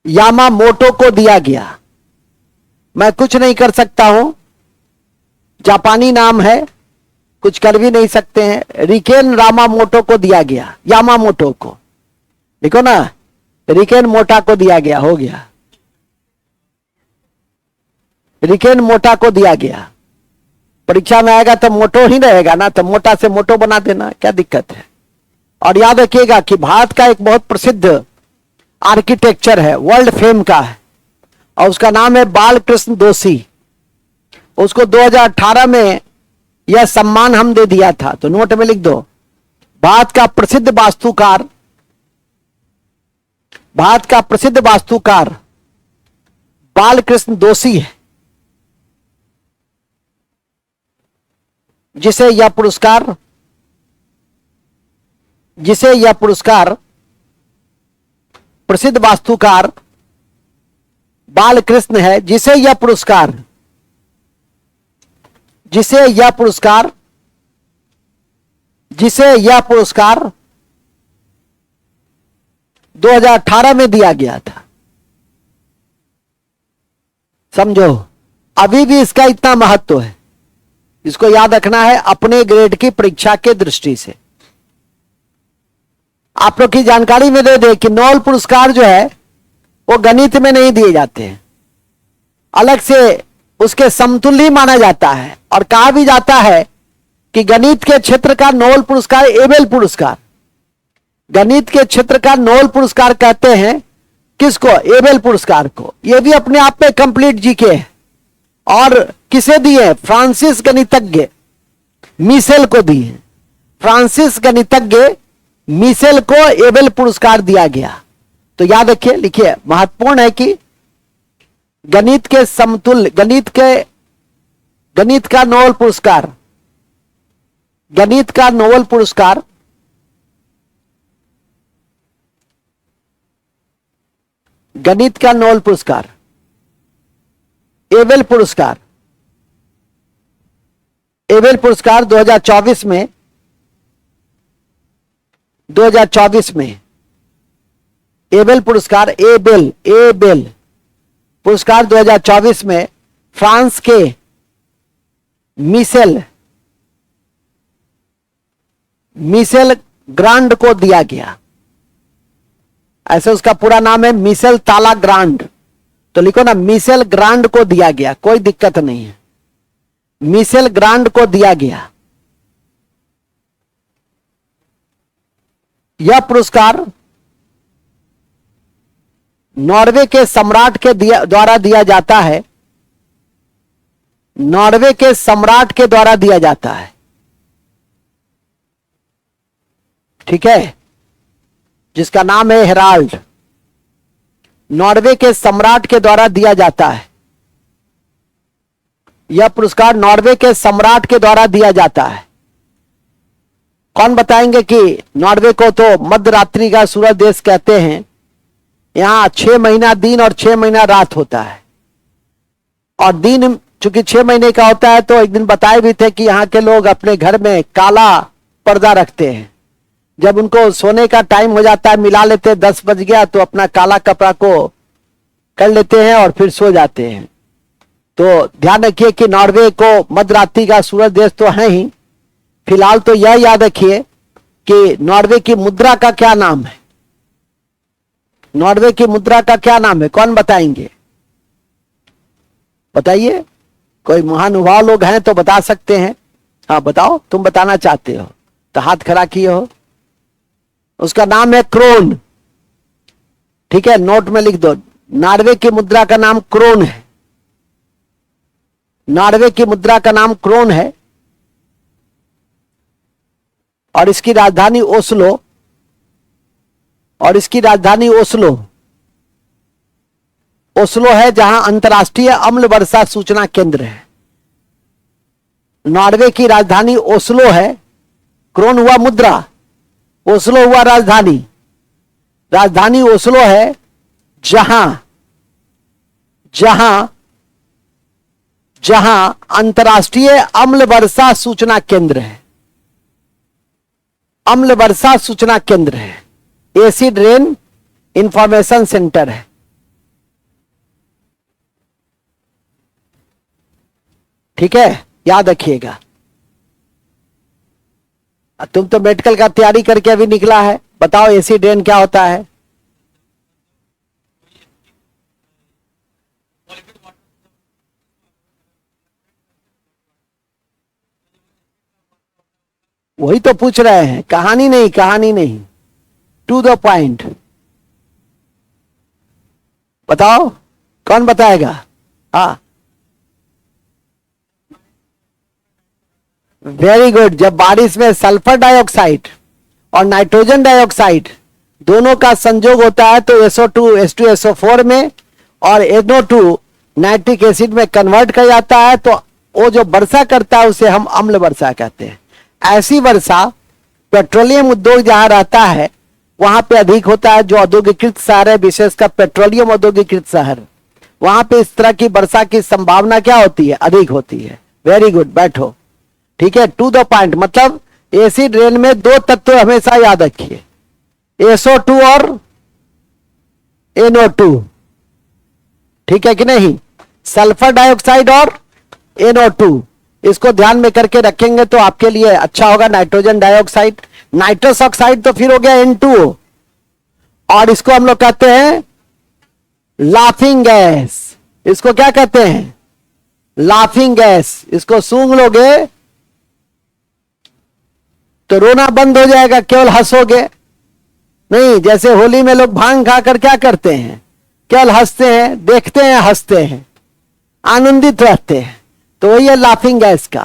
यामामोटो को दिया गया। मैं कुछ नहीं कर सकता हूं, जापानी नाम है, कुछ कर भी नहीं सकते हैं। रिकेन यामामोटो को दिया गया। यामामोटो को देखो ना, रिकेन मोटा को दिया गया। हो गया, रिकेन मोटा को दिया गया। परीक्षा में आएगा तो मोटो ही रहेगा ना, तो मोटा से मोटो बना देना, क्या दिक्कत है। और याद रखिएगा कि भारत का एक बहुत प्रसिद्ध आर्किटेक्चर है, वर्ल्ड फेम का है, और उसका नाम है बालकृष्ण दोषी। उसको 2018 में यह सम्मान हम दे दिया था। तो नोट में लिख दो, भारत का प्रसिद्ध वास्तुकार, भारत का प्रसिद्ध वास्तुकार बालकृष्ण दोषी है, जिसे यह पुरस्कार प्रसिद्ध वास्तुकार बालकृष्ण है, जिसे यह पुरस्कार 2018 में दिया गया था। समझो, अभी भी इसका इतना महत्व है, इसको याद रखना है अपने ग्रेड की परीक्षा के दृष्टि से। आप लोग की जानकारी में दे दे कि नोबेल पुरस्कार जो है वो गणित में नहीं दिए जाते हैं, अलग से उसके समतुल्य माना जाता है। और कहा भी जाता है कि गणित के क्षेत्र का नोबेल पुरस्कार एबेल पुरस्कार, गणित के क्षेत्र का नोबेल पुरस्कार कहते हैं किसको? एबेल पुरस्कार को। यह भी अपने आप में कंप्लीट जीके है। और किसे दिए? फ्रांसिस गणितज्ञ मिशेल को दिए। फ्रांसिस गणितज्ञ मिशेल को एबेल पुरस्कार दिया गया। तो याद रखिए, लिखिए, महत्वपूर्ण है कि गणित के समतुल्य, गणित का नोबेल पुरस्कार, गणित का नोबेल पुरस्कार गणित का नोबेल पुरस्कार एबेल पुरस्कार, एबेल पुरस्कार 2024 में 2024 में एबेल पुरस्कार, एबेल पुरस्कार 2024 में फ्रांस के मिशेल ग्रांड को दिया गया। ऐसे उसका पूरा नाम है मिशेल ताला ग्रांड। तो लिखो ना, मिशेल ग्रांड को दिया गया, कोई दिक्कत नहीं है, मिशेल ग्रांड को दिया गया। यह पुरस्कार नॉर्वे के सम्राट के द्वारा दिया जाता है, नॉर्वे के सम्राट के द्वारा दिया जाता है। ठीक है, जिसका नाम है हेराल्ड। नॉर्वे के सम्राट के द्वारा दिया जाता है। यह पुरस्कार नॉर्वे के सम्राट के द्वारा दिया जाता है। कौन बताएंगे कि नॉर्वे को तो मध्यरात्रि का सूरज देश कहते हैं। यहां 6 महीना दिन और 6 महीना रात होता है, और दिन चूंकि 6 महीने का होता है, तो एक दिन बताए भी थे कि यहाँ के लोग अपने घर में काला पर्दा रखते हैं। जब उनको सोने का टाइम हो जाता है, मिला लेते, 10 बज गया तो अपना काला कपड़ा को कर लेते हैं और फिर सो जाते हैं। तो ध्यान रखिए कि नॉर्वे को मध्यरात्रि का सूरज देश तो है ही। फिलहाल तो यह याद रखिए कि नॉर्वे की मुद्रा का क्या नाम है। नॉर्वे की मुद्रा का क्या नाम है, कौन बताएंगे? बताइए, कोई महानुभाव लोग हैं तो बता सकते हैं। हाँ बताओ, तुम बताना चाहते हो तो हाथ खड़ा किए हो। उसका नाम है क्रोन। ठीक है, नोट में लिख दो, नॉर्वे की मुद्रा का नाम क्रोन है। नॉर्वे की मुद्रा का नाम क्रोन है, और इसकी राजधानी ओस्लो, और इसकी राजधानी ओस्लो ओस्लो है, जहां अंतर्राष्ट्रीय अम्ल वर्षा सूचना केंद्र है। नॉर्वे की राजधानी ओस्लो है। क्रोन हुआ मुद्रा, ओस्लो हुआ राजधानी। राजधानी ओस्लो है, जहां जहां जहां अंतर्राष्ट्रीय अम्ल वर्षा सूचना केंद्र है। अम्ल वर्षा सूचना केंद्र है, एसिड रेन इंफॉर्मेशन सेंटर है। ठीक है, याद रखिएगा। तुम तो मेडिकल का तैयारी करके अभी निकला है, बताओ एसिड रेन क्या होता है? वही तो पूछ रहे हैं, कहानी नहीं, कहानी नहीं, टू द पॉइंट। बताओ, कौन बताएगा? हाँ, वेरी गुड। जब बारिश में सल्फर डाइऑक्साइड और नाइट्रोजन डाइऑक्साइड दोनों का संयोग होता है, तो SO2 H2SO4 में और NO2 नाइट्रिक एसिड में कन्वर्ट कर जाता है। तो वो जो वर्षा करता है उसे हम अम्ल वर्षा कहते हैं। ऐसी वर्षा पेट्रोलियम उद्योग जहां रहता है वहां पे अधिक होता है, जो औद्योगिकृत शहर है, विशेषकर पेट्रोलियम औद्योगिकृत शहर, वहां पे इस तरह की वर्षा की संभावना क्या होती है? अधिक होती है। वेरी गुड, बैठो। ठीक है, टू द पॉइंट। मतलब एसिड रेन में 2 तत्व हमेशा याद रखिए, SO2 और NO2। ठीक है कि नहीं? सल्फर डाइऑक्साइड और NO2, इसको ध्यान में करके रखेंगे तो आपके लिए अच्छा होगा। नाइट्रोजन डाइऑक्साइड, नाइट्रस ऑक्साइड तो फिर हो गया N2O, और इसको हम लोग कहते हैं लाफिंग गैस। इसको क्या कहते हैं? Laughing gas. इसको सूंघ लोगे तो रोना बंद हो जाएगा, केवल हंसोगे नहीं। जैसे होली में लोग भांग खाकर क्या करते हैं? केवल हंसते हैं, देखते हैं, हंसते हैं, आनंदित रहते हैं। तो वही है लाफिंग गैस का।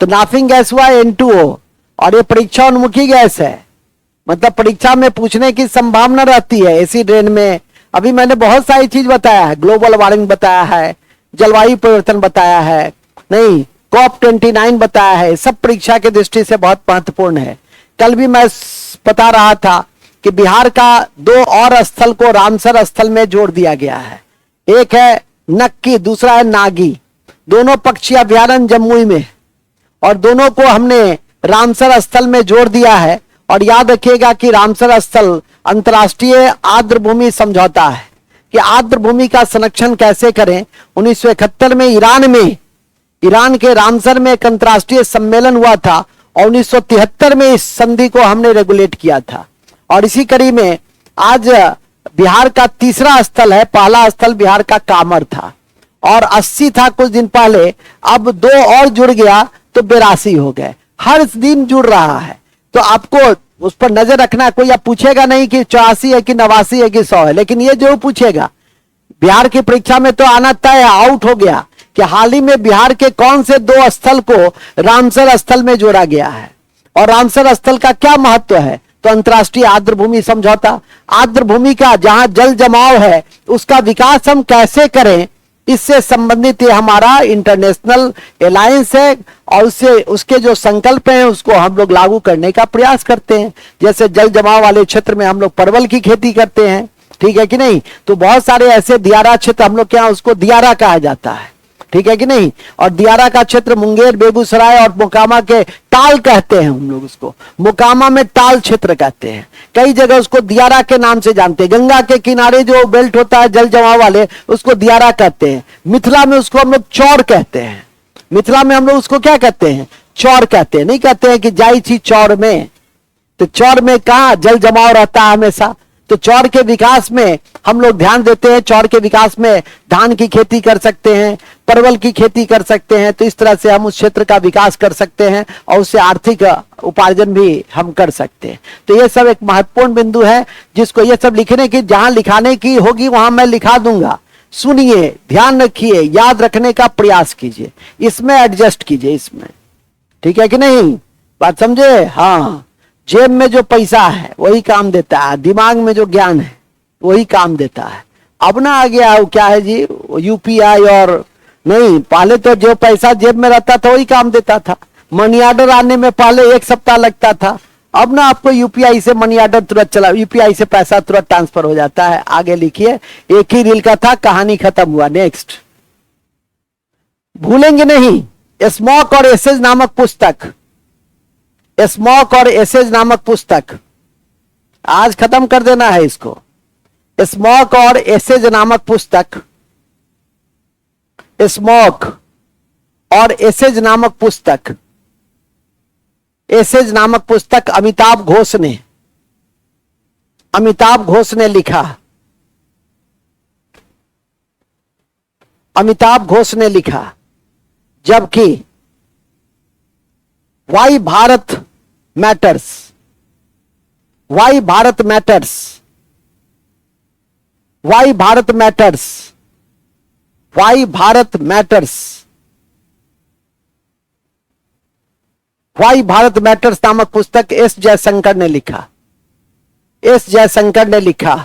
तो लाफिंग गैस हुआ N2O, और ये परीक्षा उन्मुखी गैस है। मतलब परीक्षा में पूछने की संभावना रहती है एसिड रेन में। अभी मैंने बहुत सारी चीज बताया है, ग्लोबल वार्मिंग बताया है, जलवायु परिवर्तन बताया है, नहीं COP29 बताया है। सब परीक्षा की दृष्टि से बहुत महत्वपूर्ण है। कल भी मैं बता रहा था कि बिहार का 2 और स्थल को रामसर स्थल में जोड़ दिया गया है। एक है नक्की, दूसरा है नागी। दोनों पक्षी अभ्यारण्य जम्मू में, और दोनों को हमने रामसर स्थल में जोड़ दिया है। और याद रखिएगा कि रामसर स्थल अंतर्राष्ट्रीय आर्द्र भूमि समझौता है कि आर्द्र भूमि का संरक्षण कैसे करें। 1971 में ईरान के रामसर में एक अंतर्राष्ट्रीय सम्मेलन हुआ था, और 1973 में इस संधि को हमने रेगुलेट किया था। और इसी कड़ी में आज बिहार का तीसरा स्थल है। पहला स्थल बिहार का कामर था, और 80 था कुछ दिन पहले, अब 2 और जुड़ गया तो 82 हो गए। हर दिन जुड़ रहा है, तो आपको उस पर नजर रखना। कोई आप पूछेगा नहीं कि 84 है कि 89 है कि 100 है, लेकिन ये जो पूछेगा बिहार की परीक्षा में तो आना तय, आउट हो गया कि हाल ही में बिहार के कौन से 2 स्थल को रामसर स्थल में जोड़ा गया है, और रामसर स्थल का क्या महत्व है। तो तो अंतर्राष्ट्रीय आर्द्र भूमि समझौता, आर्द्र भूमि का जहां जल जमाव है उसका विकास हम कैसे करें, इससे संबंधित ये हमारा इंटरनेशनल अलायंस है और उससे उसके जो संकल्प हैं उसको हम लोग लागू करने का प्रयास करते हैं। जैसे जल जमाव वाले क्षेत्र में हम लोग परवल की खेती करते हैं, ठीक है कि नहीं, तो बहुत सारे ऐसे दियारा क्षेत्र हम लोग के यहाँ उसको दियारा कहा जाता है, ठीक है कि नहीं, और दियारा का क्षेत्र मुंगेर, बेगूसराय और मोकामा के टाल कहते हैं हम लोग उसको, मोकामा में टाल क्षेत्र कहते हैं, कई जगह उसको दियारा के नाम से जानते हैं। गंगा के किनारे जो बेल्ट होता है जल जमाव वाले उसको दियारा कहते हैं, मिथिला में उसको हम लोग चौर कहते हैं, मिथिला में हम लोग उसको क्या कहते हैं, चौर कहते हैं, नहीं कहते हैं कि जाई थी चौर में, तो चौर में कहां जल जमाव रहता है हमेशा, तो चौर के विकास में हम लोग ध्यान देते हैं। चौर के विकास में धान की खेती कर सकते हैं, परवल की खेती कर सकते हैं, तो इस तरह से हम उस क्षेत्र का विकास कर सकते हैं और उससे आर्थिक उपार्जन भी हम कर सकते हैं। तो ये सब एक महत्वपूर्ण बिंदु है जिसको ये सब लिखने की, जहां लिखाने की होगी वहां मैं लिखा दूंगा, सुनिए, ध्यान रखिए, याद रखने का प्रयास कीजिए, इसमें एडजस्ट कीजिए इसमें, ठीक है कि नहीं, बात समझे। हाँ, जेब में जो पैसा है वही काम देता है, दिमाग में जो ज्ञान है वही काम देता है। अब ना आ गया वो क्या है जी, यूपीआई और नहीं, पहले तो जो पैसा जेब में रहता था वही काम देता था, मनी ऑर्डर आने में पहले 1 सप्ताह लगता था, अब ना आपको यूपीआई से मनी ऑर्डर तुरंत चला, यूपीआई से पैसा तुरंत ट्रांसफर हो जाता है। आगे लिखिए, एक ही रील का था, कहानी खत्म हुआ। नेक्स्ट, भूलेंगे नहीं, स्मॉक और एसेज नामक पुस्तक, स्मॉक और एसेज नामक पुस्तक आज खत्म कर देना है इसको। स्मॉक और एसेज नामक पुस्तक, स्मॉक और एसेज नामक पुस्तक, एसेज नामक पुस्तक अमिताभ घोष ने लिखा, अमिताभ घोष ने लिखा, जबकि why Bharat matters, why Bharat matters, why Bharat matters, why Bharat matters, why Bharat matters नामक पुस्तक एस जयशंकर ने लिखा, एस जयशंकर ने लिखा।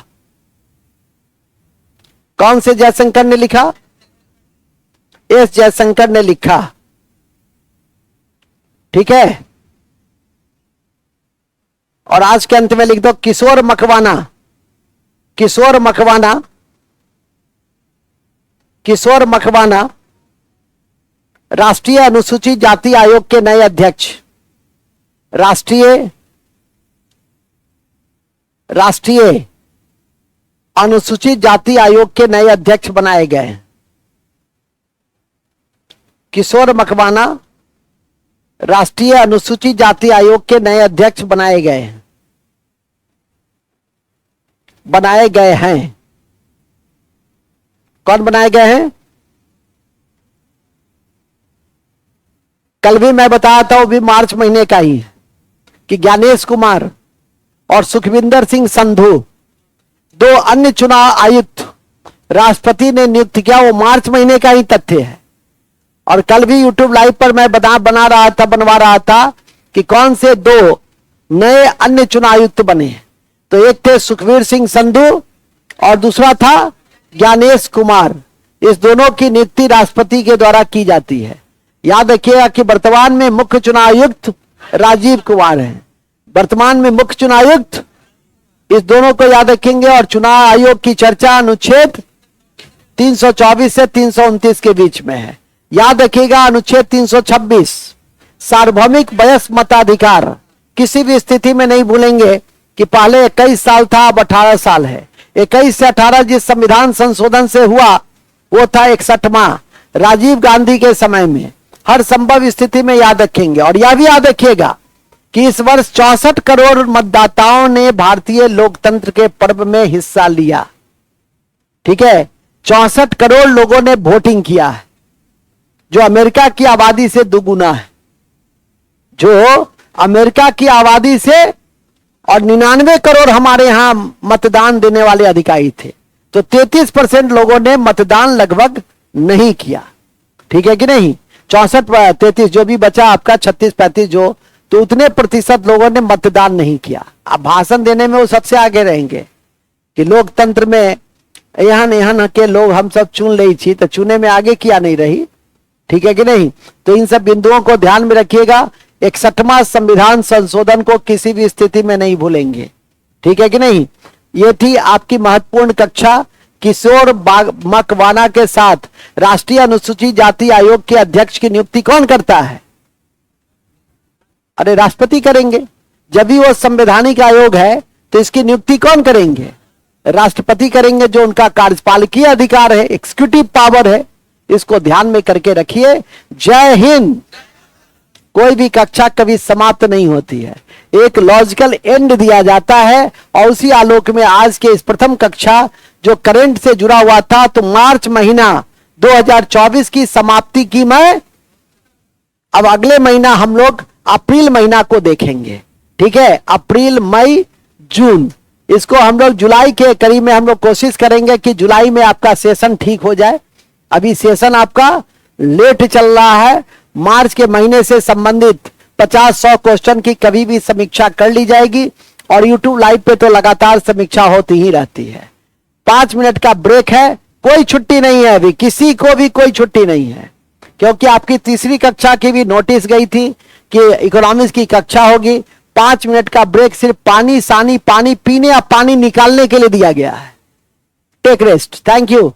कौन से जयशंकर ने लिखा, एस जयशंकर ने लिखा, ठीक है। और आज के अंत में लिख दो किशोर मकवाना, किशोर मकवाना, किशोर मकवाना राष्ट्रीय अनुसूचित जाति आयोग के नए अध्यक्ष, राष्ट्रीय अनुसूचित जाति आयोग के नए अध्यक्ष बनाए गए हैं। किशोर मकवाना राष्ट्रीय अनुसूचित जाति आयोग के नए अध्यक्ष बनाए गए हैं, बनाए गए हैं। कौन बनाए गए हैं? कल भी मैं बताया था, वो भी मार्च महीने का ही है कि ज्ञानेश कुमार और सुखविंदर सिंह संधू, 2 अन्य चुनाव आयुक्त राष्ट्रपति ने नियुक्त किया, वो मार्च महीने का ही तथ्य है। और कल भी यूट्यूब लाइव पर मैं बनवा रहा था कि कौन से 2 नए अन्य चुनाव आयुक्त बने। तो एक थे सुखवीर सिंह संधू और दूसरा था ज्ञानेश कुमार। इस दोनों की नियुक्ति राष्ट्रपति के द्वारा की जाती है। याद रखिएगा कि वर्तमान में मुख्य चुनाव आयुक्त राजीव कुमार हैं, वर्तमान में मुख्य चुनाव आयुक्त, इस दोनों को याद रखेंगे। और चुनाव आयोग की चर्चा अनुच्छेद 324 से 329 के बीच में है। याद रखिएगा अनुच्छेद 326 सार्वभौमिक वयस्क मताधिकार, किसी भी स्थिति में नहीं भूलेंगे कि पहले 21 साल था, अब 18 साल है। 21 से 18 जिस संविधान संशोधन से हुआ वो था 61वां, राजीव गांधी के समय में। हर संभव स्थिति में याद रखेंगे। और यह भी याद रखिएगा कि इस वर्ष 64 करोड़ मतदाताओं ने भारतीय लोकतंत्र के पर्व में हिस्सा लिया। ठीक है, 64 करोड़ लोगों ने वोटिंग किया है, जो अमेरिका की आबादी से दुगुना है, जो अमेरिका की आबादी से। और 99 करोड़ हमारे यहां मतदान देने वाले अधिकारी थे, तो 33% लोगों ने मतदान लगभग नहीं किया। ठीक है कि नहीं? 64-33 जो भी बचा आपका 36-35 जो, तो उतने प्रतिशत लोगों ने मतदान नहीं किया। अब भाषण देने में वो सबसे आगे रहेंगे कि लोकतंत्र में यहाँ के लोग हम सब चुन ली थी, तो चुने में आगे किया नहीं रही, ठीक है कि नहीं। तो इन सब बिंदुओं को ध्यान में रखिएगा। 61वां संविधान संशोधन को किसी भी स्थिति में नहीं भूलेंगे, ठीक है कि नहीं। ये थी आपकी महत्वपूर्ण कक्षा। किशोर मकवाना के साथ राष्ट्रीय अनुसूचित जाति आयोग के अध्यक्ष की नियुक्ति कौन करता है? अरे राष्ट्रपति करेंगे। जब भी वो संवैधानिक आयोग है तो इसकी नियुक्ति कौन करेंगे? राष्ट्रपति करेंगे, जो उनका कार्यपालकीय अधिकार है, एग्जीक्यूटिव पावर है। इसको ध्यान में करके रखिए। जय हिंद। कोई भी कक्षा कभी समाप्त नहीं होती है, एक लॉजिकल एंड दिया जाता है। और उसी आलोक में आज के इस प्रथम कक्षा जो करंट से जुड़ा हुआ था, तो मार्च महीना 2024 की समाप्ति की मैं अब अगले महीना हम लोग अप्रैल महीना को देखेंगे, ठीक है। अप्रैल, मई, जून, इसको हम लोग जुलाई के करीब में हम लोग कोशिश करेंगे कि जुलाई में आपका सेशन ठीक हो जाए। अभी सेशन आपका लेट चल रहा है। मार्च के महीने से संबंधित 50-100 क्वेश्चन की कभी भी समीक्षा कर ली जाएगी और YouTube लाइव पे तो लगातार समीक्षा होती ही रहती है। 5 मिनट का ब्रेक है, कोई छुट्टी नहीं है, अभी किसी को भी कोई छुट्टी नहीं है, क्योंकि आपकी तीसरी कक्षा की भी नोटिस गई थी कि इकोनॉमिक्स की कक्षा होगी। 5 मिनट का ब्रेक सिर्फ पानी पीने या पानी निकालने के लिए दिया गया है। Take rest. Thank you.